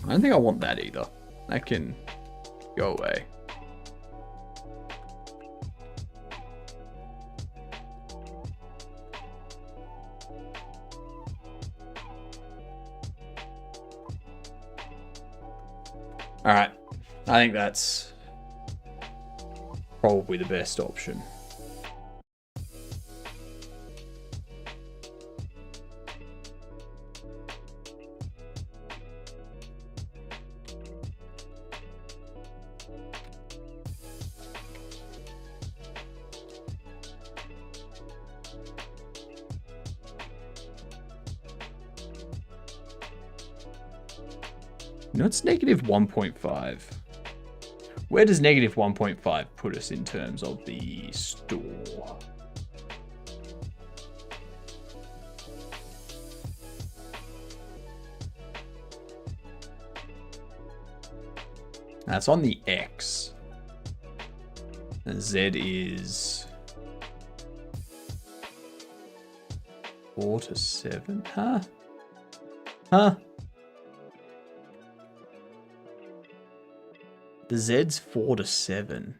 I don't think I want that either. That can go away. All right. I think that's probably the best option. No, it's negative 1.5. Where does negative 1.5 put us in terms of the store? That's on the X. And Z is 4 to 7. Huh? Huh? The Z's 4 to 7.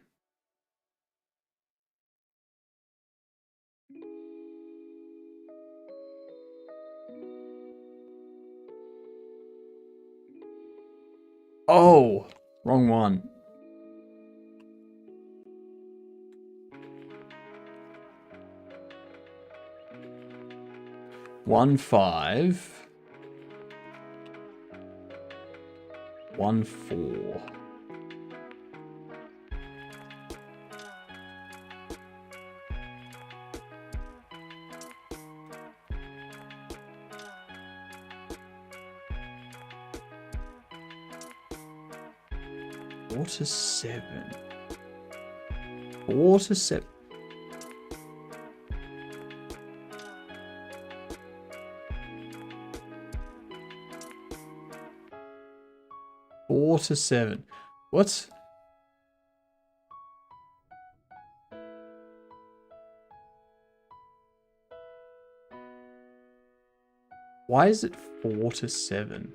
Oh, wrong one. One 5. 1 4. Four to 7. 4 to 7. Four to 7. What? Why is it 4 to 7?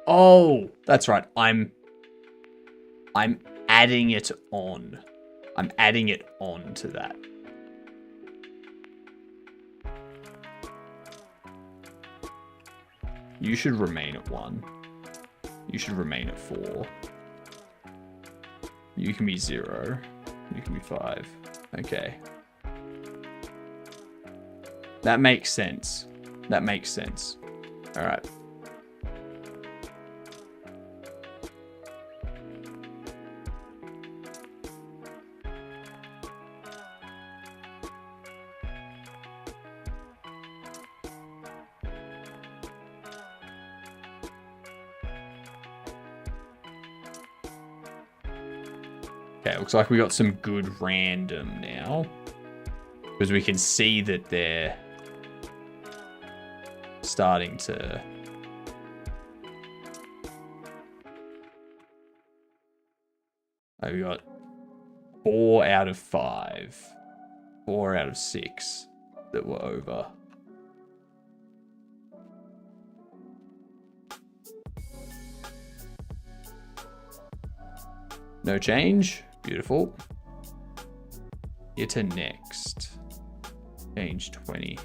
Oh, that's right. I'm adding it on. I'm adding it on to that. You should remain at 1. You should remain at 4. You can be 0. You can be 5. Okay. That makes sense. That makes sense. All right. Okay, looks like we got some good random now. Because we can see that they're starting to... Oh, we got 4 out of 5. 4 out of 6 that were over. No change. Beautiful. Here to next. Change 20.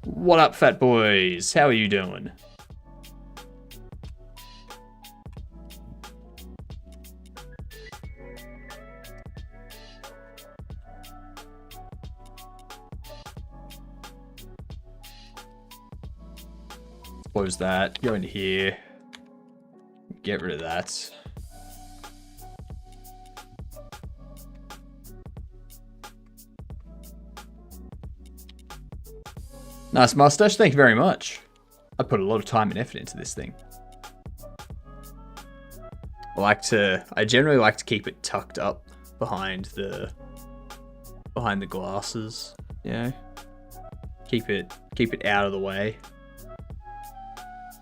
What up, fat boys? How are you doing? Close that. Go into here. Get rid of that. Nice mustache. Thank you very much. I put a lot of time and effort into this thing. I generally like to keep it tucked up behind the glasses. You know, keep it out of the way.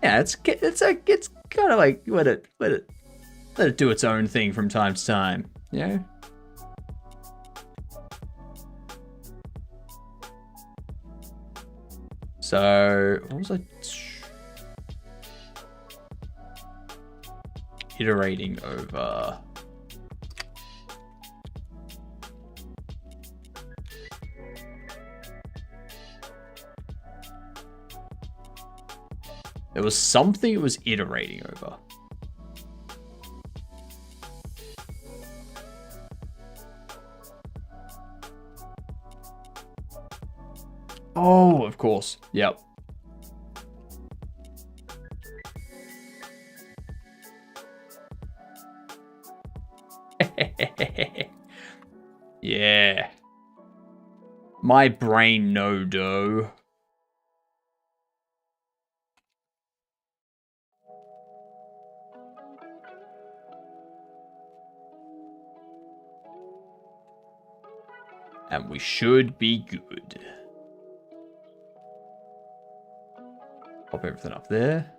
Yeah, it's kind of like let it do its own thing from time to time. You know. So, what was I? Iterating over. There was something it was iterating over. Oh, of course. Yep. Yeah. My brain no dough. And we should be good. Pop everything up there.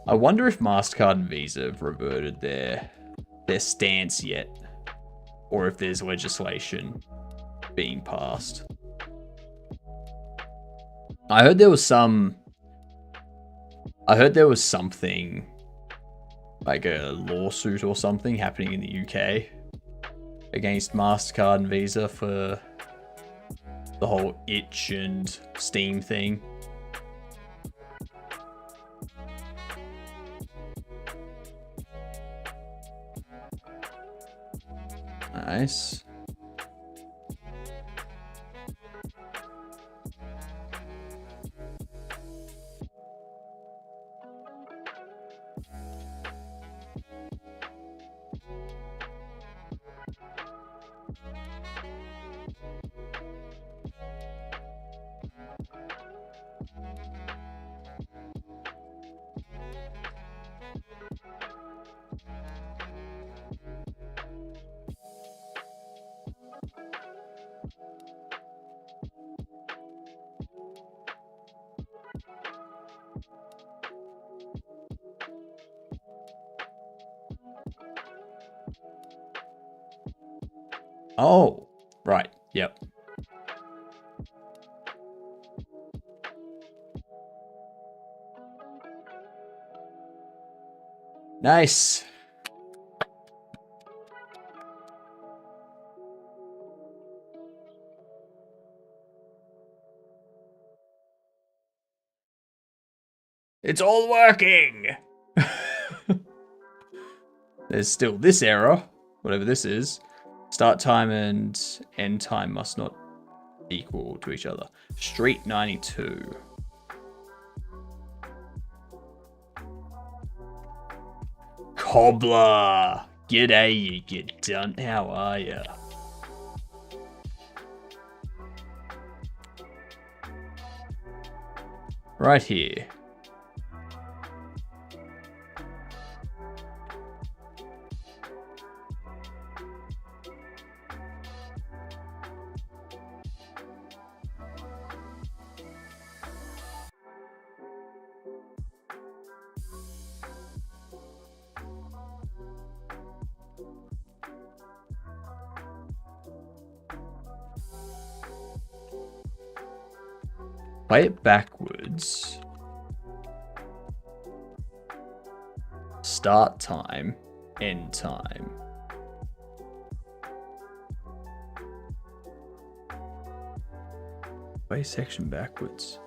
I wonder if MasterCard and Visa have reverted their stance yet. Or if there's legislation being passed. I heard there was something like a lawsuit or something happening in the UK against MasterCard and Visa for the whole itch and Steam thing. Nice. Oh, right. Yep. Nice. It's all working. There's still this error, whatever this is. Start time and end time must not equal to each other. Street 92. Cobbler. G'day, you get done. How are ya? Right here. Play it backwards. Start time, end time. Play section backwards.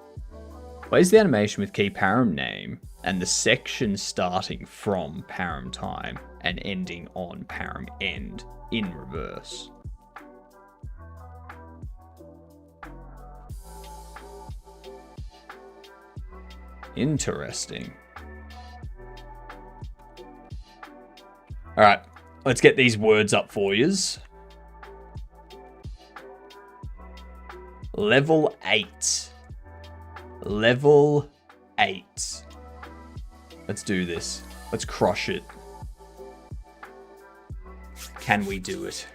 Plays the animation with key param name and the section starting from param time and ending on param end in reverse. Interesting. All right, let's get these words up for yous. Level 8. Level 8. Let's do this. Let's crush it. Can we do it?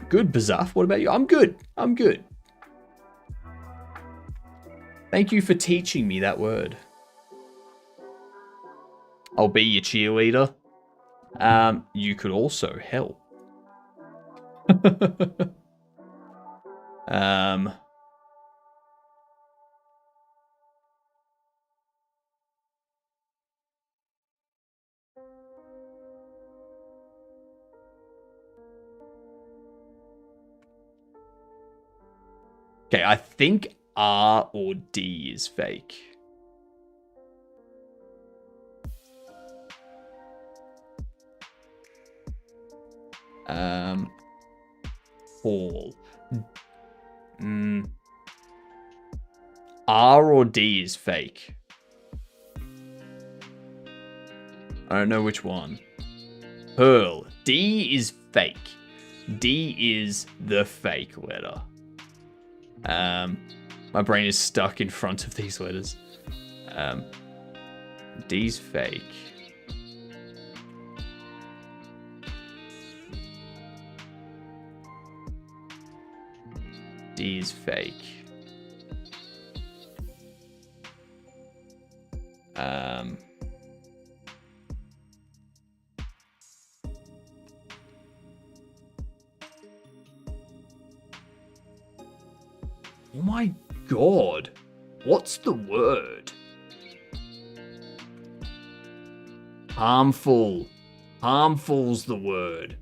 Good, Bazaf. What about you? I'm good. I'm good. Thank you for teaching me that word. I'll be your cheerleader. You could also help. Okay, I think R or D is fake. Hall. R or D is fake. I don't know which one. Pearl. D is fake. D is the fake letter. My brain is stuck in front of these letters. D's fake. D's fake. Oh my god. What's the word? Harmful. Harmful's the word.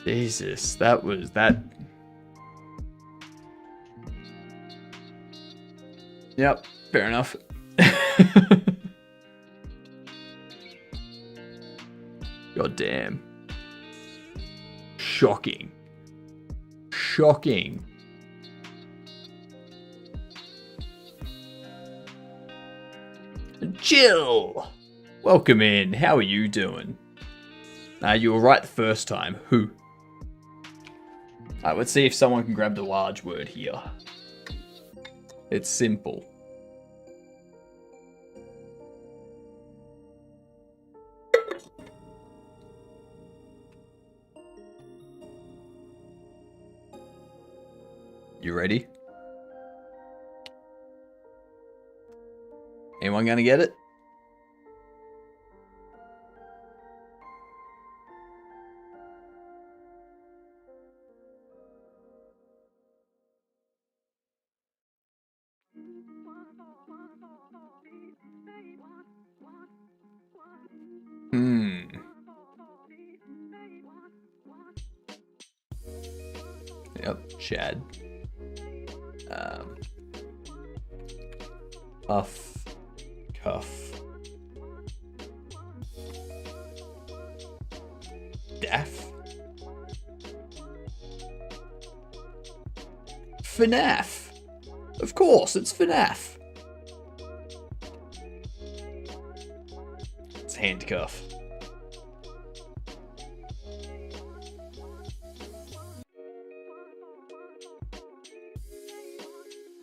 Jesus, that was that. Yep, fair enough. God damn. Shocking. Shocking. Jill! Welcome in. How are you doing? You were right the first time. Who? Alright, let's see if someone can grab the large word here. It's simple. You ready? Anyone gonna get it? Yep, Chad. Puff. Cuff. Daff. FNAF. Of course, it's FNAF. It's handcuff.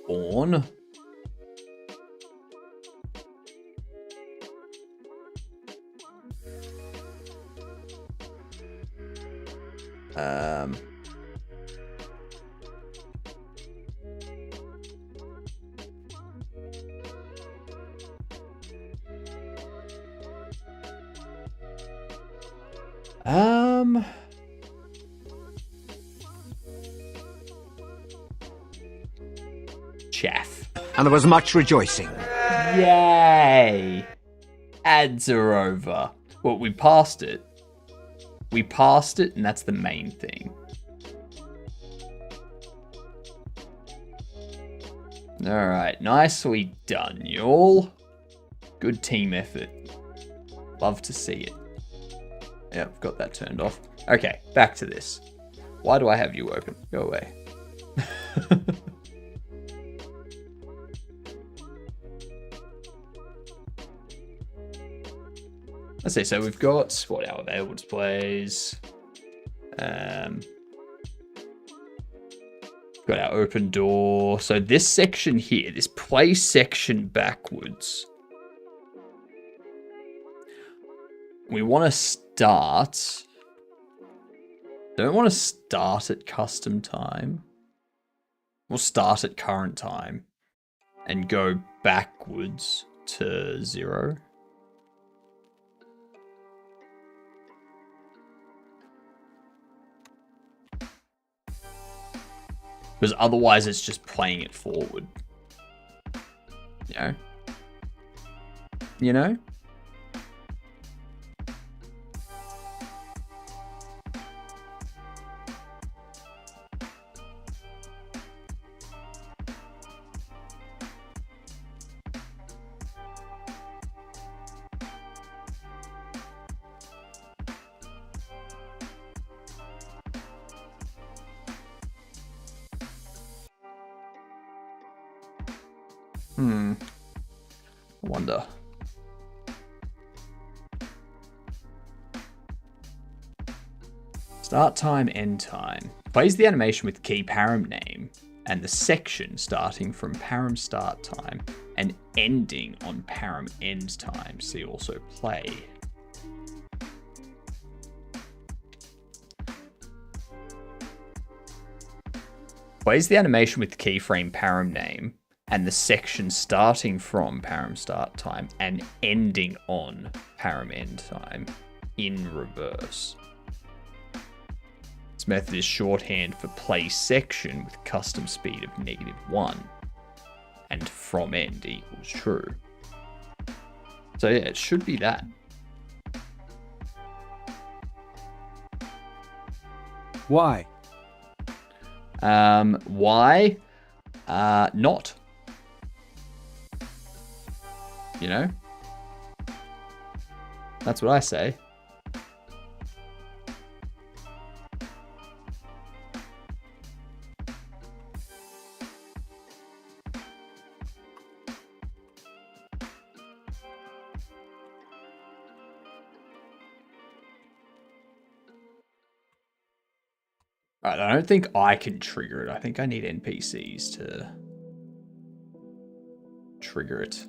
Born. Chaff. And there was much rejoicing. Yay! Ads are over. Well, we passed it. We passed it, and that's the main thing. Alright, nicely done, y'all. Good team effort. Love to see it. Yep, got that turned off. Okay, back to this. Why do I have you open? Go away. Let's see, so we've got what our available displays. Got our open door. So this section here, this play section backwards. We want to start. Don't want to start at custom time. We'll start at current time and go backwards to 0. Because otherwise it's just playing it forward. You know? You know? I wonder. Start time, end time. Plays the animation with key param name and the section starting from param start time and ending on param end time. See also play. Plays the animation with keyframe param name and the section starting from param start time and ending on param end time in reverse. This method is shorthand for play section with custom speed of -1 and from end equals true. So yeah, it should be that. Why? Why? Not. You know? That's what I say. Alright, I don't think I can trigger it. I think I need NPCs to trigger it.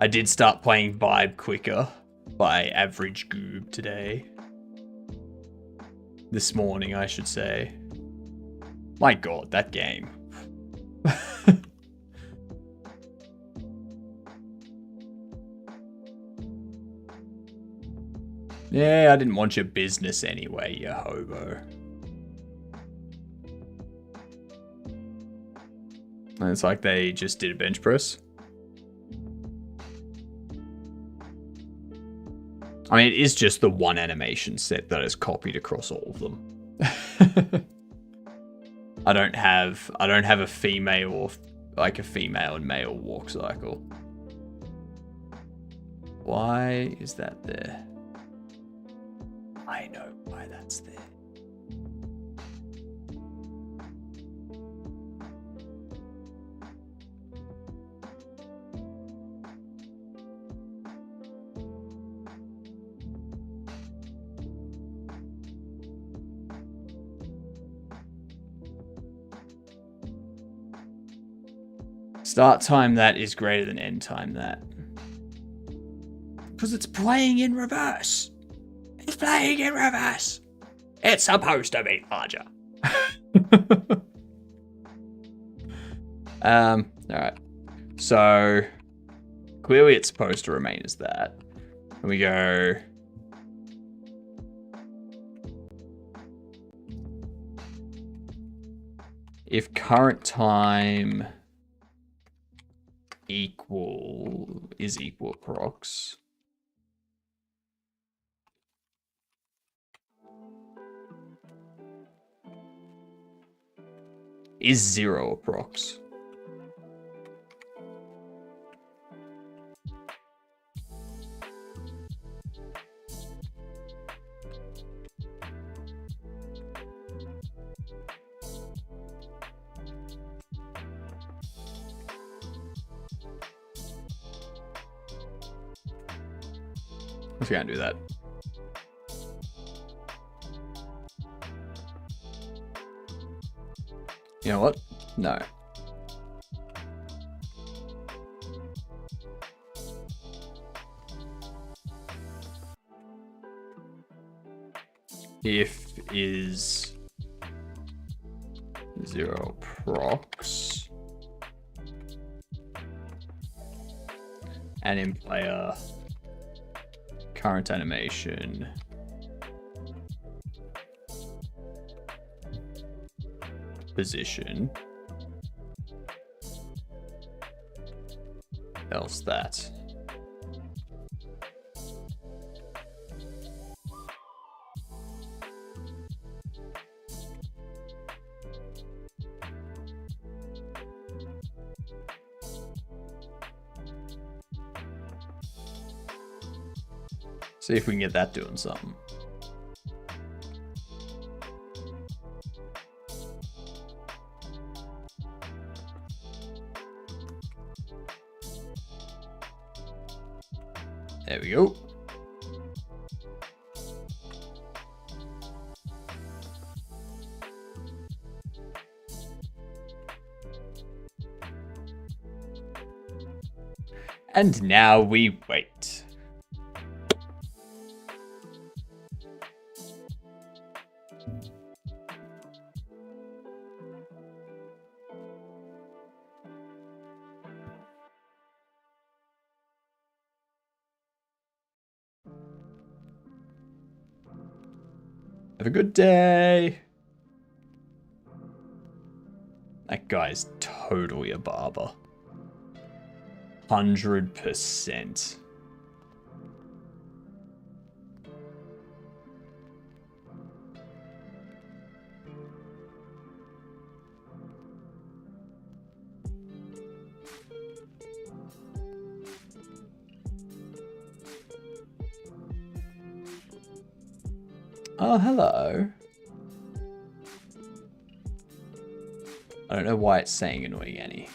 I did start playing Vibe Quicker by Average Goob today. This morning, I should say. My god, that game. Yeah, I didn't want your business anyway, you hobo. And it's like they just did a bench press. I mean, it is just the one animation set that is copied across all of them. I don't have a female or like a female and male walk cycle. Why is that there? I know why that's there. Start time that is greater than end time that. Because it's playing in reverse. It's playing in reverse. It's supposed to be larger. Alright. So clearly it's supposed to remain as that. And we go. If current time is equal approx. Is 0 approx. If you can't do that. You know what? No. If is 0 prox and in player current animation position else that. See if we can get that doing something. There we go. And now we wait. Have a good day. That guy's totally a barber. 100%. Oh, hello. I don't know why it's saying annoying Annie.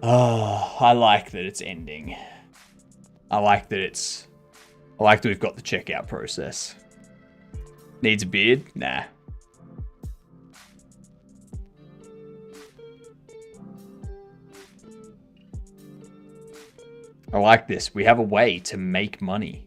Oh, I like that it's ending. I like that we've got the checkout process. Needs a beard? Nah. I like this. We have a way to make money.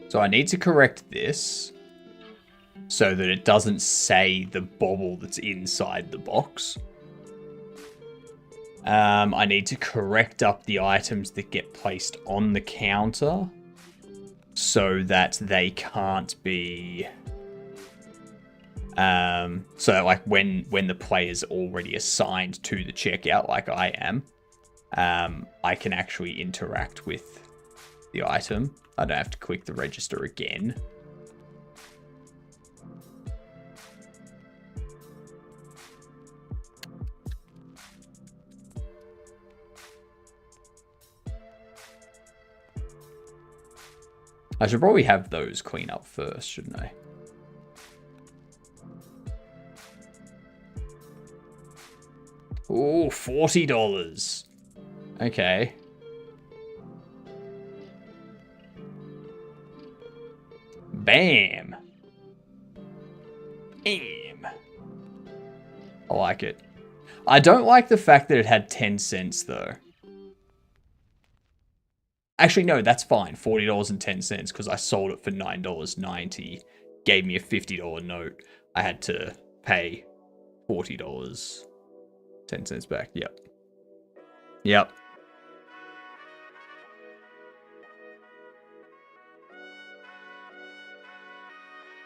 So I need to correct this so that it doesn't say the bobble that's inside the box. I need to correct up the items that get placed on the counter so that they can't be... so that, like, when the player's already assigned to the checkout, like I am, I can actually interact with the item. I don't have to click the register again. I should probably have those clean up first, shouldn't I? Ooh, $40. Okay. Bam. Bam. I like it. I don't like the fact that it had 10 cents though. Actually, no, that's fine. $40.10 because I sold it for $9.90. Gave me a $50 note. I had to pay $40.10 back. Yep. Yep.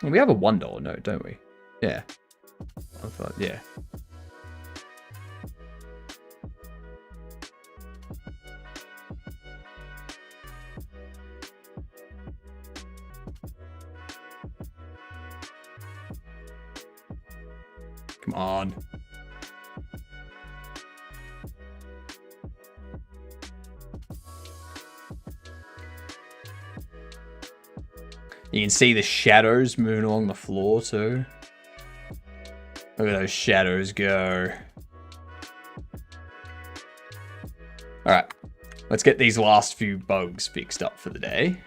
Well, we have a $1 note, don't we? Yeah. I thought, yeah. Come on. You can see the shadows moving along the floor too. Look at those shadows go. Alright, let's get these last few bugs fixed up for the day.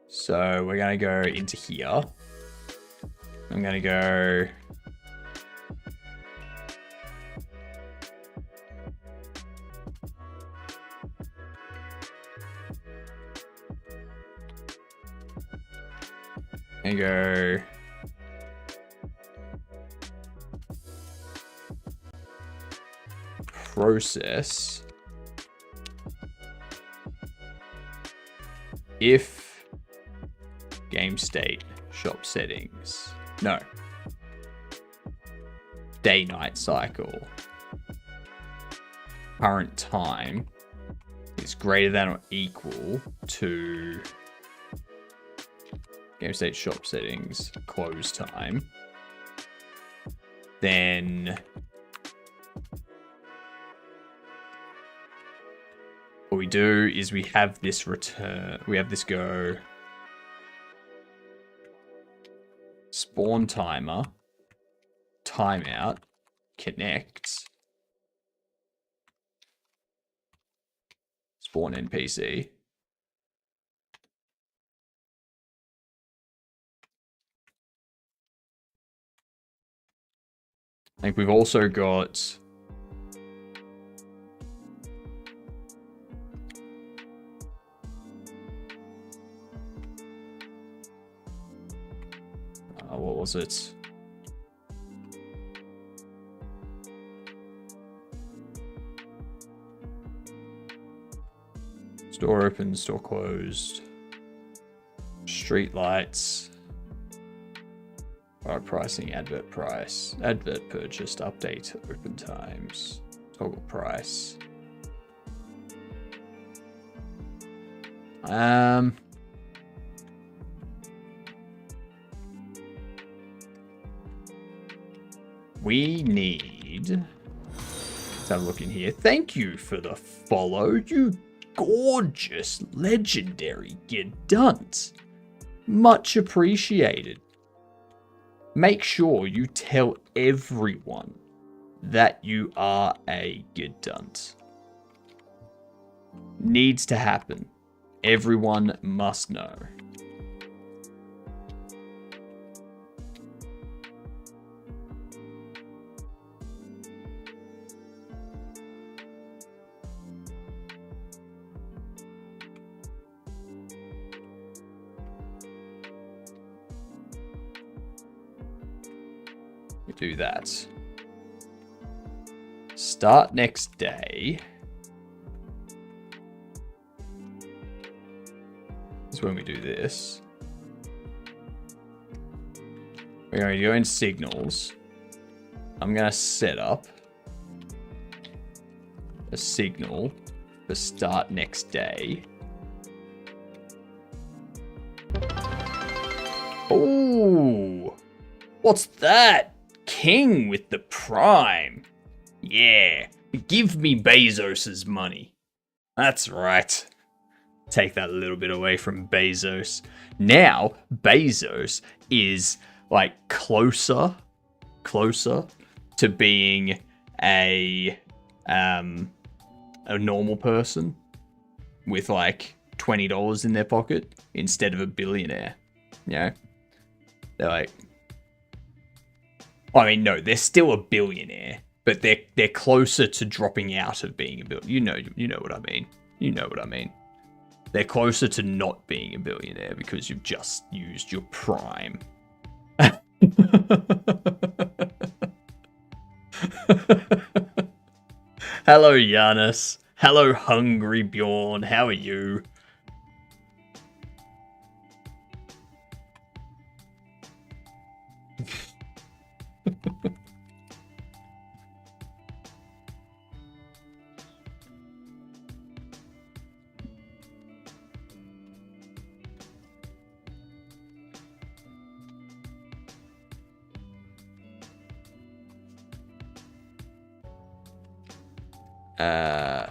So we're going to go into here. I'm going to go... and go... process. if game state shop settings, no, day night cycle, current time is greater than or equal to game state shop settings close time, then what we do is we have this return, we have this go spawn timer, timeout, connect, spawn NPC. I think we've also got what was it? Store open, store closed. Street lights. Alright, pricing, advert price. Advert purchased, update, open times. Toggle price. We need... Let's have a look in here. Thank you for the follow, you gorgeous, legendary Gedunt. Much appreciated. Make sure you tell everyone that you are a Gedunt. Needs to happen. Everyone must know. Do that. Start next day. Is when we do this. We're going to go in signals. I'm going to set up a signal for start next day. Oh, what's that? King with the prime. Yeah, give me Bezos's money. That's right. Take that a little bit away from Bezos. Now, Bezos is like closer to being a normal person with like $20 in their pocket instead of a billionaire. You know? They're like, I mean, no, they're still a billionaire, but they're closer to dropping out of being a billionaire. You know what I mean. You know what I mean. They're closer to not being a billionaire because you've just used your prime. Hello, Giannis. Hello, Hungry Bjorn. How are you?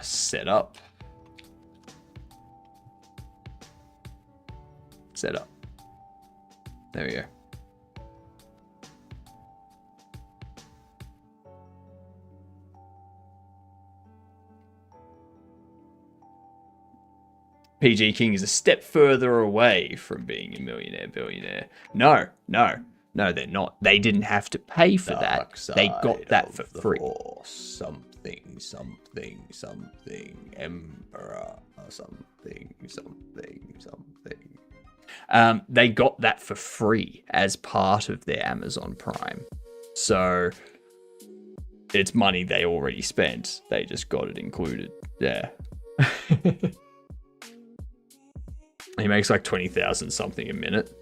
Set up. Set up. There we go. PG King is a step further away from being a millionaire billionaire. No, they're not. They didn't have to pay for that. They got that for free. Something, Emperor, something. They got that for free as part of their Amazon Prime. So it's money they already spent. They just got it included. Yeah. He makes like 20,000 something a minute.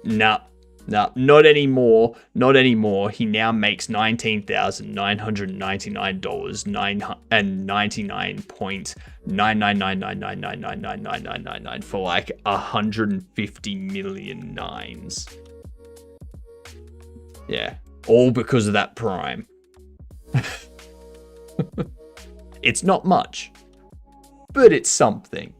Nah, not anymore. Not anymore. He now makes $19,999.99999999999 for like 150 million nines. Yeah, all because of that Prime. It's not much, but it's something.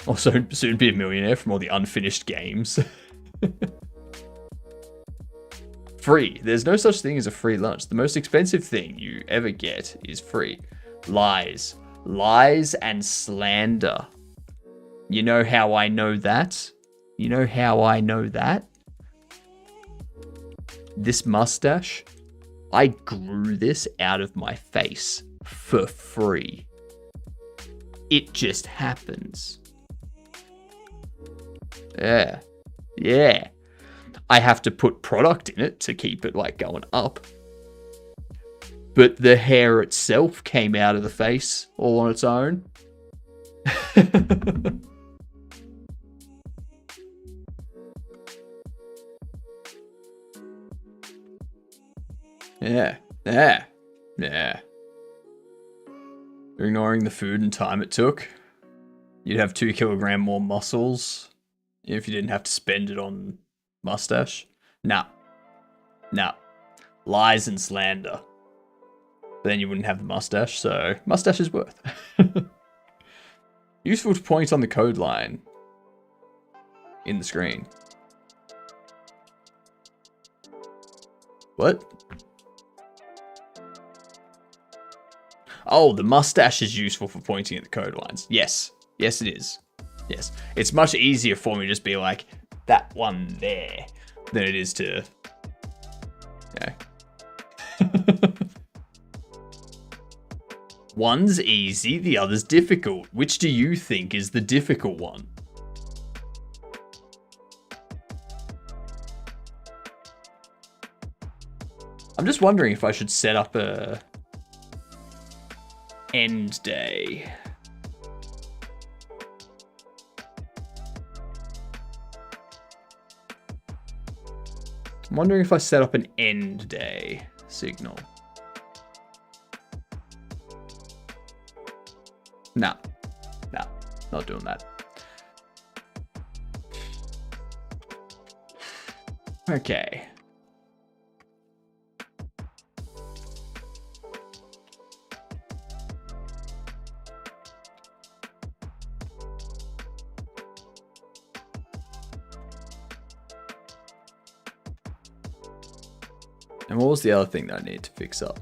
Also, soon be a millionaire from all the unfinished games. Free. There's no such thing as a free lunch. The most expensive thing you ever get is free. Lies. Lies and slander. You know how I know that? You know how I know that? This mustache, I grew this out of my face for free. It just happens. Yeah. Yeah. I have to put product in it to keep it like going up. But the hair itself came out of the face all on its own. Yeah. Yeah. Yeah. Ignoring the food and time it took, you'd have 2 kilogram more muscles if you didn't have to spend it on mustache. Nah. Lies and slander. But then you wouldn't have the mustache, so mustache is worth. Useful to point on the code line in the screen. What? Oh, the mustache is useful for pointing at the code lines. Yes. Yes, it is. Yes. It's much easier for me to just be like, that one there, than it is to... Yeah. One's easy, the other's difficult. Which do you think is the difficult one? I'm just wondering if I should set up a end day. I'm wondering if I set up an end day signal. Nah, not doing that. Okay. And what was the other thing that I need to fix up?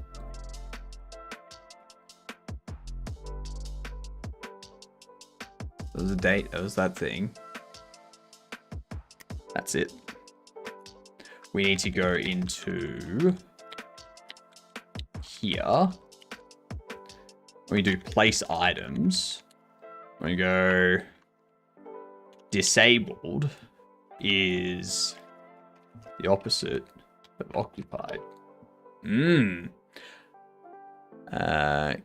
There was a date, there was that thing. That's it. We need to go into here. We do place items. We go disabled is the opposite of occupied. Can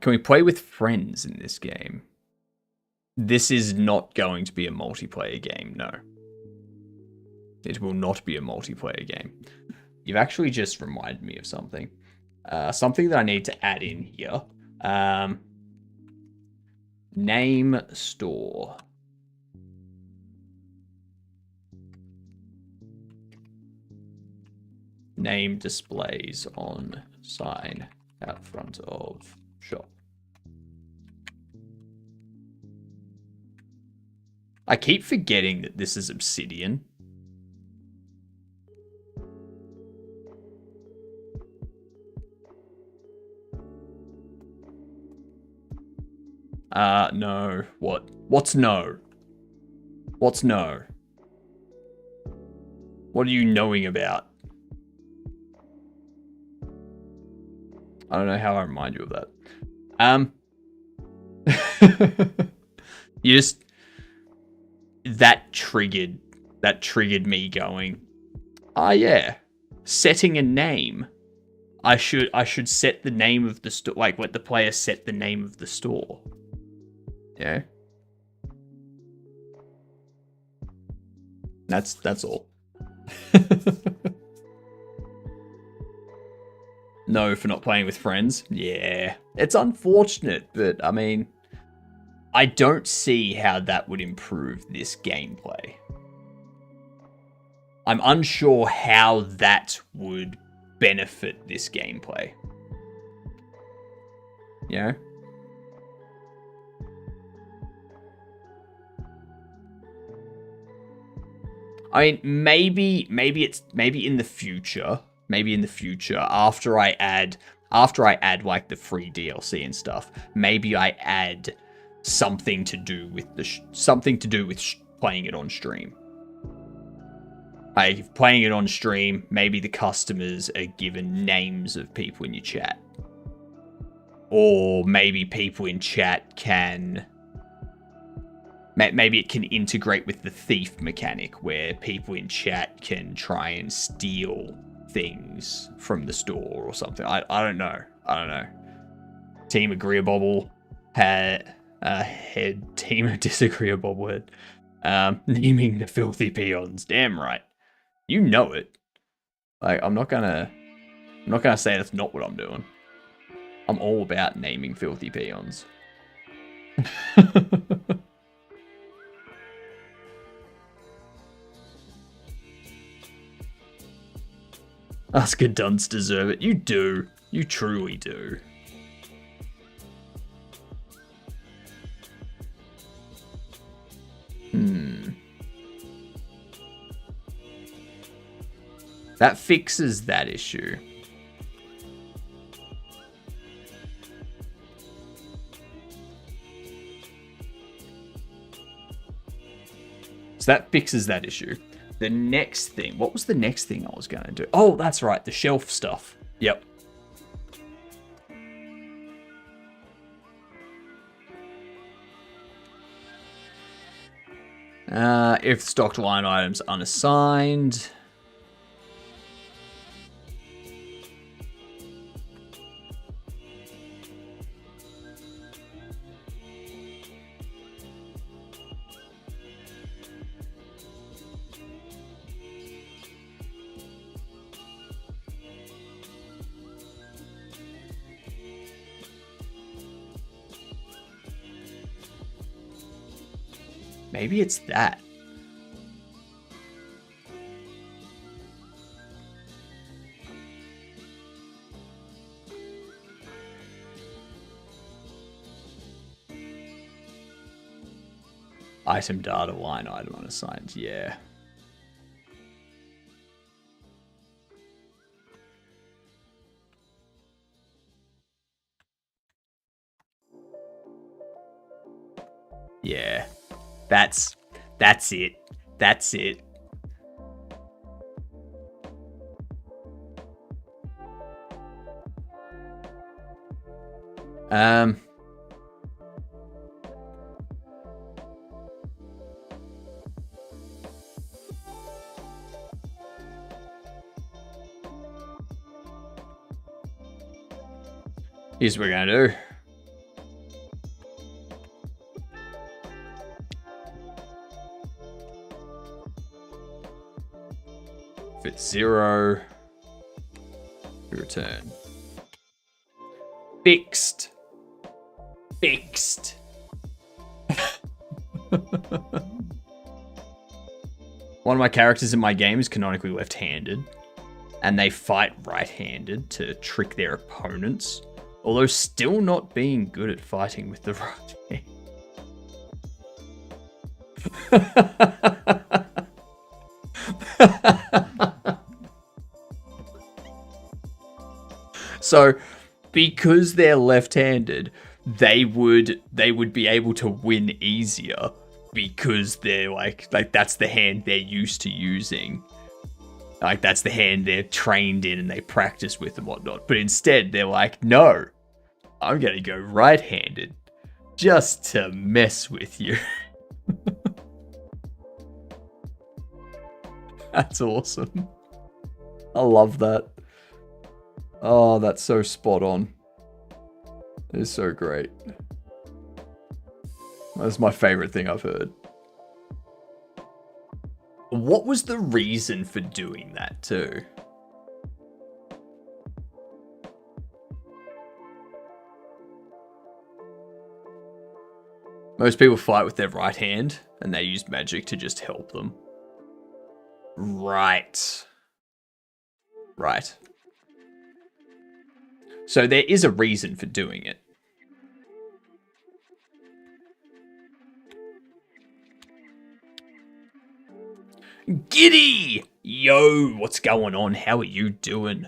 we play with friends in this game? This is not going to be a multiplayer game, no. It will not be a multiplayer game. You've actually just reminded me of something. Something that I need to add in here. Name store. Name displays on sign out front of shop. I keep forgetting that this is Obsidian. No. What? What's no? What's no? What are you knowing about? I don't know how I remind you of that. You just... That triggered me going, ah, yeah, setting a name. I should set the name of the store, like let the player set the name of the store. Yeah. That's all. No, for not playing with friends. Yeah, it's unfortunate, but I mean, I don't see how that would improve this gameplay. I'm unsure how that would benefit this gameplay. You know? I mean, maybe in the future, after I add like the free DLC and stuff, maybe I add something to do with playing it on stream. Like playing it on stream, maybe the customers are given names of people in your chat, or maybe people in chat can. Maybe it can integrate with the thief mechanic where people in chat can try and steal things from the store or something. I don't know. Team Agree Bobble had head. Team Disagree Bobblehead. Naming the filthy peons. Damn right. You know it. Like I'm not gonna say that's not what I'm doing. I'm all about naming filthy peons. Us good dunce deserve it. You do. You truly do. That fixes that issue. So that fixes that issue. The next thing, what was the next thing I was going to do? Oh, that's right, the shelf stuff. Yep. If stocked line items unassigned. Maybe it's that. Item data line item unassigned, yeah. Yeah. That's it. That's it. Here's what we're gonna do. If it's 0, we return. Fixed. Fixed. One of my characters in my game is canonically left-handed, and they fight right-handed to trick their opponents, although still not being good at fighting with the right hand. So, because they're left-handed, they would be able to win easier because they're like that's the hand they're used to using. Like that's the hand they're trained in and they practice with and whatnot. But instead, they're like, no, I'm gonna go right-handed just to mess with you. That's awesome. I love that. Oh, that's so spot on. It's so great. That's my favorite thing I've heard. What was the reason for doing that too? Most people fight with their right hand, and they use magic to just help them. Right. Right. So there is a reason for doing it. Giddy! Yo, what's going on? How are you doing?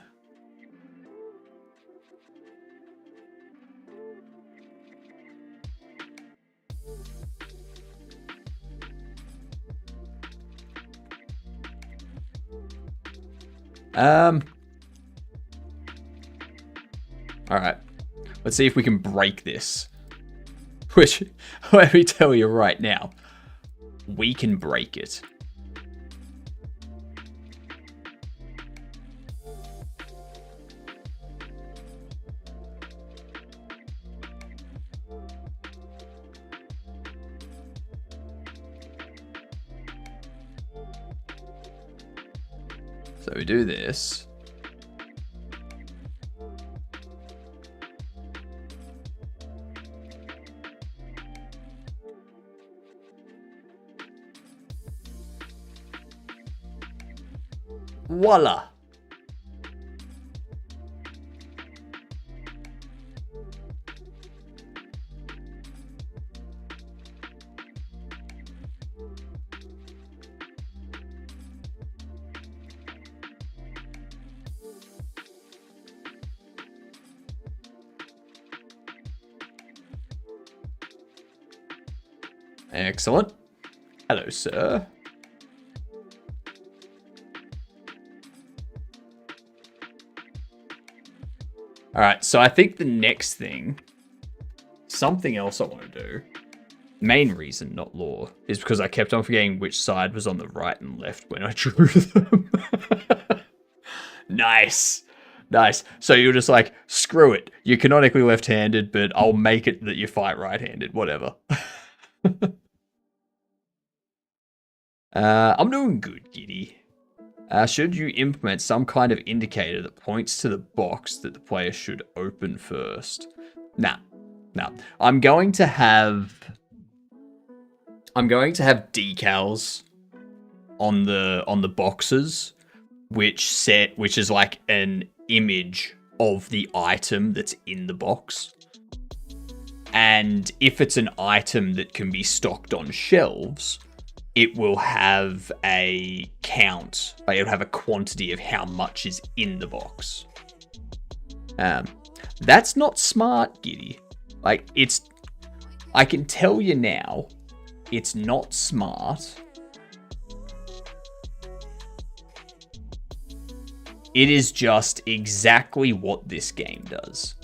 Alright. Let's see if we can break this. Which, let me tell you right now, we can break it. So we do this. Voila. Excellent. Hello, sir. Alright, so I think the next thing, something else I want to do, main reason, not lore, is because I kept on forgetting which side was on the right and left when I drew them. Nice. Nice. So you're just like, screw it. You're canonically left-handed, but I'll make it that you fight right-handed. Whatever. I'm doing good, Giddy. Should you implement some kind of indicator that points to the box that the player should open first? Nah. I'm going to have decals on the boxes, which is like an image of the item that's in the box. And if it's an item that can be stocked on shelves, it will have a count. Like it'll have a quantity of how much is in the box. That's not smart, Giddy. Like, I can tell you now, it's not smart. It is just exactly what this game does.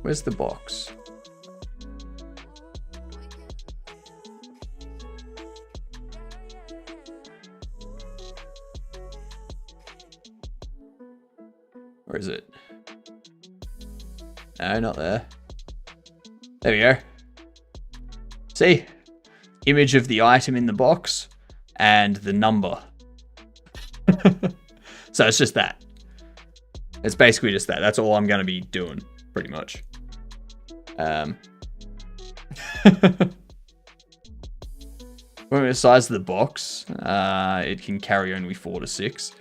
Where's the box? Where is it? No, not there. There we go. See? Image of the item in the box and the number. So it's just that. It's basically just that. That's all I'm going to be doing, pretty much. When the size of the box, it can carry only 4 to 6.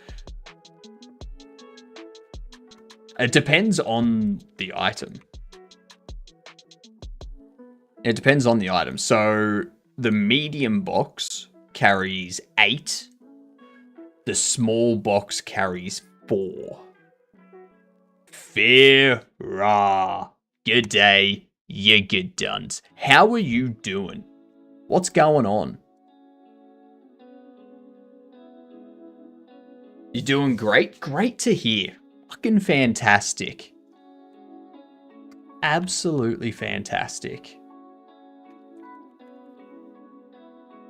It depends on the item. It depends on the item. So the medium box carries 8. The small box carries 4. Fair. Good day, you good duns. How are you doing? What's going on? You're doing great? Great to hear. Fucking fantastic. Absolutely fantastic.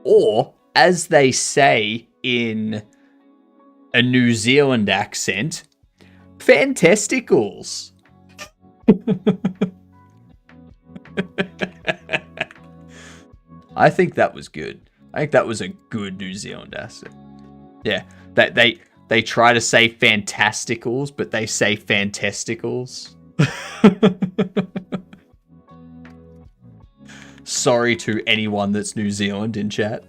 Or, as they say in a New Zealand accent, fantasticals. I think that was good. I think that was a good New Zealand accent. Yeah, they try to say fantasticals, but they say fantasticals. Sorry to anyone that's New Zealand in chat.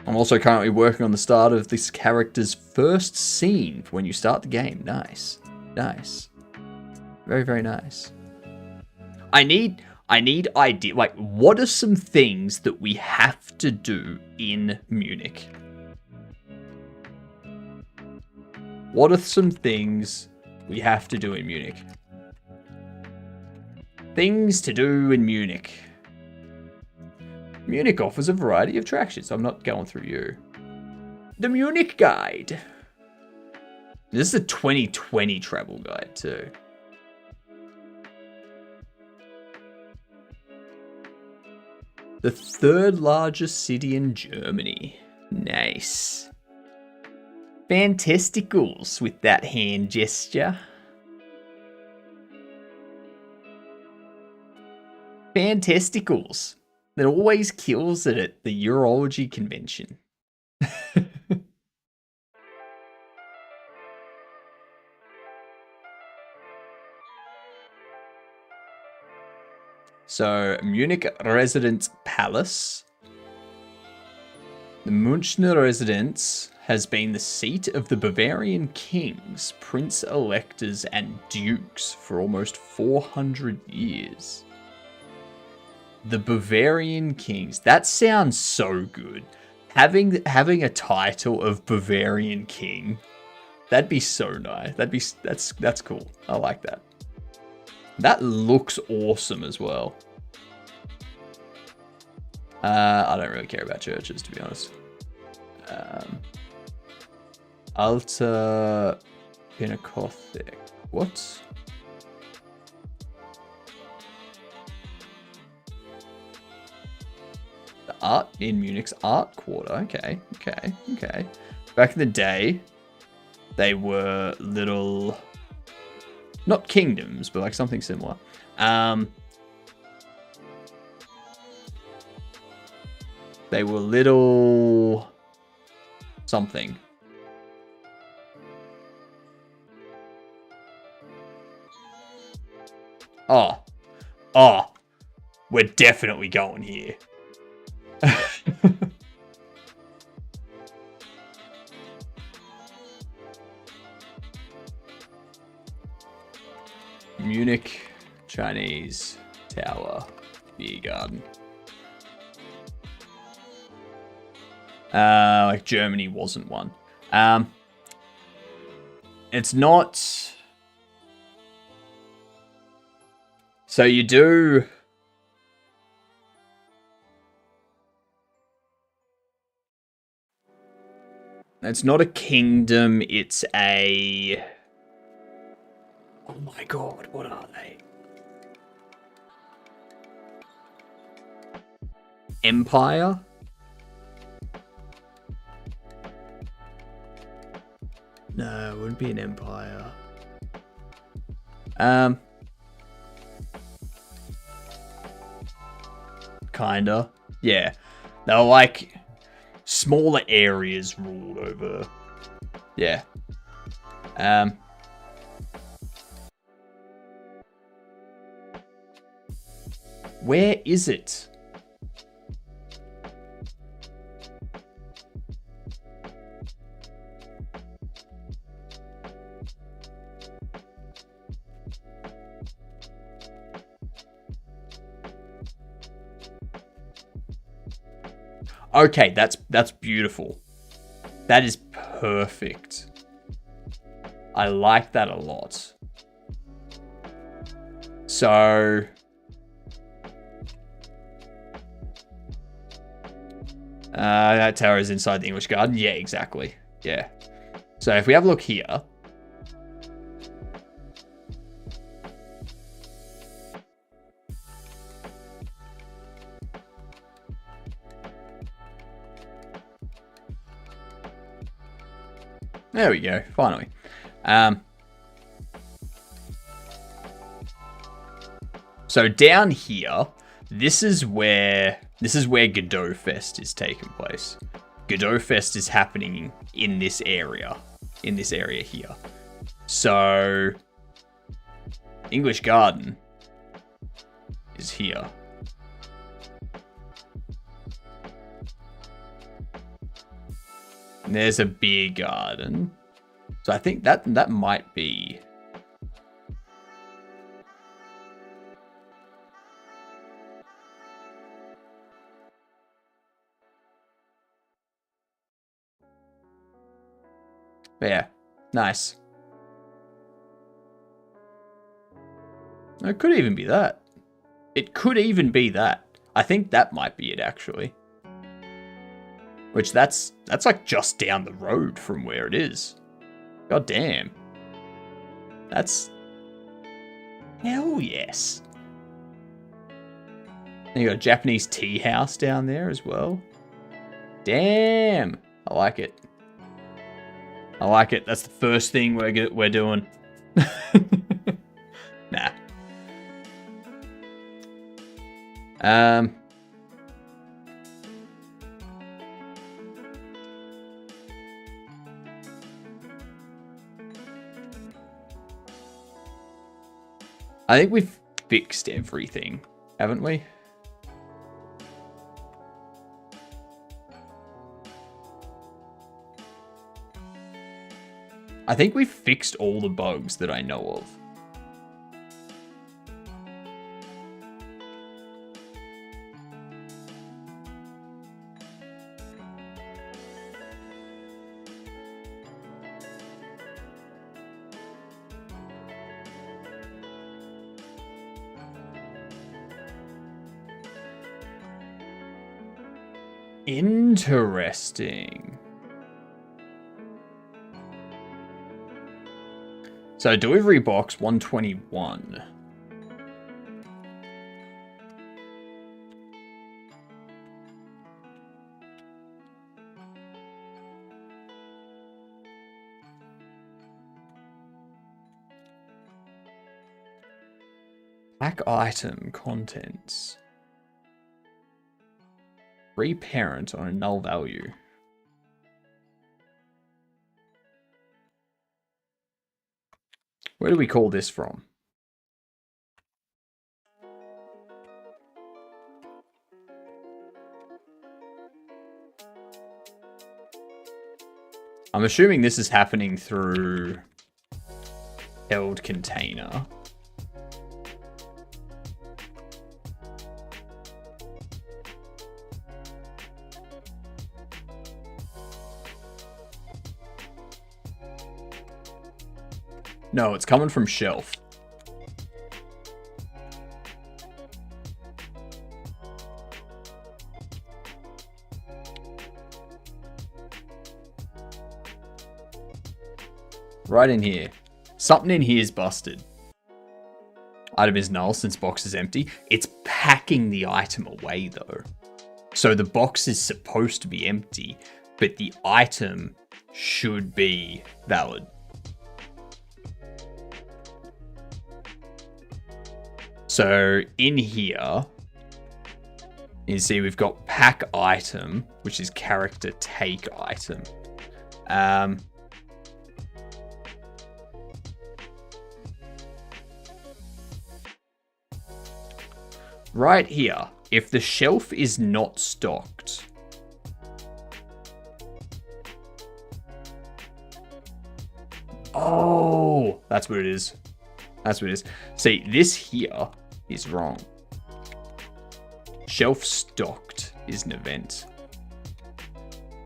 I'm also currently working on the start of this character's first scene when you start the game. Nice. Nice. Very, very nice. I need idea. Like, what are some things that we have to do in Munich? What are some things we have to do in Munich? Things to do in Munich. Munich offers a variety of attractions. I'm not going through you. The Munich Guide. This is a 2020 travel guide too. The third largest city in Germany. Nice. Fantasticals with that hand gesture. Fantasticals. That always kills it at the urology convention. So, Munich Residence Palace. The Münchner Residence has been the seat of the Bavarian kings, prince-electors, and dukes for almost 400 years. The Bavarian kings. That sounds so good. Having a title of Bavarian king, that'd be so nice. That's cool. I like that. That looks awesome as well. I don't really care about churches, to be honest. Alta Pinakothek. What? The art in Munich's art quarter. Okay. Back in the day, they were little... not kingdoms, but like something similar. They were little... something. Oh. We're definitely going here. Munich Chinese Tower Beer Garden. Like Germany wasn't one. It's not. So you do. It's not a kingdom, it's a... oh my god, what are they? Empire? No, it wouldn't be an empire. Kinda. Yeah. They were like smaller areas ruled over. Yeah. Where is it? Okay, that's beautiful. That is perfect. I like that a lot. So that tower is inside the English Garden. Yeah, exactly. Yeah. So if we have a look here. There we go. Finally. So down here, this is where Godot Fest is taking place. Godot Fest is happening in this area. In this area here. So English Garden is here. And there's a beer garden. So I think that might be... But yeah, nice. It could even be that. It could even be that. I think that might be it, actually. Which that's like just down the road from where it is. God damn. That's... Hell yes. And you got a Japanese tea house down there as well. Damn. I like it. I like it. That's the first thing we're doing. Nah. I think we've fixed everything, haven't we? I think we've fixed all the bugs that I know of. Interesting. So delivery box 121. Pack item contents. Reparent on a null value. Where do we call this from? I'm assuming this is happening through held container. No, it's coming from shelf. Right in here. Something in here is busted. Item is null since box is empty. It's packing the item away though. So the box is supposed to be empty, but the item should be valid. So in here, you see we've got pack item, which is character take item. Right here, if the shelf is not stocked, oh, that's what it is. That's what it is. See, this here is wrong. Shelf stocked is an event.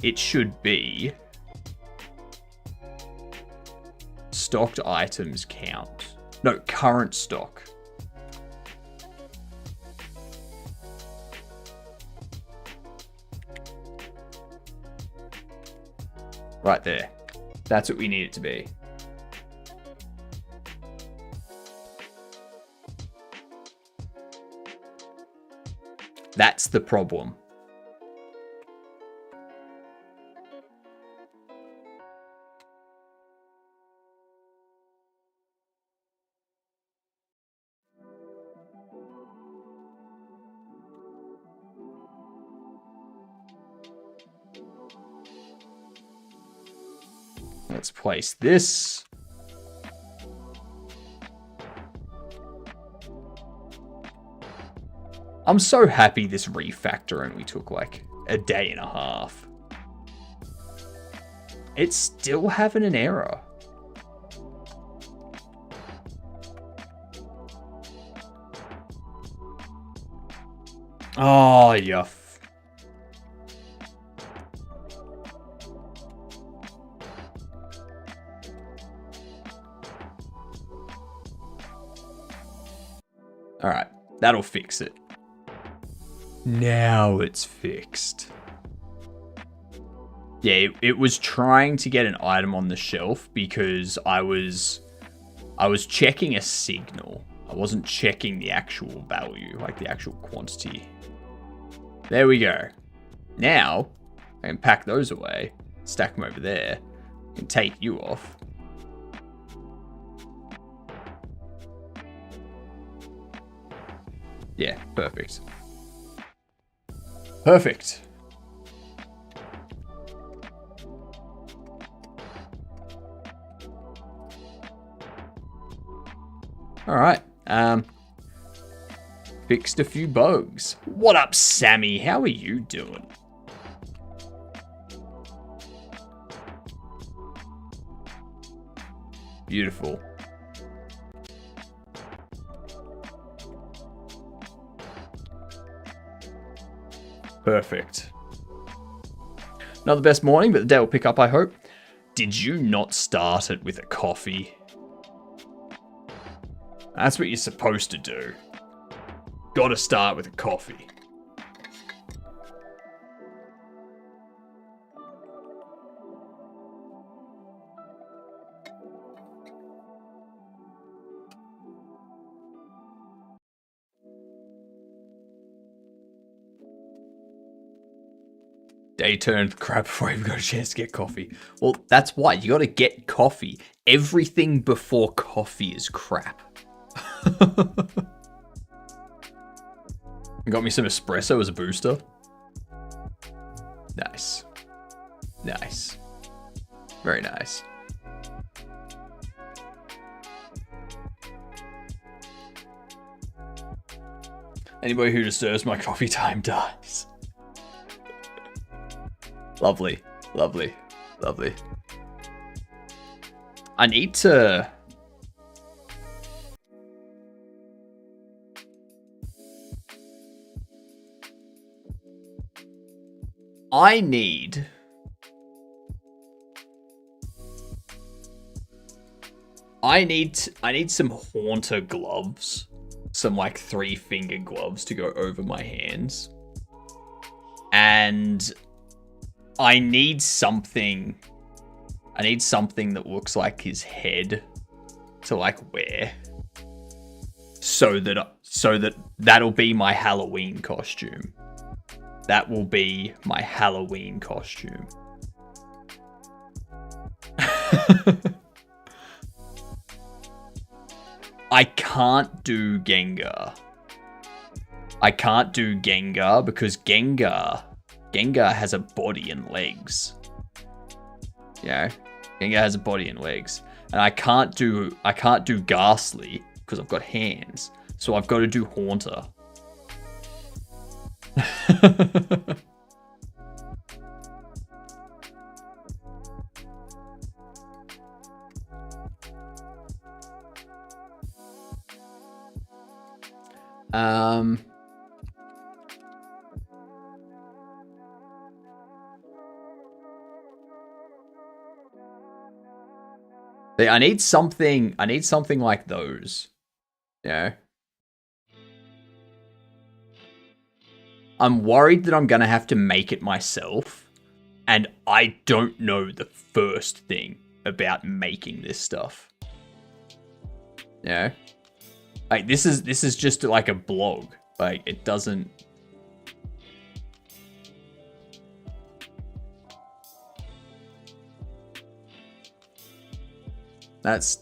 It should be stocked items count. No, current stock. Right there. That's what we need it to be. That's the problem. let's place this. I'm so happy this refactor only took like a day and a half. It's still having an error. Oh, yeah. All right, that'll fix it. Now it's fixed. Yeah, it was trying to get an item on the shelf because I was checking a signal. I wasn't checking the actual value, like the actual quantity. There we go. Now, I can pack those away, stack them over there, and take you off. Yeah, perfect. Perfect. All right. Fixed a few bugs. What up, Sammy? How are you doing? Beautiful. Perfect. Not the best morning, but the day will pick up, I hope. Did you not start it with a coffee? That's what you're supposed to do. Gotta start with a coffee. Day turned crap before I even got a chance to get coffee. Well, that's why. You gotta get coffee. Everything before coffee is crap. Got me some espresso as a booster. Nice. Nice. Very nice. Anybody who disturbs my coffee time dies. Lovely. Lovely. Lovely. I need to... I need some Haunter gloves. Some like 3-finger gloves to go over my hands. And I need something that looks like his head to like wear. So that'll be my Halloween costume. That will be my Halloween costume. I can't do Gengar. I can't do Gengar because Gengar has a body and legs. Yeah, Gengar has a body and legs. And I can't do Ghastly because I've got hands. So I've got to do Haunter. I need something like those. Yeah. I'm worried that I'm gonna have to make it myself, and I don't know the first thing about making this stuff. Yeah. Like this is just like a blog. Like it doesn't. That's.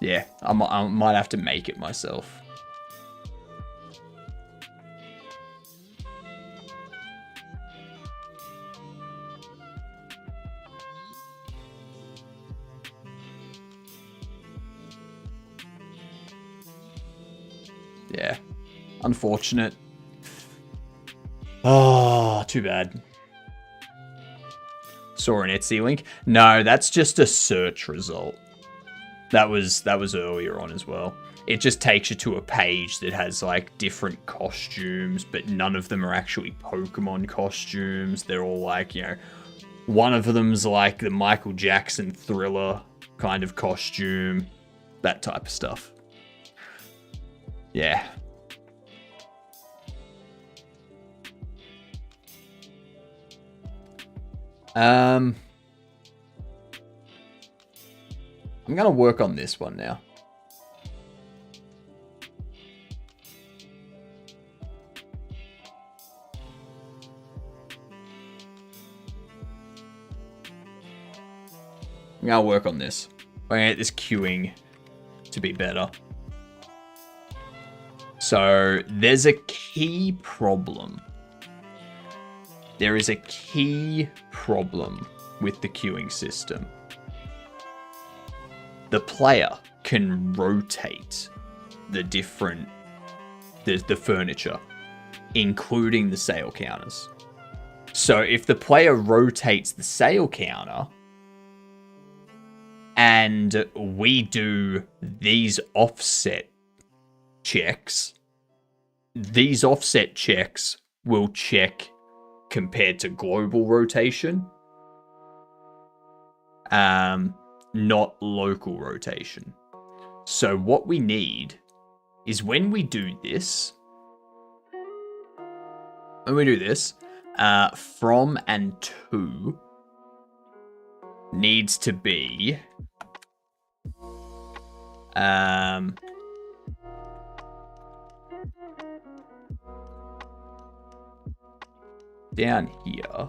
Yeah, I might have to make it myself. Yeah. Unfortunate. Oh, too bad. Saw an Etsy link. No, that's just a search result. That was earlier on as well. It just takes you to a page that has like different costumes, but none of them are actually Pokemon costumes. They're all like, you know, one of them's like the Michael Jackson Thriller kind of costume, that type of stuff. Yeah. I'm gonna work on this one now. I'm gonna work on this. I'm gonna get this queuing to be better. So there's a key problem. There is a key problem with the queuing system. The player can rotate the different, the furniture, including the sale counters. So if the player rotates the sale counter and we do these offset checks, these offset checks will check compared to global rotation, not local rotation. So what we need is when we do this, from and to needs to be down here.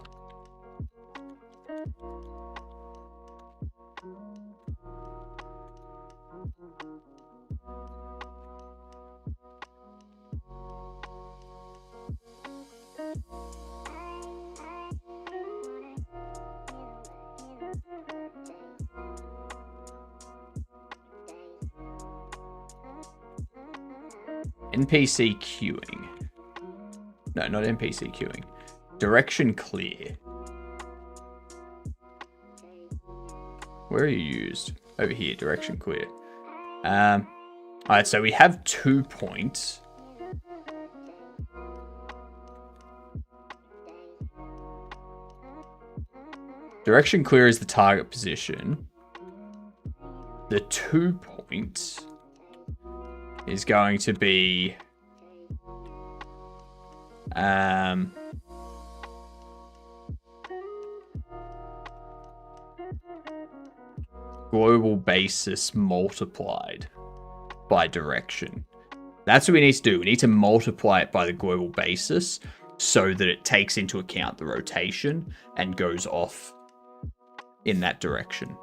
NPC queuing. No, not NPC queuing. Direction clear. Where are you used? Over here, direction clear. Alright, so we have 2 points. Direction clear is the target position. The 2 points is going to be global basis multiplied by direction. That's what we need to do. We need to multiply it by the global basis so that it takes into account the rotation and goes off in that direction.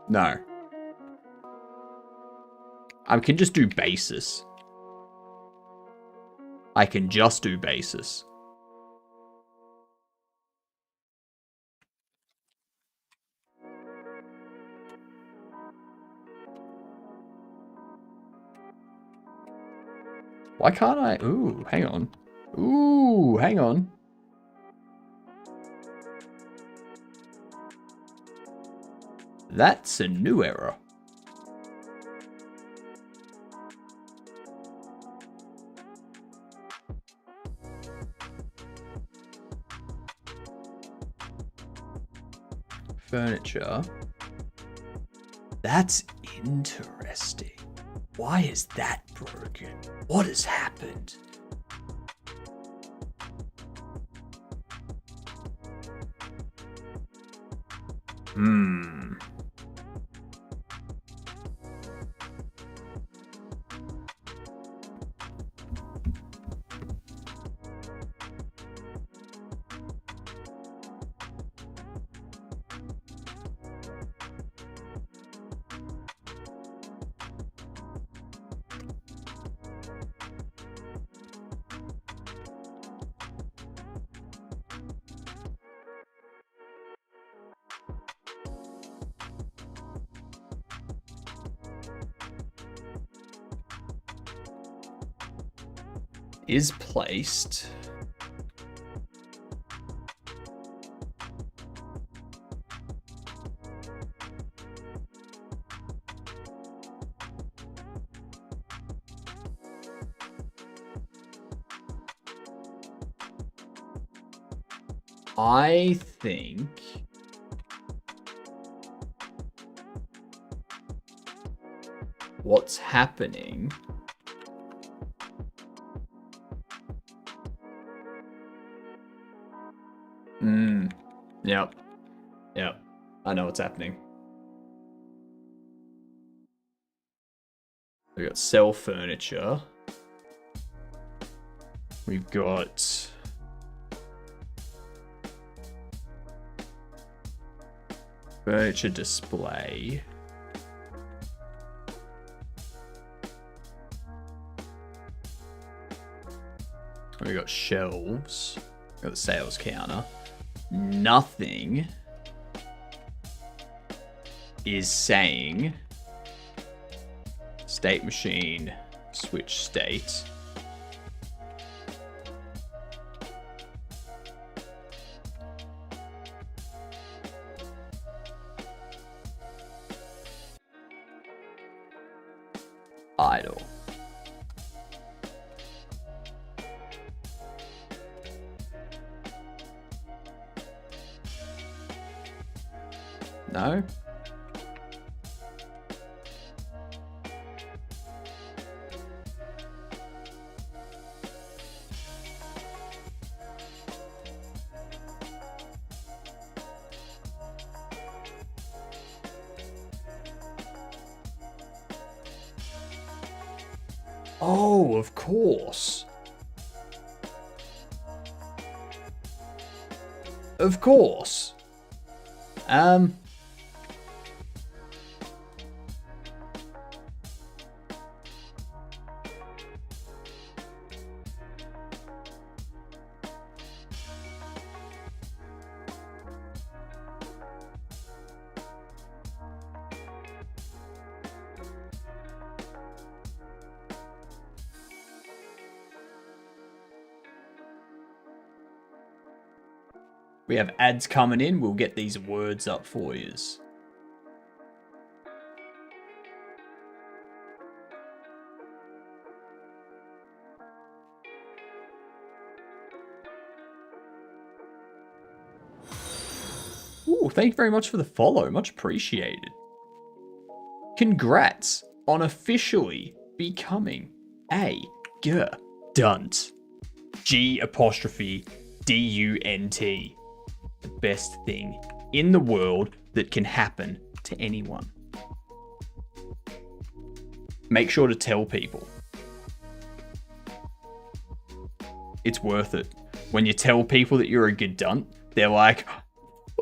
No. I can just do basis. I can just do basis. Why can't I? Ooh, hang on. Ooh, hang on. That's a new error. Furniture. That's interesting. Why is that broken? What has happened? is placed. I think what's happening Yep. I know what's happening. We got sell furniture. We've got furniture display. We got shelves. We got the sales counter. Nothing is saying state machine, switch state. Idle. No? Oh, of course. Of course. We have ads coming in. We'll get these words up for yous. Ooh, thank you very much for the follow. Much appreciated. Congrats on officially becoming a G-Dunt. G''DUNT. The best thing in the world that can happen to anyone. Make sure to tell people. It's worth it. When you tell people that you're a G''Dunt, they're like,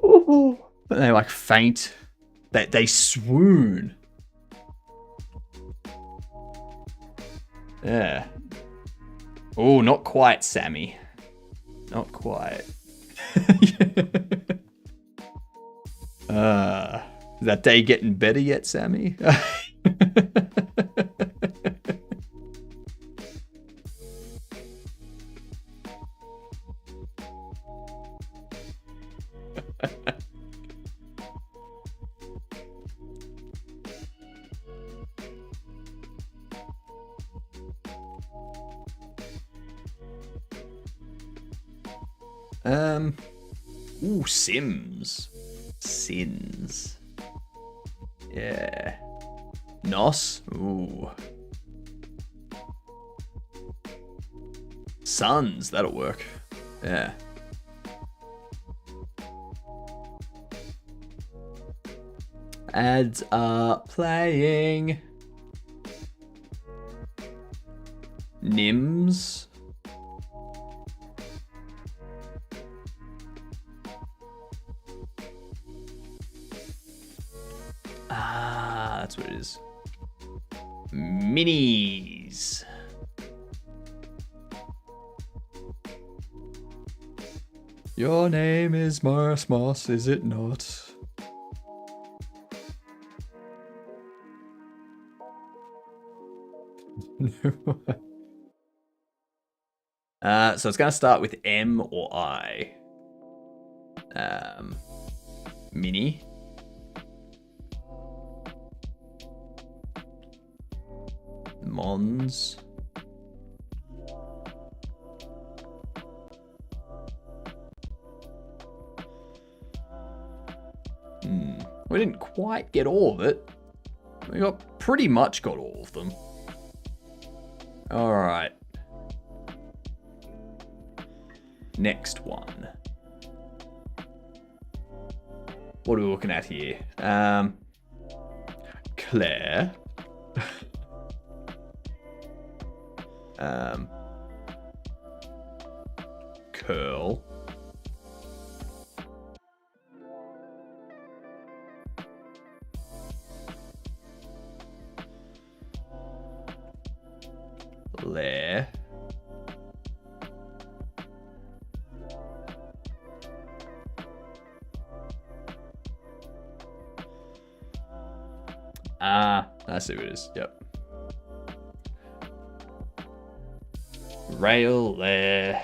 oh, they like faint. They swoon. Yeah. Oh, not quite, Sammy. Not quite. Is that day getting better yet, Sammy? Ooh, Sims. Sins. Yeah. Nos. Ooh. Sons. That'll work. Yeah. Ads are playing. Nims. That's what it is. Minis. Your name is Mars Moss, is it not? So it's going to start with M or I. Mini. Mons. We didn't quite get all of it. We got pretty much got all of them. All right. Next one. What are we looking at here? Claire. Curl. Lair. I see what it is. Yep. Rail there.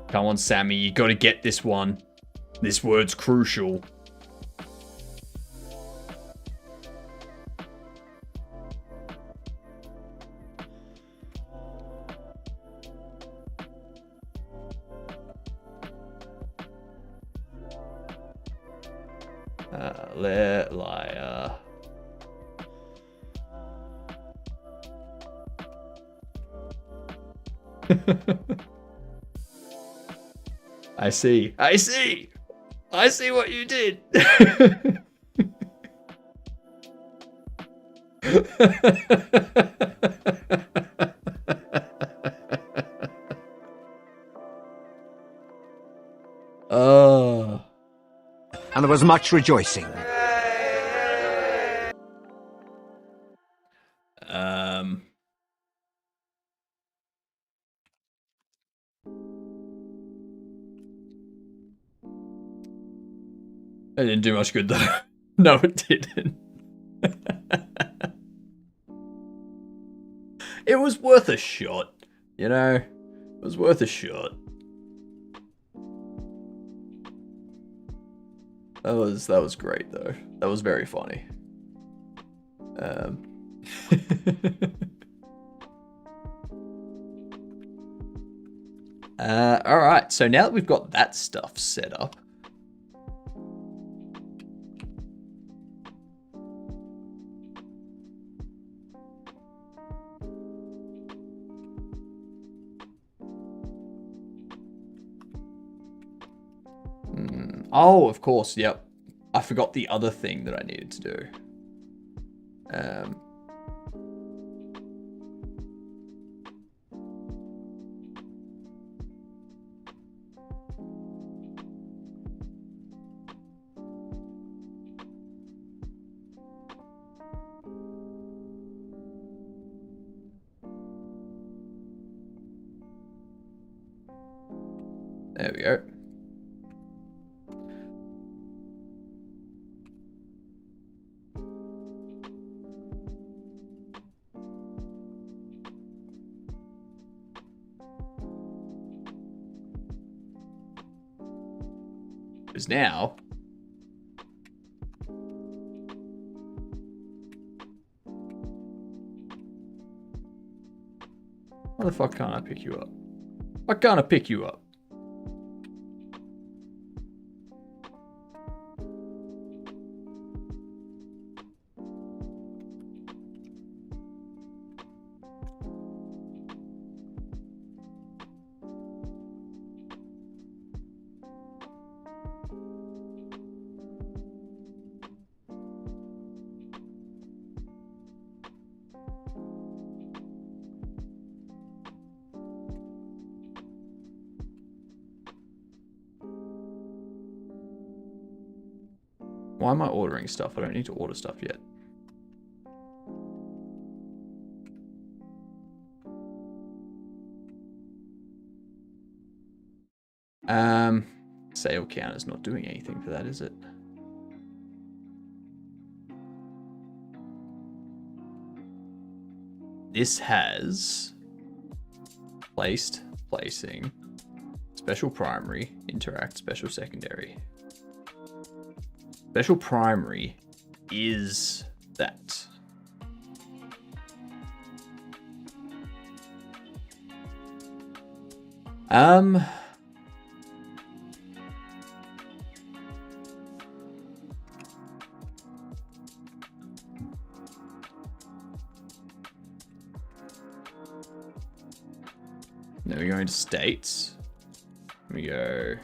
Come on, Sammy, you got to get this one. This word's crucial. Liar. I see. I see. I see what you did. Oh. And there was much rejoicing. It didn't do much good though. No, it didn't. It was worth a shot, you know? It was worth a shot. That was great though. That was very funny. Alright, so now that we've got that stuff set up, oh, of course, yep. I forgot the other thing that I needed to do. There we go. Because now, why the fuck can't I pick you up? Why can't I pick you up? Why am I ordering stuff? I don't need to order stuff yet. Sale counter's not doing anything for that, is it? This has placed, placing, special primary, interact, special secondary. Special primary is that. Then we go into states. We go.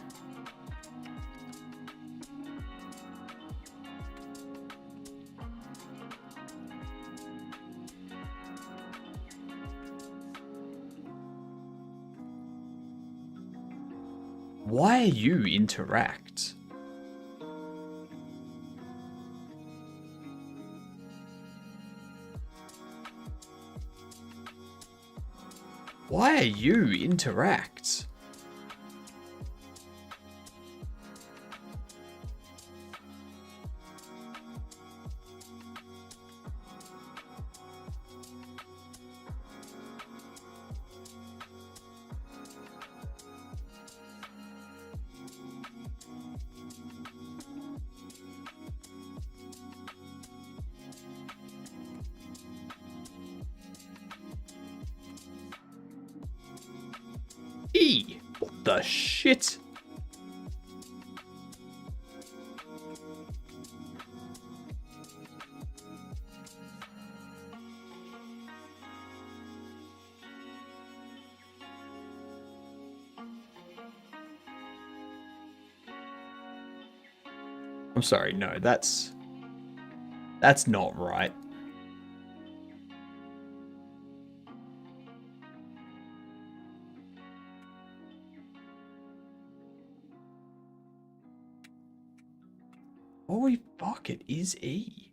Why are you interact? Why are you interact? What the shit? I'm sorry, no, that's not right. Holy fuck, it is E.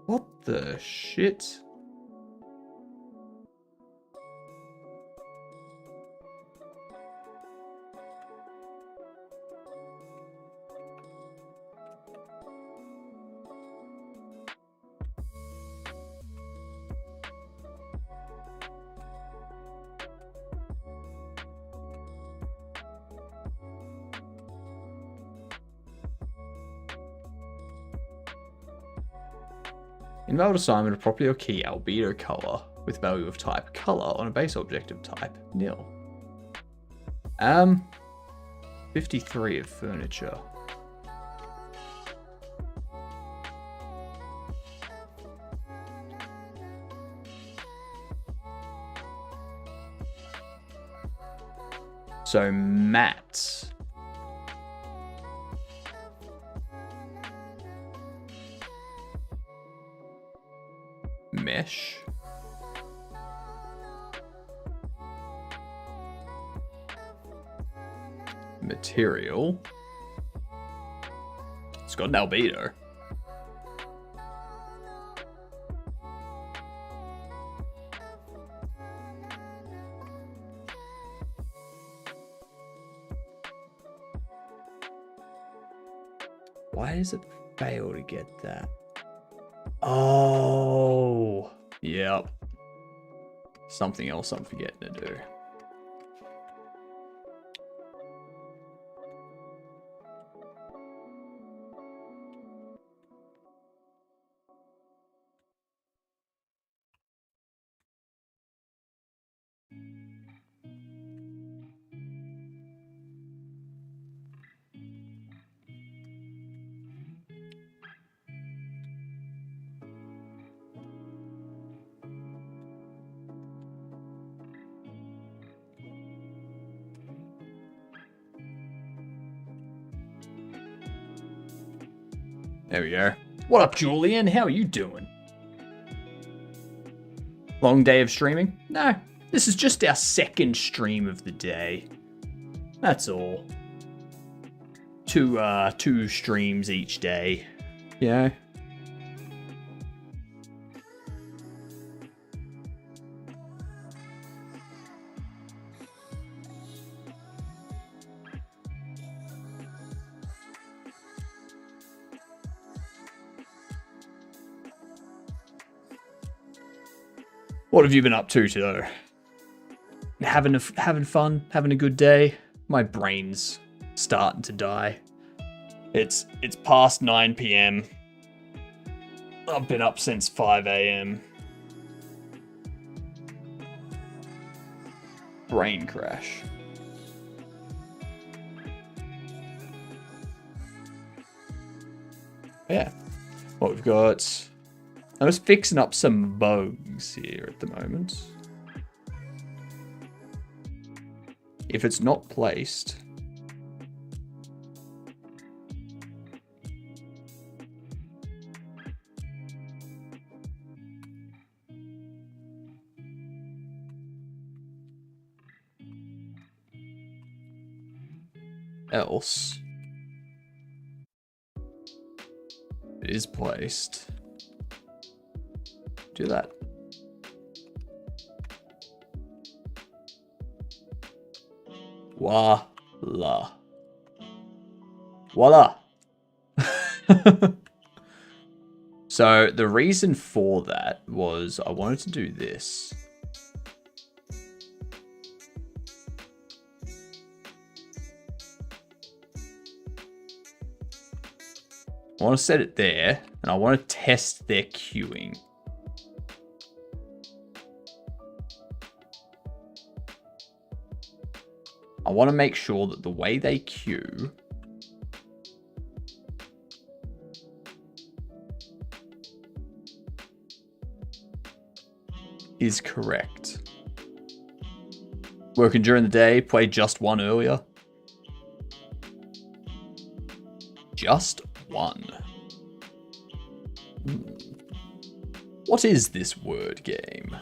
What the shit? Invalid assignment of property or key albedo color with value of type color on a base object of type nil. 53 of furniture. So Matt. Mesh. Material. It's got an albedo. Why does it fail to get that? Oh, yep. Something else I'm forgetting to do. There we go. What up, Julian? How are you doing? Long day of streaming? No, this is just our second stream of the day. That's all. two streams each day. Yeah. What have you been up to today? Having fun, having a good day. My brain's starting to die. It's past 9 p.m. I've been up since 5 a.m. Brain crash. Yeah. What we've got... I'm just fixing up some bugs here at the moment. If it's not placed... else... it is placed. Do that. Voila. Voila. So the reason for that was I wanted to do this. I want to set it there, and I want to test their queuing. I want to make sure that the way they queue is correct. Working during the day, played just one earlier. Just one. What is this word game?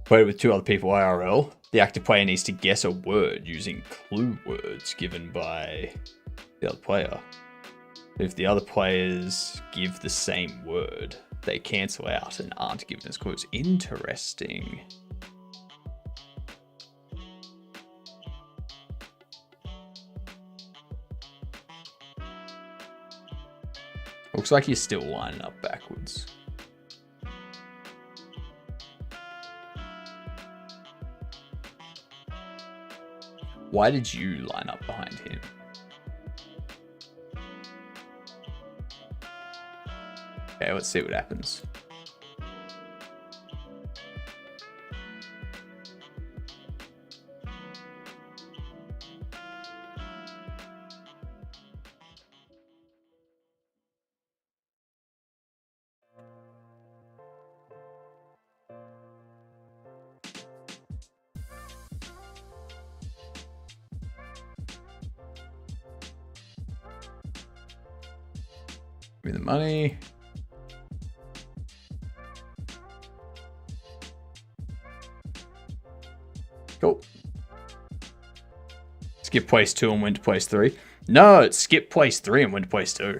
Played with 2 other people IRL. The active player needs to guess a word using clue words given by the other player. If the other players give the same word, they cancel out and aren't given as clues. Interesting. Looks like you're still lining up backwards. Why did you line up behind him? Okay, let's see what happens. Give me the money. Cool. Skip place 2 and went to place 3. No, it's skip place 3 and went to place 2.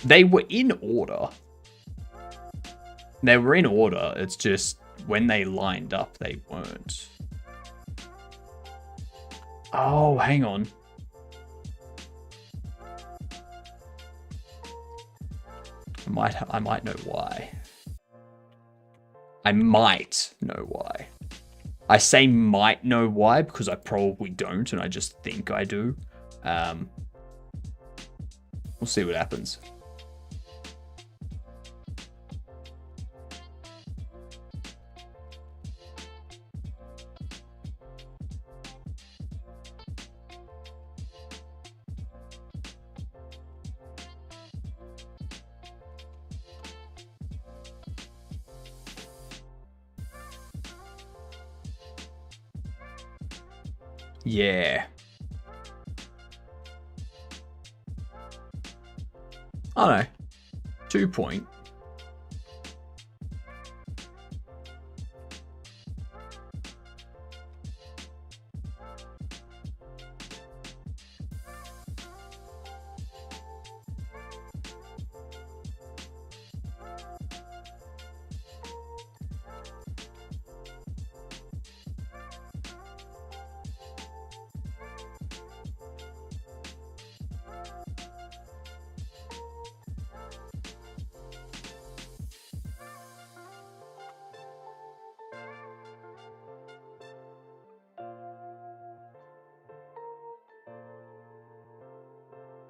They were in order. They were in order. It's just when they lined up, they weren't. Oh, hang on. I might know why. I might know why. I say might know why because I probably don't, and I just think I do. We'll see what happens. Yeah. Oh no. 2 point.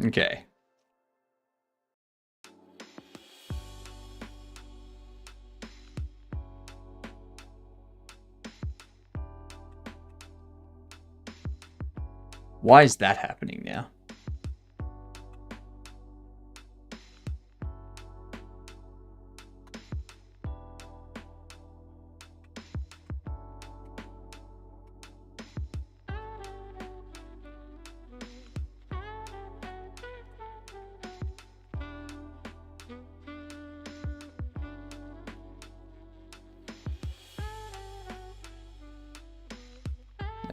Okay. Why is that happening now?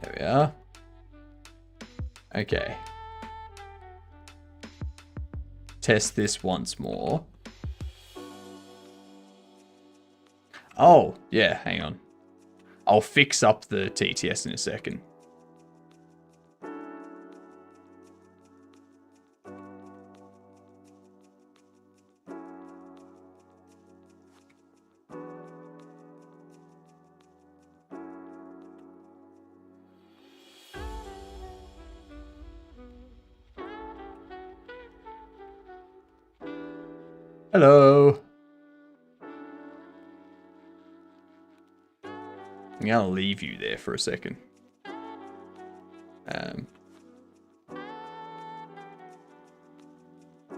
There we are. Okay. Test this once more. Oh, yeah, hang on. I'll fix up the TTS in a second. Hello. I'm gonna leave you there for a second.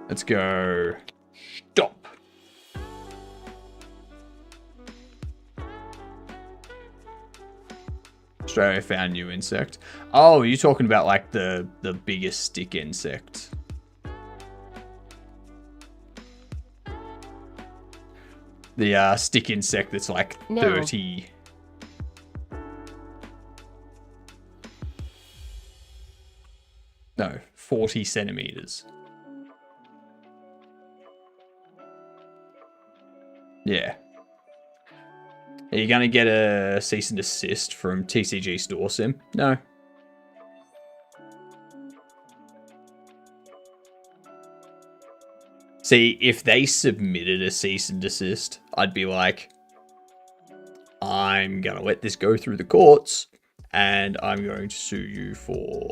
Let's go. Stop. Australia found new insect. Oh, you're talking about like the biggest stick insect. The stick insect that's like 30. No, 40 centimeters. Yeah. Are you gonna get a cease and desist from TCG Store Sim? No. See, if they submitted a cease and desist, I'd be like, I'm gonna let this go through the courts, and I'm going to sue you for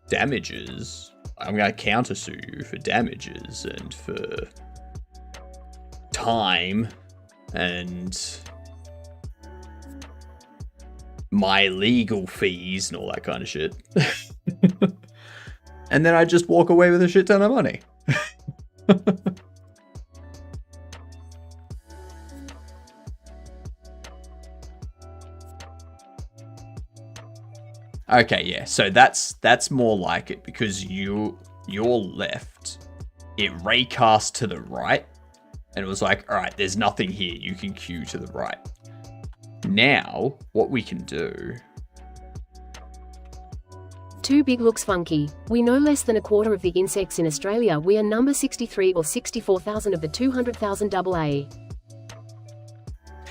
damages. I'm gonna countersue you for damages and for time and my legal fees and all that kind of shit. And then I just walk away with a shit ton of money. Okay, yeah, so that's more like it, because you're left. It raycast to the right, and it was like, all right, there's nothing here. You can queue to the right. Now, what we can do... Too big looks funky. We know less than a quarter of the insects in Australia. We are number 63 or 64,000 of the 200,000 AA.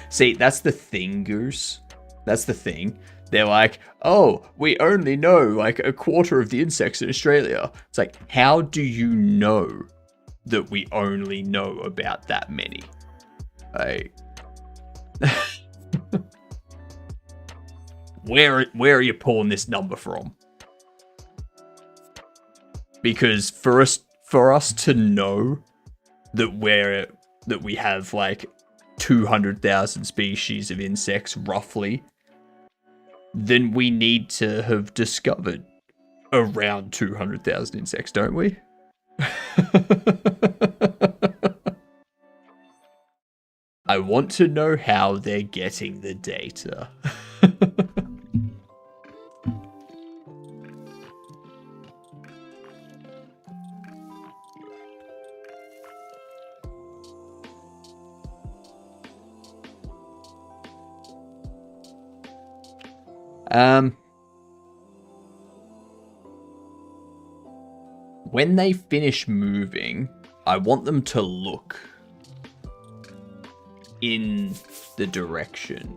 See, that's the thing, Goose. That's the thing. They're like, oh, we only know like a quarter of the insects in Australia. It's like, how do you know that we only know about that many? Like, where are you pulling this number from? Because for us to know that we have like 200,000 species of insects roughly, then we need to have discovered around 200,000 insects, don't we? I want to know how they're getting the data. When they finish moving, I want them to look in the direction.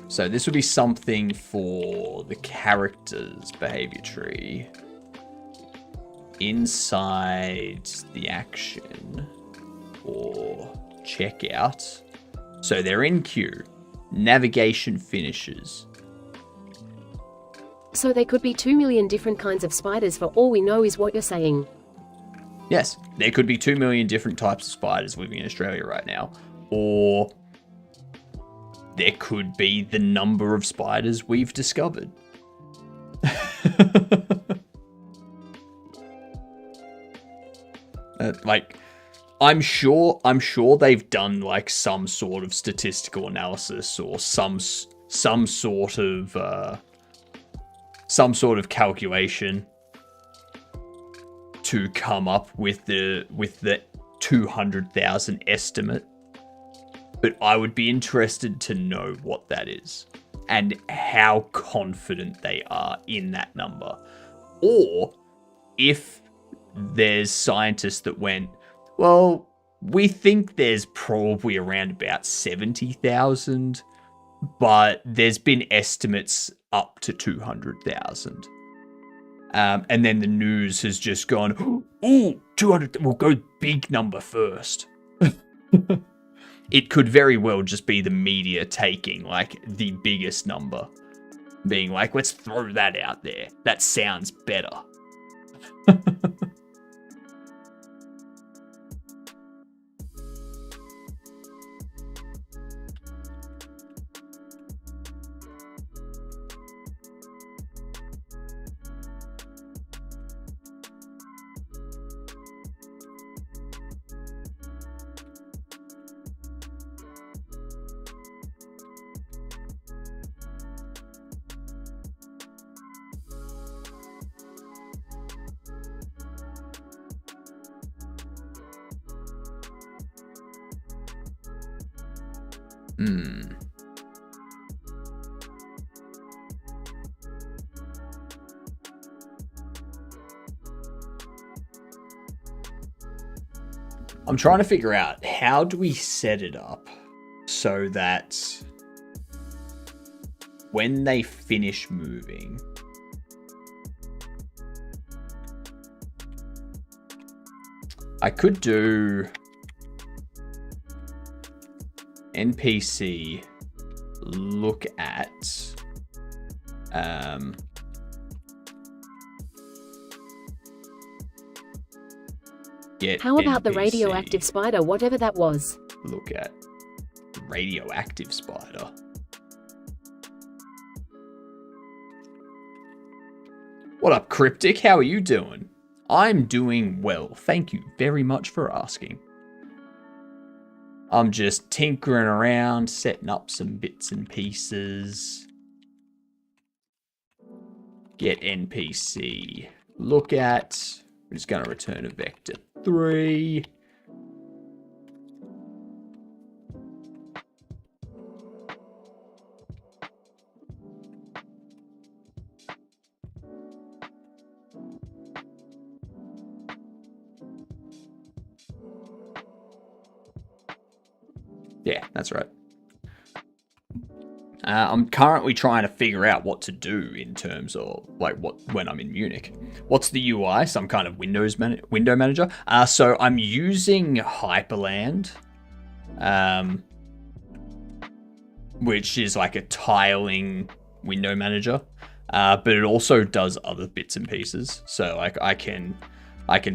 So this would be something for the character's behavior tree. Inside the action or checkout. So they're in queue. Navigation finishes. So there could be 2 million different kinds of spiders for all we know is what you're saying. Yes, there could be 2 million different types of spiders living in Australia right now. Or there could be the number of spiders we've discovered. Like, I'm sure they've done like some sort of statistical analysis or some sort of calculation to come up with the 200,000 estimate. But I would be interested to know what that is and how confident they are in that number. Or if there's scientists that went, well, we think there's probably around about 70,000, but there's been estimates up to 200,000. And then the news has just gone, ooh, 200, we'll go big number first. It could very well just be the media taking like the biggest number, being like, let's throw that out there. That sounds better. I'm trying to figure out how do we set it up so that when they finish moving, I could do NPC look at How about the NPC, radioactive spider, whatever that was? Look at radioactive spider. What up, Cryptic? How are you doing? I'm doing well. Thank you very much for asking. I'm just tinkering around, setting up some bits and pieces. Get NPC. Look at. We're just going to return a vector 3. Yeah, that's right. I'm currently trying to figure out what to do in terms of like when I'm in Munich. What's the UI? Some kind of window manager. So I'm using Hyperland, which is like a tiling window manager, but it also does other bits and pieces. So like I can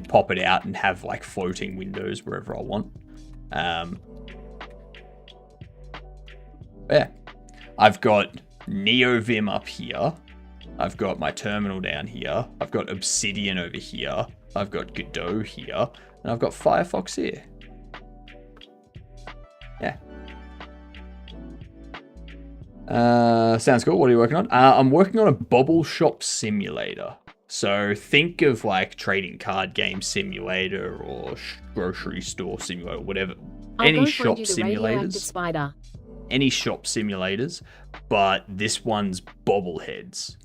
pop it out and have like floating windows wherever I want. Yeah. I've got NeoVim up here. I've got my terminal down here. I've got Obsidian over here. I've got Godot here. And I've got Firefox here. Yeah. Sounds cool. What are you working on? I'm working on a Bobble Shop Simulator. So think of like trading card game simulator or grocery store simulator, I'll any go shop find you the radioactive simulators. spider. Any shop simulators, but this one's bobbleheads.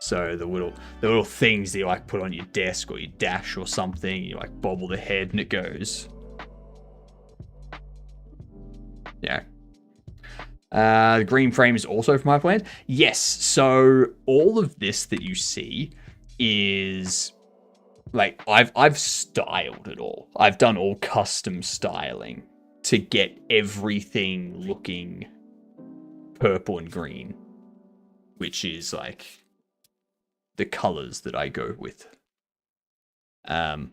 So the little things that you like put on your desk or your dash or something, you like bobble the head and it goes. Yeah. The green frame is also from HypnotiK. Yes, so all of this that you see is like I've styled it all. I've done all custom styling to get everything looking purple and green, which is like the colors that I go with. So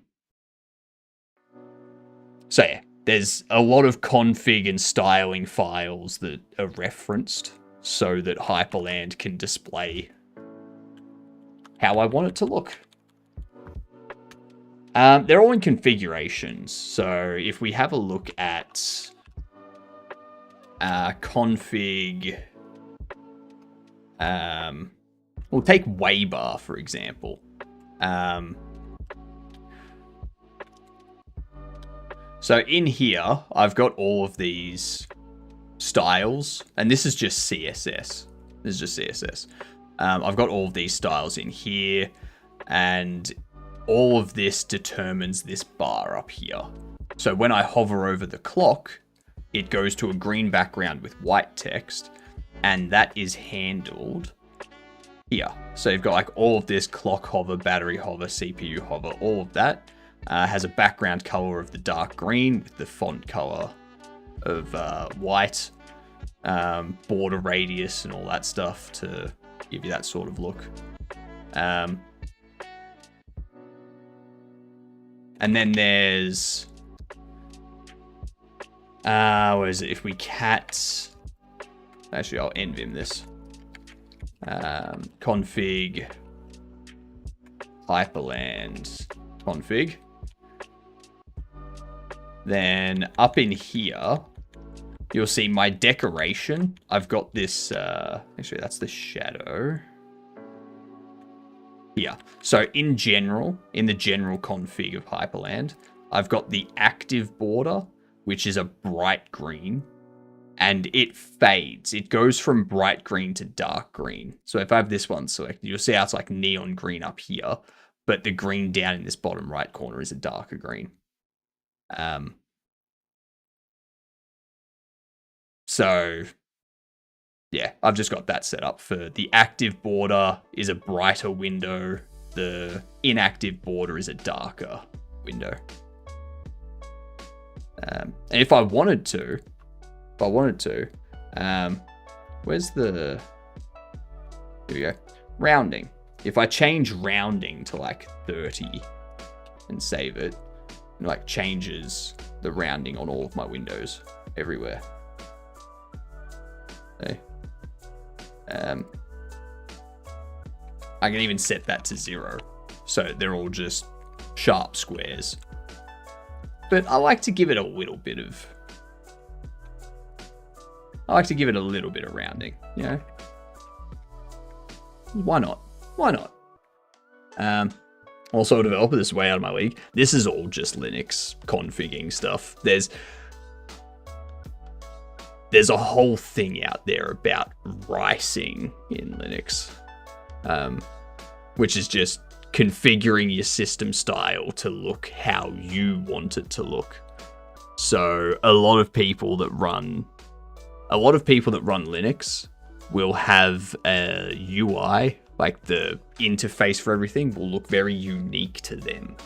yeah, there's a lot of config and styling files that are referenced so that Hyperland can display how I want it to look. They're all in configurations. So if we have a look at config, we'll take Waybar for example. So in here, I've got all of these styles, and this is just CSS. This is just CSS. I've got all of these styles in here, and all of this determines this bar up here. So when I hover over the clock, it goes to a green background with white text, and that is handled here. So you've got like all of this clock hover, battery hover, CPU hover, all of that. Has a background color of the dark green with the font color of white, border radius and all that stuff to give you that sort of look. And then there's, what is it? If we cat, actually I'll envim this. Config, Hyperland config. Then up in here, you'll see my decoration. I've got this, actually that's the shadow. Here. So in general, in the general config of Hyperland, I've got the active border, which is a bright green, and it fades. It goes from bright green to dark green. So if I have this one selected, you'll see how it's like neon green up here, but the green down in this bottom right corner is a darker green. So yeah, I've just got that set up for the active border is a brighter window. The inactive border is a darker window. And if I wanted to, where's the, here we go, rounding. If I change rounding to like 30 and save it, it like changes the rounding on all of my windows everywhere. Okay. I can even set that to 0. So they're all just sharp squares. But I like to give it a little bit of, rounding, you know? Why not? Why not? Also a developer, this is way out of my league. This is all just Linux configuring stuff. There's a whole thing out there about ricing in Linux, which is just configuring your system style to look how you want it to look. So a lot of people that run Linux will have a UI, like the interface for everything will look very unique to them.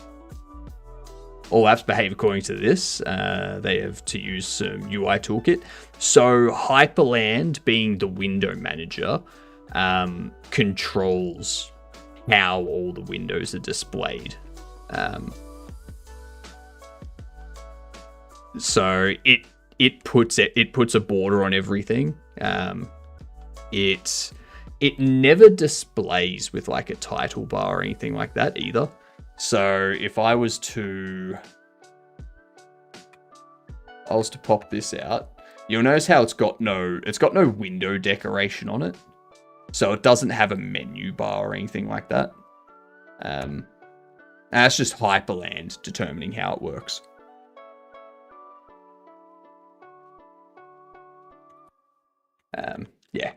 All apps behave according to this. They have to use some UI toolkit. So Hyperland, being the window manager, controls how all the windows are displayed. So it puts a border on everything. It never displays with like a title bar or anything like that either. So if I was to pop this out, you'll notice how it's got no window decoration on it. So it doesn't have a menu bar or anything like that. And that's just Hyperland determining how it works. Yeah.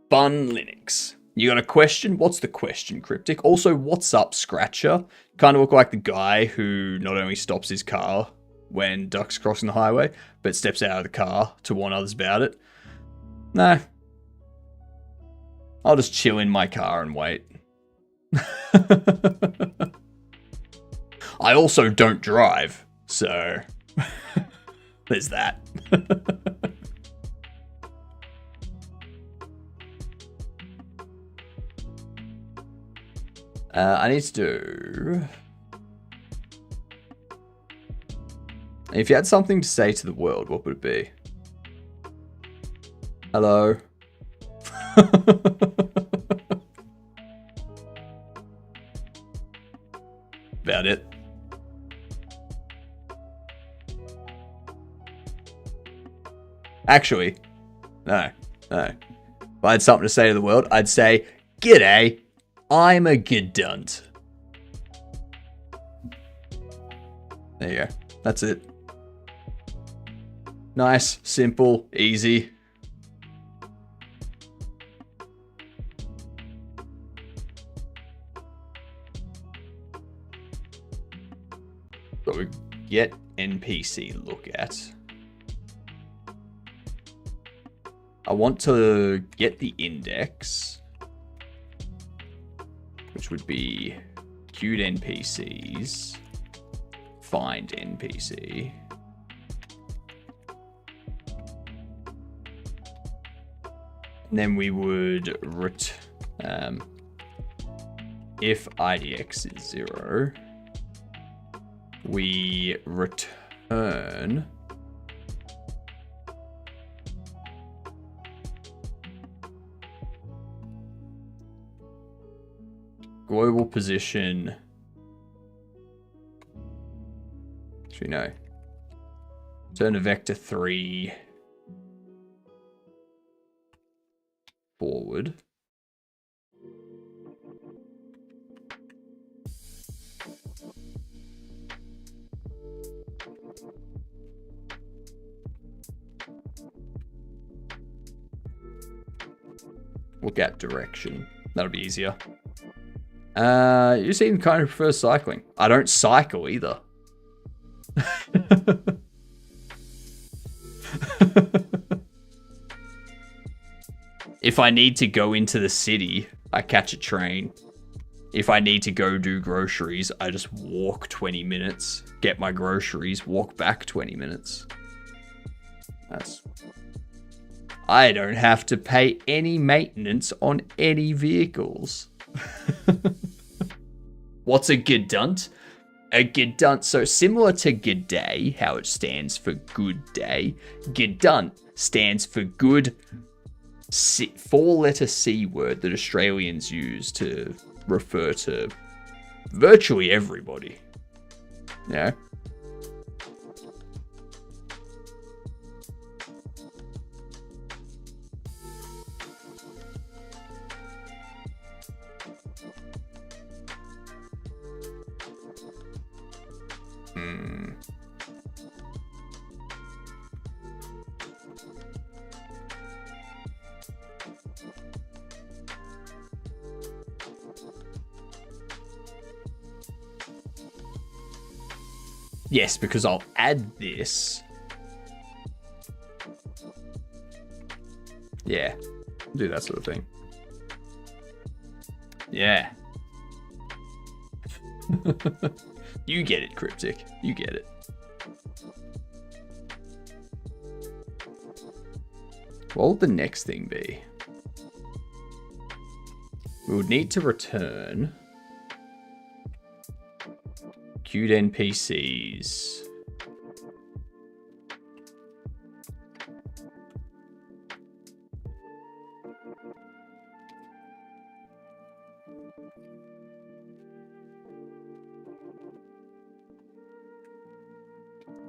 Fun Linux. You got a question? What's the question, Cryptic? Also, what's up, Scratcher? Kind of look like the guy who not only stops his car when ducks crossing the highway, but steps out of the car to warn others about it. No. I'll just chill in my car and wait. I also don't drive, so there's that. I need to do... If you had something to say to the world, what would it be? Hello? About it. Actually, no. If I had something to say to the world, I'd say, G'day, I'm a gedunt. There you go. That's it. Nice, simple, easy. So get NPC look at. I want to get the index, which would be queued NPCs, find NPC. And then we would if IDX is 0, we return global position. Should we know? Turn to vector 3 forward. Look at direction. That'll be easier. You seem kind of prefer cycling. I don't cycle either. If I need to go into the city, I catch a train. If I need to go do groceries, I just walk 20 minutes, get my groceries, walk back 20 minutes. I don't have to pay any maintenance on any vehicles. What's a gedunt? A gedunt, so similar to g'day, how it stands for good day, gedunt stands for good, four-letter C word that Australians use to refer to virtually everybody. Yeah. Yes, because I'll add this. Yeah, do that sort of thing. Yeah. You get it, Cryptic. You get it. What would the next thing be? We would need to return queued NPCs.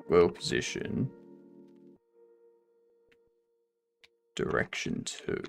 World position. Direction 2.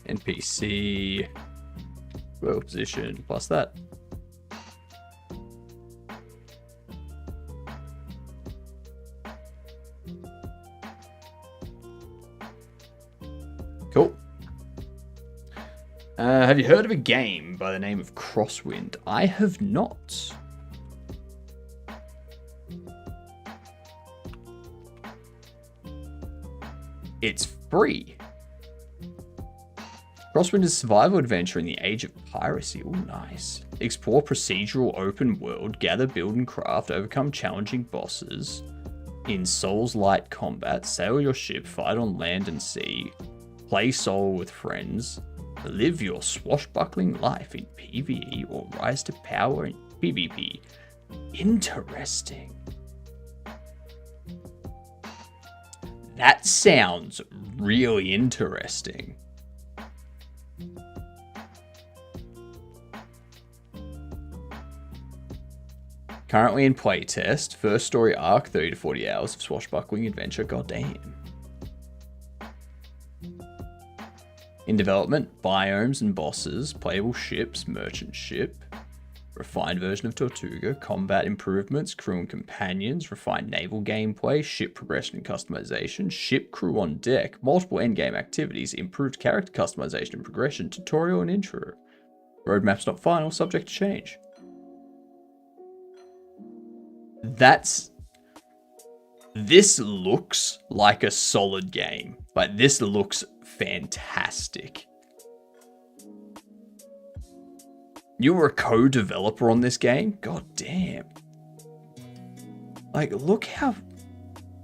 NPC world position plus that. Cool. Have you heard of a game by the name of Crosswind? I have not. It's free. Crosswind is a survival adventure in the age of piracy. Oh, nice. Explore procedural open world, gather, build, and craft, overcome challenging bosses in Souls-light combat, sail your ship, fight on land and sea, play solo with friends, live your swashbuckling life in PvE or rise to power in PvP. Interesting. That sounds really interesting. Currently in playtest, first story arc, 30 to 40 hours of swashbuckling adventure, goddamn. In development, biomes and bosses, playable ships, merchant ship, refined version of Tortuga, combat improvements, crew and companions, refined naval gameplay, ship progression and customization, ship crew on deck, multiple endgame activities, improved character customization and progression, tutorial and intro. Roadmap's not final, subject to change. This looks like a solid game. Like, this looks fantastic. You were a co-developer on this game? God damn. Like, look how...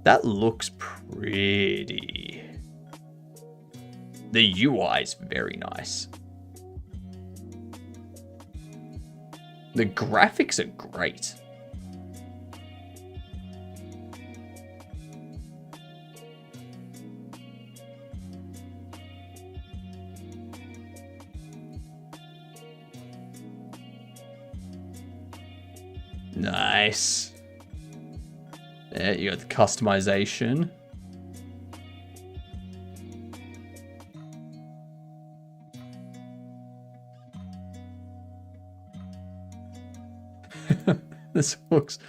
That looks pretty. The UI is very nice. The graphics are great. Nice. There, you got the customization. This looks,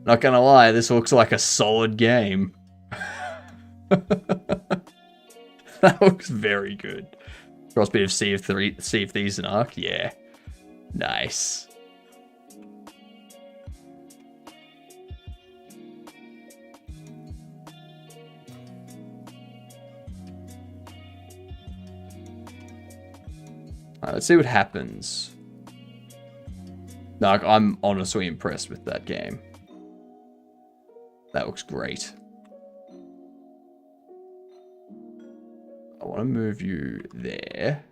not gonna lie, this looks like a solid game. That looks very good. Cross bit of Sea of Thieves and Ark, yeah. Nice. Let's see what happens. Like, I'm honestly impressed with that game. That looks great. I want to move you there.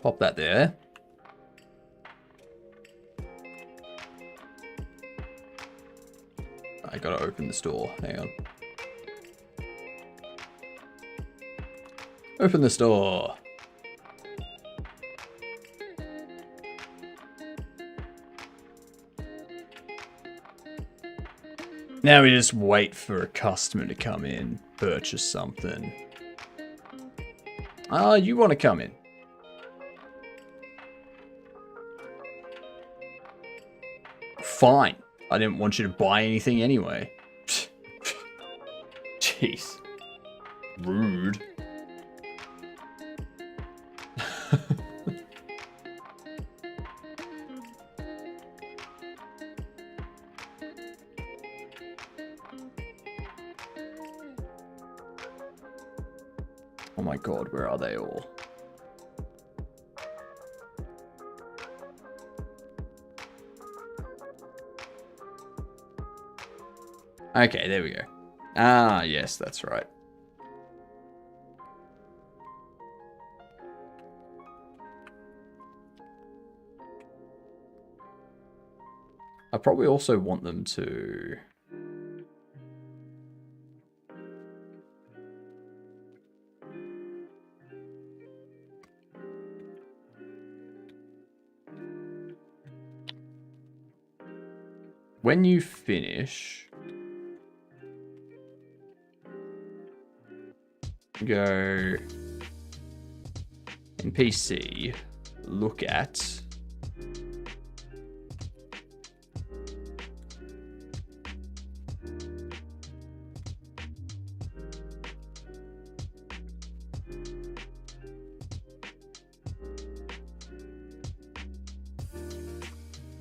Pop that there. I gotta open this door. Hang on. Open this door. Now we just wait for a customer to come in, purchase something. Ah, you want to come in? Fine. I didn't want you to buy anything anyway. Jeez. Rude. Oh my god, where are they all? Okay, there we go. Ah, yes, that's right. I probably also want them to... When you finish, go NPC, look at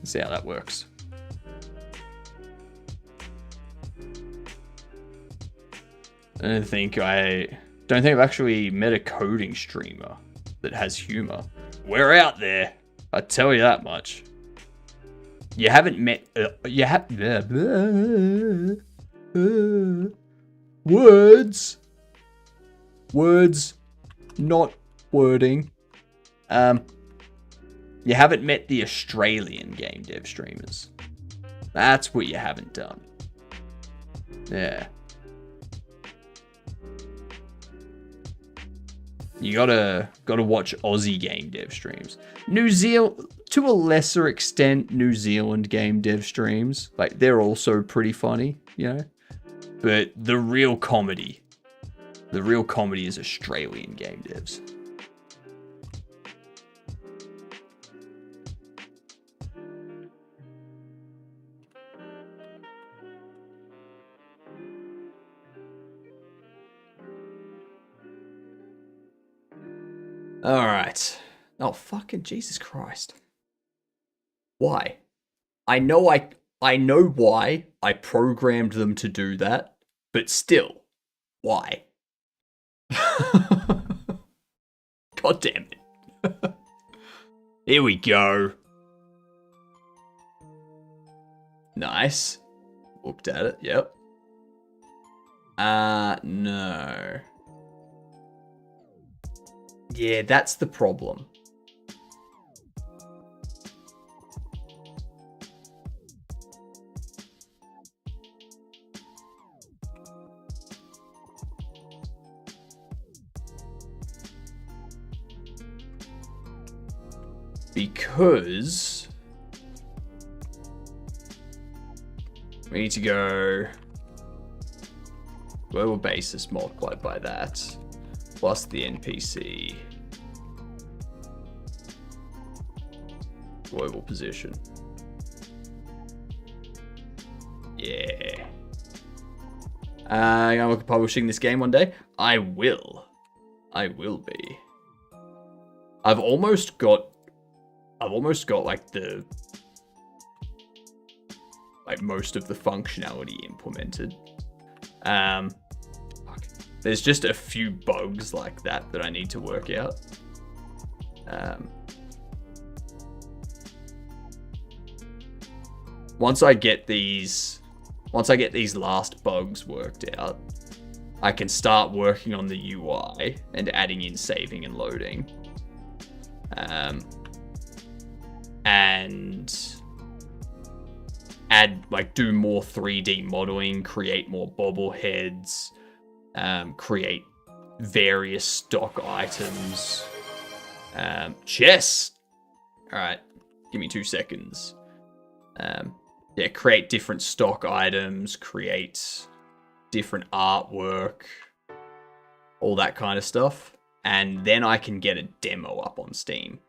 see how that works. I don't think I've actually met a coding streamer that has humor. We're out there, I tell you that much. You haven't met words, not wording. You haven't met the Australian game dev streamers. That's what you haven't done. Yeah. You gotta watch Aussie game dev streams. New Zealand, to a lesser extent, New Zealand game dev streams. Like, they're also pretty funny, you know? But the real comedy is Australian game devs. All right. Oh, fucking Jesus Christ. Why? I know why I programmed them to do that, but still, why? God damn it. Here we go. Nice. Looked at it, yep. No. Yeah, that's the problem. Because we need to go global basis multiplied by that plus the NPC global position. Yeah. I'm gonna look at publishing this game one day. I will be. I've almost got like most of the functionality implemented. There's just a few bugs like that I need to work out. Once I get these last bugs worked out, I can start working on the UI and adding in saving and loading. And do more 3D modeling, create more bobbleheads, create various stock items. Chess! Alright, give me 2 seconds. Create different stock items, create different artwork, all that kind of stuff. And then I can get a demo up on Steam.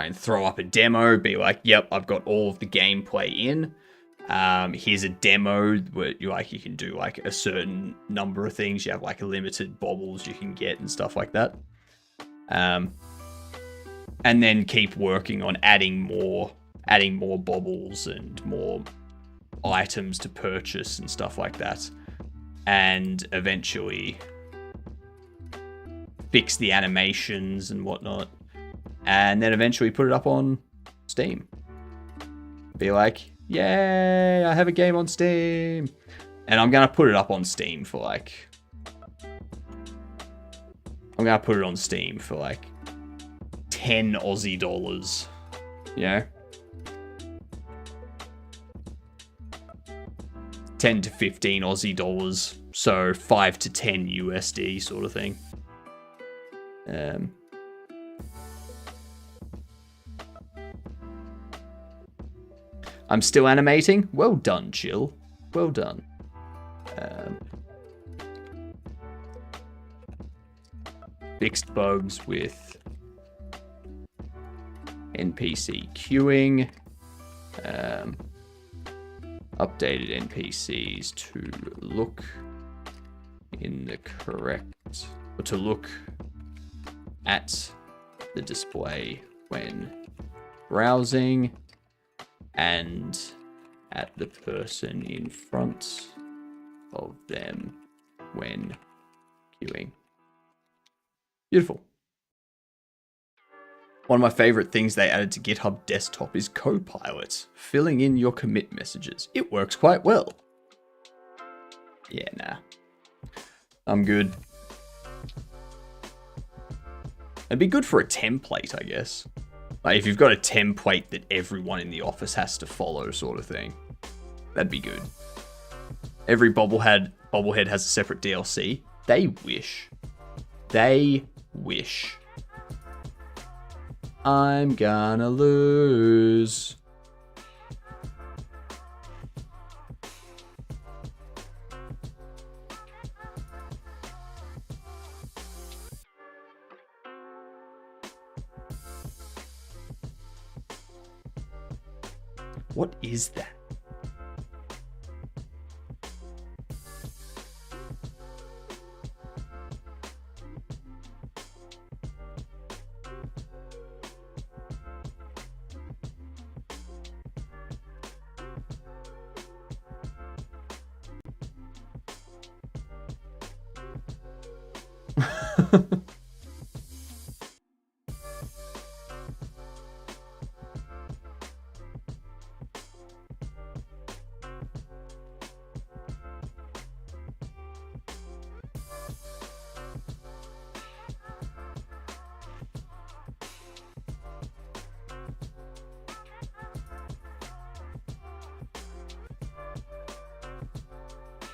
I can throw up a demo, be like, yep, I've got all of the gameplay in. Here's a demo where you can do like a certain number of things. You have like a limited bobbles you can get and stuff like that. And then keep working on adding more bobbles and more items to purchase and stuff like that. And eventually fix the animations and whatnot. And then eventually put it up on Steam. Be like, yay, I have a game on Steam. And I'm going to put it up on Steam for like 10 Aussie dollars. You know? 10 to 15 Aussie dollars. So 5 to 10 USD sort of thing. I'm still animating. Well done, Jill. Well done. Fixed bugs with NPC queuing. Updated NPCs to look in the correct, or to look at the display when browsing and at the person in front of them when queuing. Beautiful. One of my favorite things they added to GitHub Desktop is Copilot, filling in your commit messages. It works quite well. Yeah, nah. I'm good. It'd be good for a template, I guess. Like if you've got a template that everyone in the office has to follow sort of thing. That'd be good. Every bobblehead has a separate DLC. They wish. They wish. I'm gonna lose. What is that?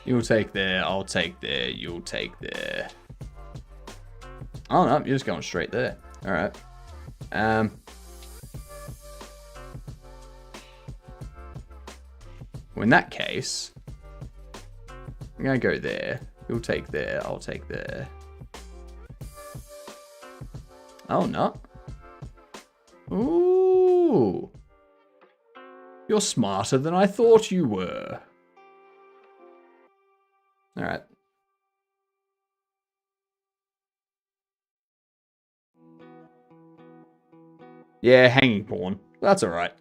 You'll take there, I'll take there, you'll take there. Oh no, you're just going straight there. Alright. Well, in that case, I'm gonna go there. You'll take there, I'll take there. Oh no. Ooh. You're smarter than I thought you were. All right. Yeah, hanging pawn. That's all right.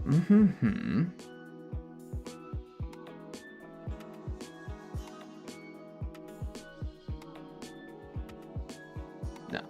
Mm-hmm. No.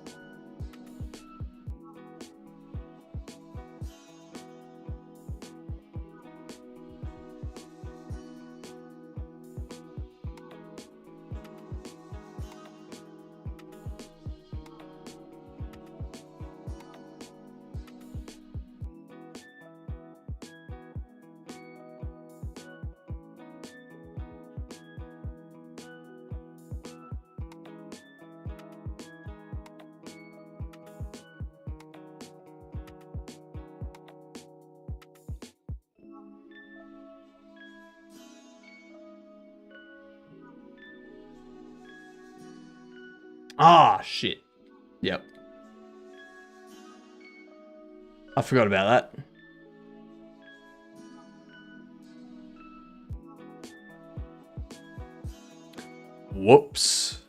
Ah, shit. Yep. I forgot about that. Whoops.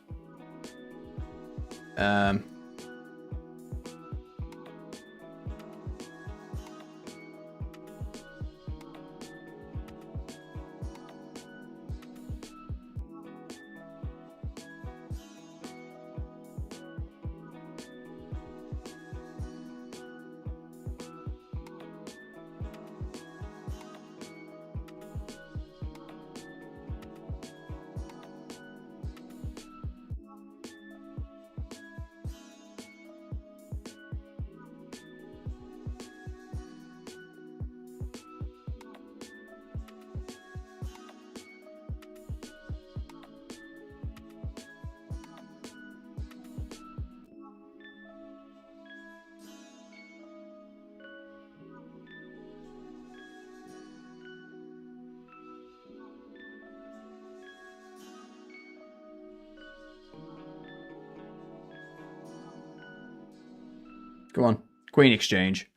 Come on. Queen exchange.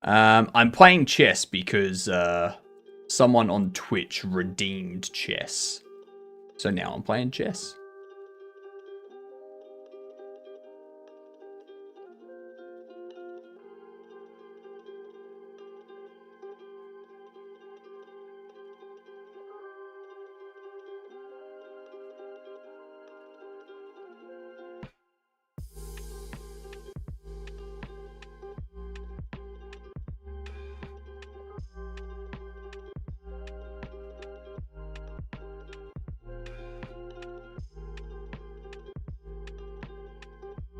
I'm playing chess because someone on Twitch redeemed chess. So now I'm playing chess.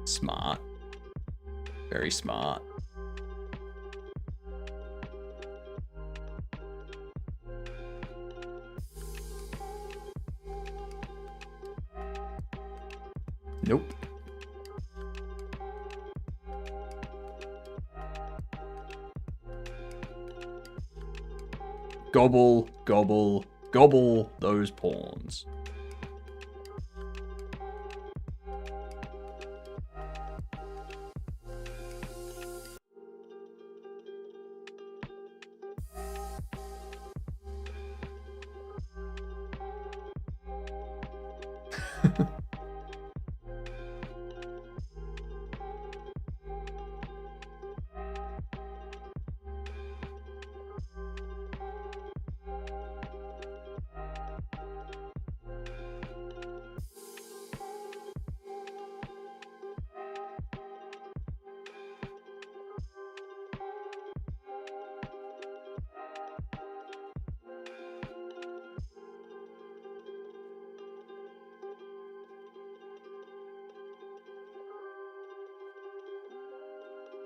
Smart. Very smart. Nope. Gobble, gobble, gobble those pawns.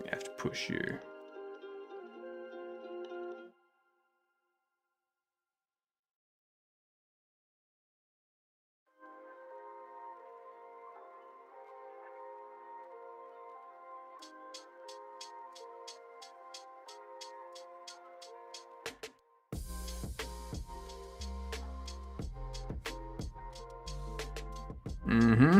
I have to push you. Mm-hmm.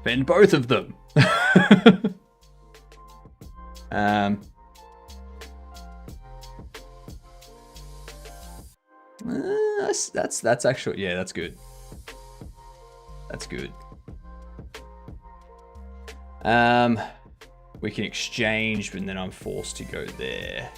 Spend both of them. That's actually, yeah, that's good. That's good. We can exchange, but then I'm forced to go there.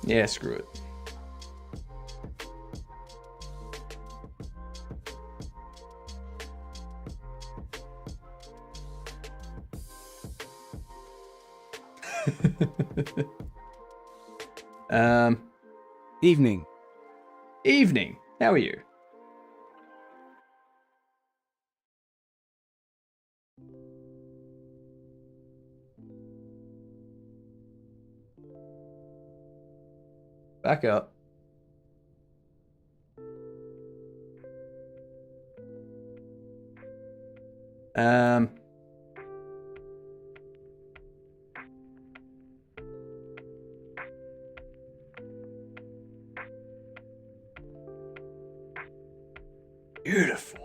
Yeah, screw it. Evening. Evening. How are you? Back up. Beautiful.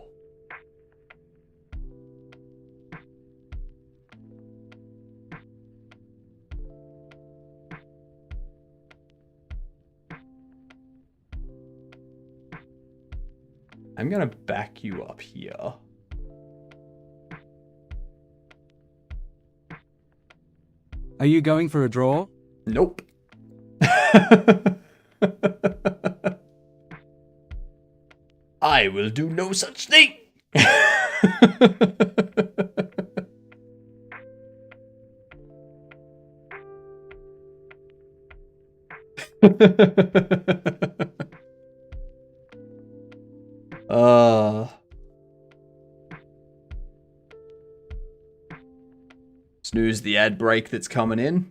I'm gonna back you up here. Are you going for a draw? Nope. I will do no such thing. Snooze the ad break that's coming in.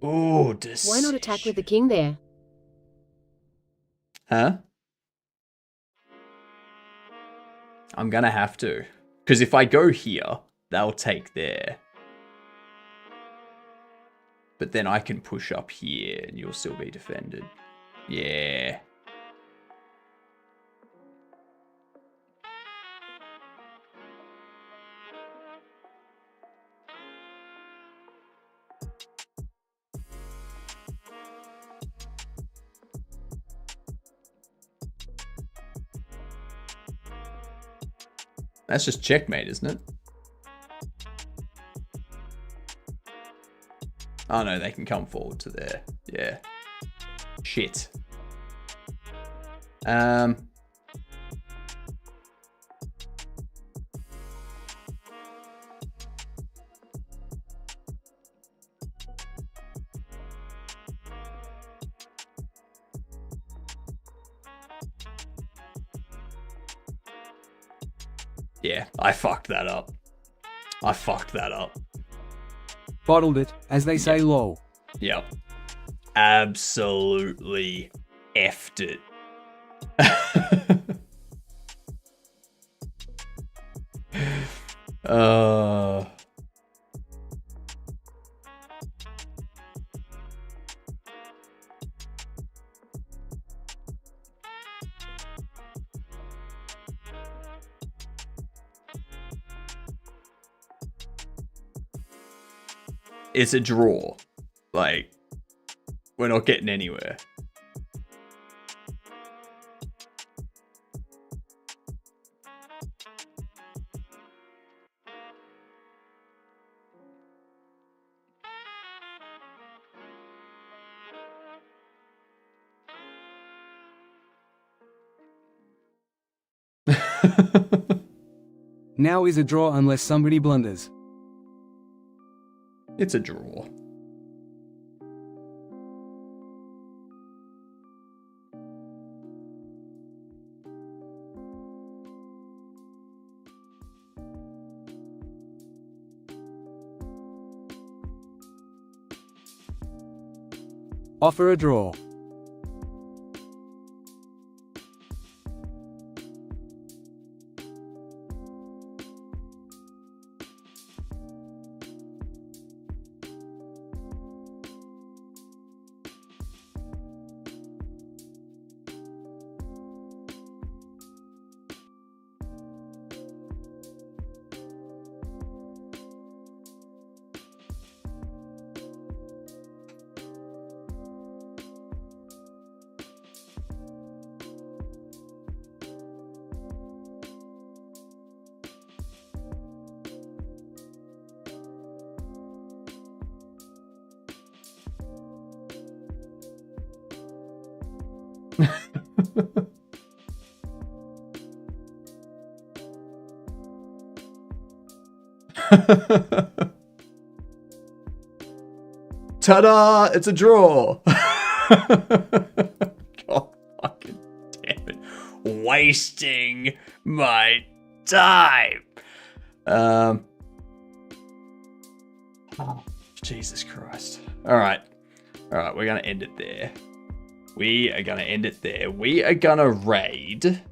Oh, Why not attack with the king there? Huh? I'm gonna have to. Because if I go here, they'll take there. But then I can push up here and you'll still be defended. Yeah. That's just checkmate, isn't it? Oh no, they can come forward to there. Yeah. Shit. Yeah, I fucked that up. I fucked that up. Bottled it, as they say, lol. Yep. Absolutely effed it. It's a draw. Like, we're not getting anywhere. Now is a draw unless somebody blunders. It's a draw. Offer a draw. Ta-da! It's a draw. God fucking damn it. Wasting my time. Oh, Jesus Christ. All right, we're gonna end it there. We are gonna end it there. We are gonna raid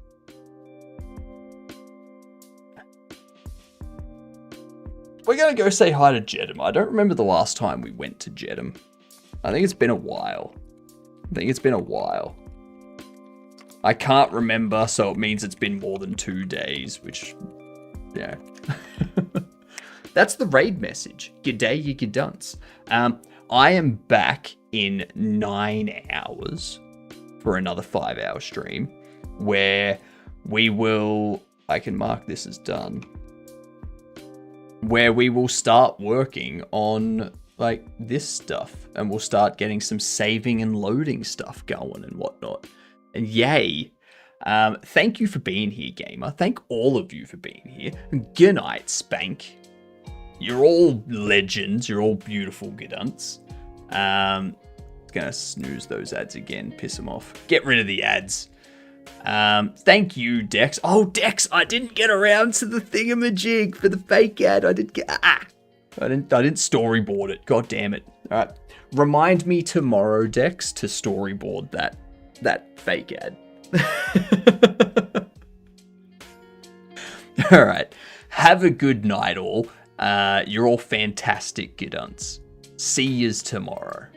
we're going to go say hi to Jedem. I don't remember the last time we went to Jedem. I think it's been a while. I can't remember, so it means it's been more than 2 days, which, yeah. That's the raid message. G'day, you g'dunce. I am back in 9 hours for another 5-hour stream where we will, I can mark this as done, where we will start working on like this stuff and we'll start getting some saving and loading stuff going and whatnot. And yay. Thank you for being here, gamer. Thank all of you for being here. Good night, Spank. You're all legends. You're all beautiful gidunts. Gonna snooze those ads again. Piss them off. Get rid of the ads. Thank you, Dex. Oh, Dex, I didn't get around to the thingamajig for the fake ad. I didn't storyboard it. God damn it. All right. Remind me tomorrow, Dex, to storyboard that fake ad. All right. Have a good night, all. You're all fantastic gidunts. See yous tomorrow.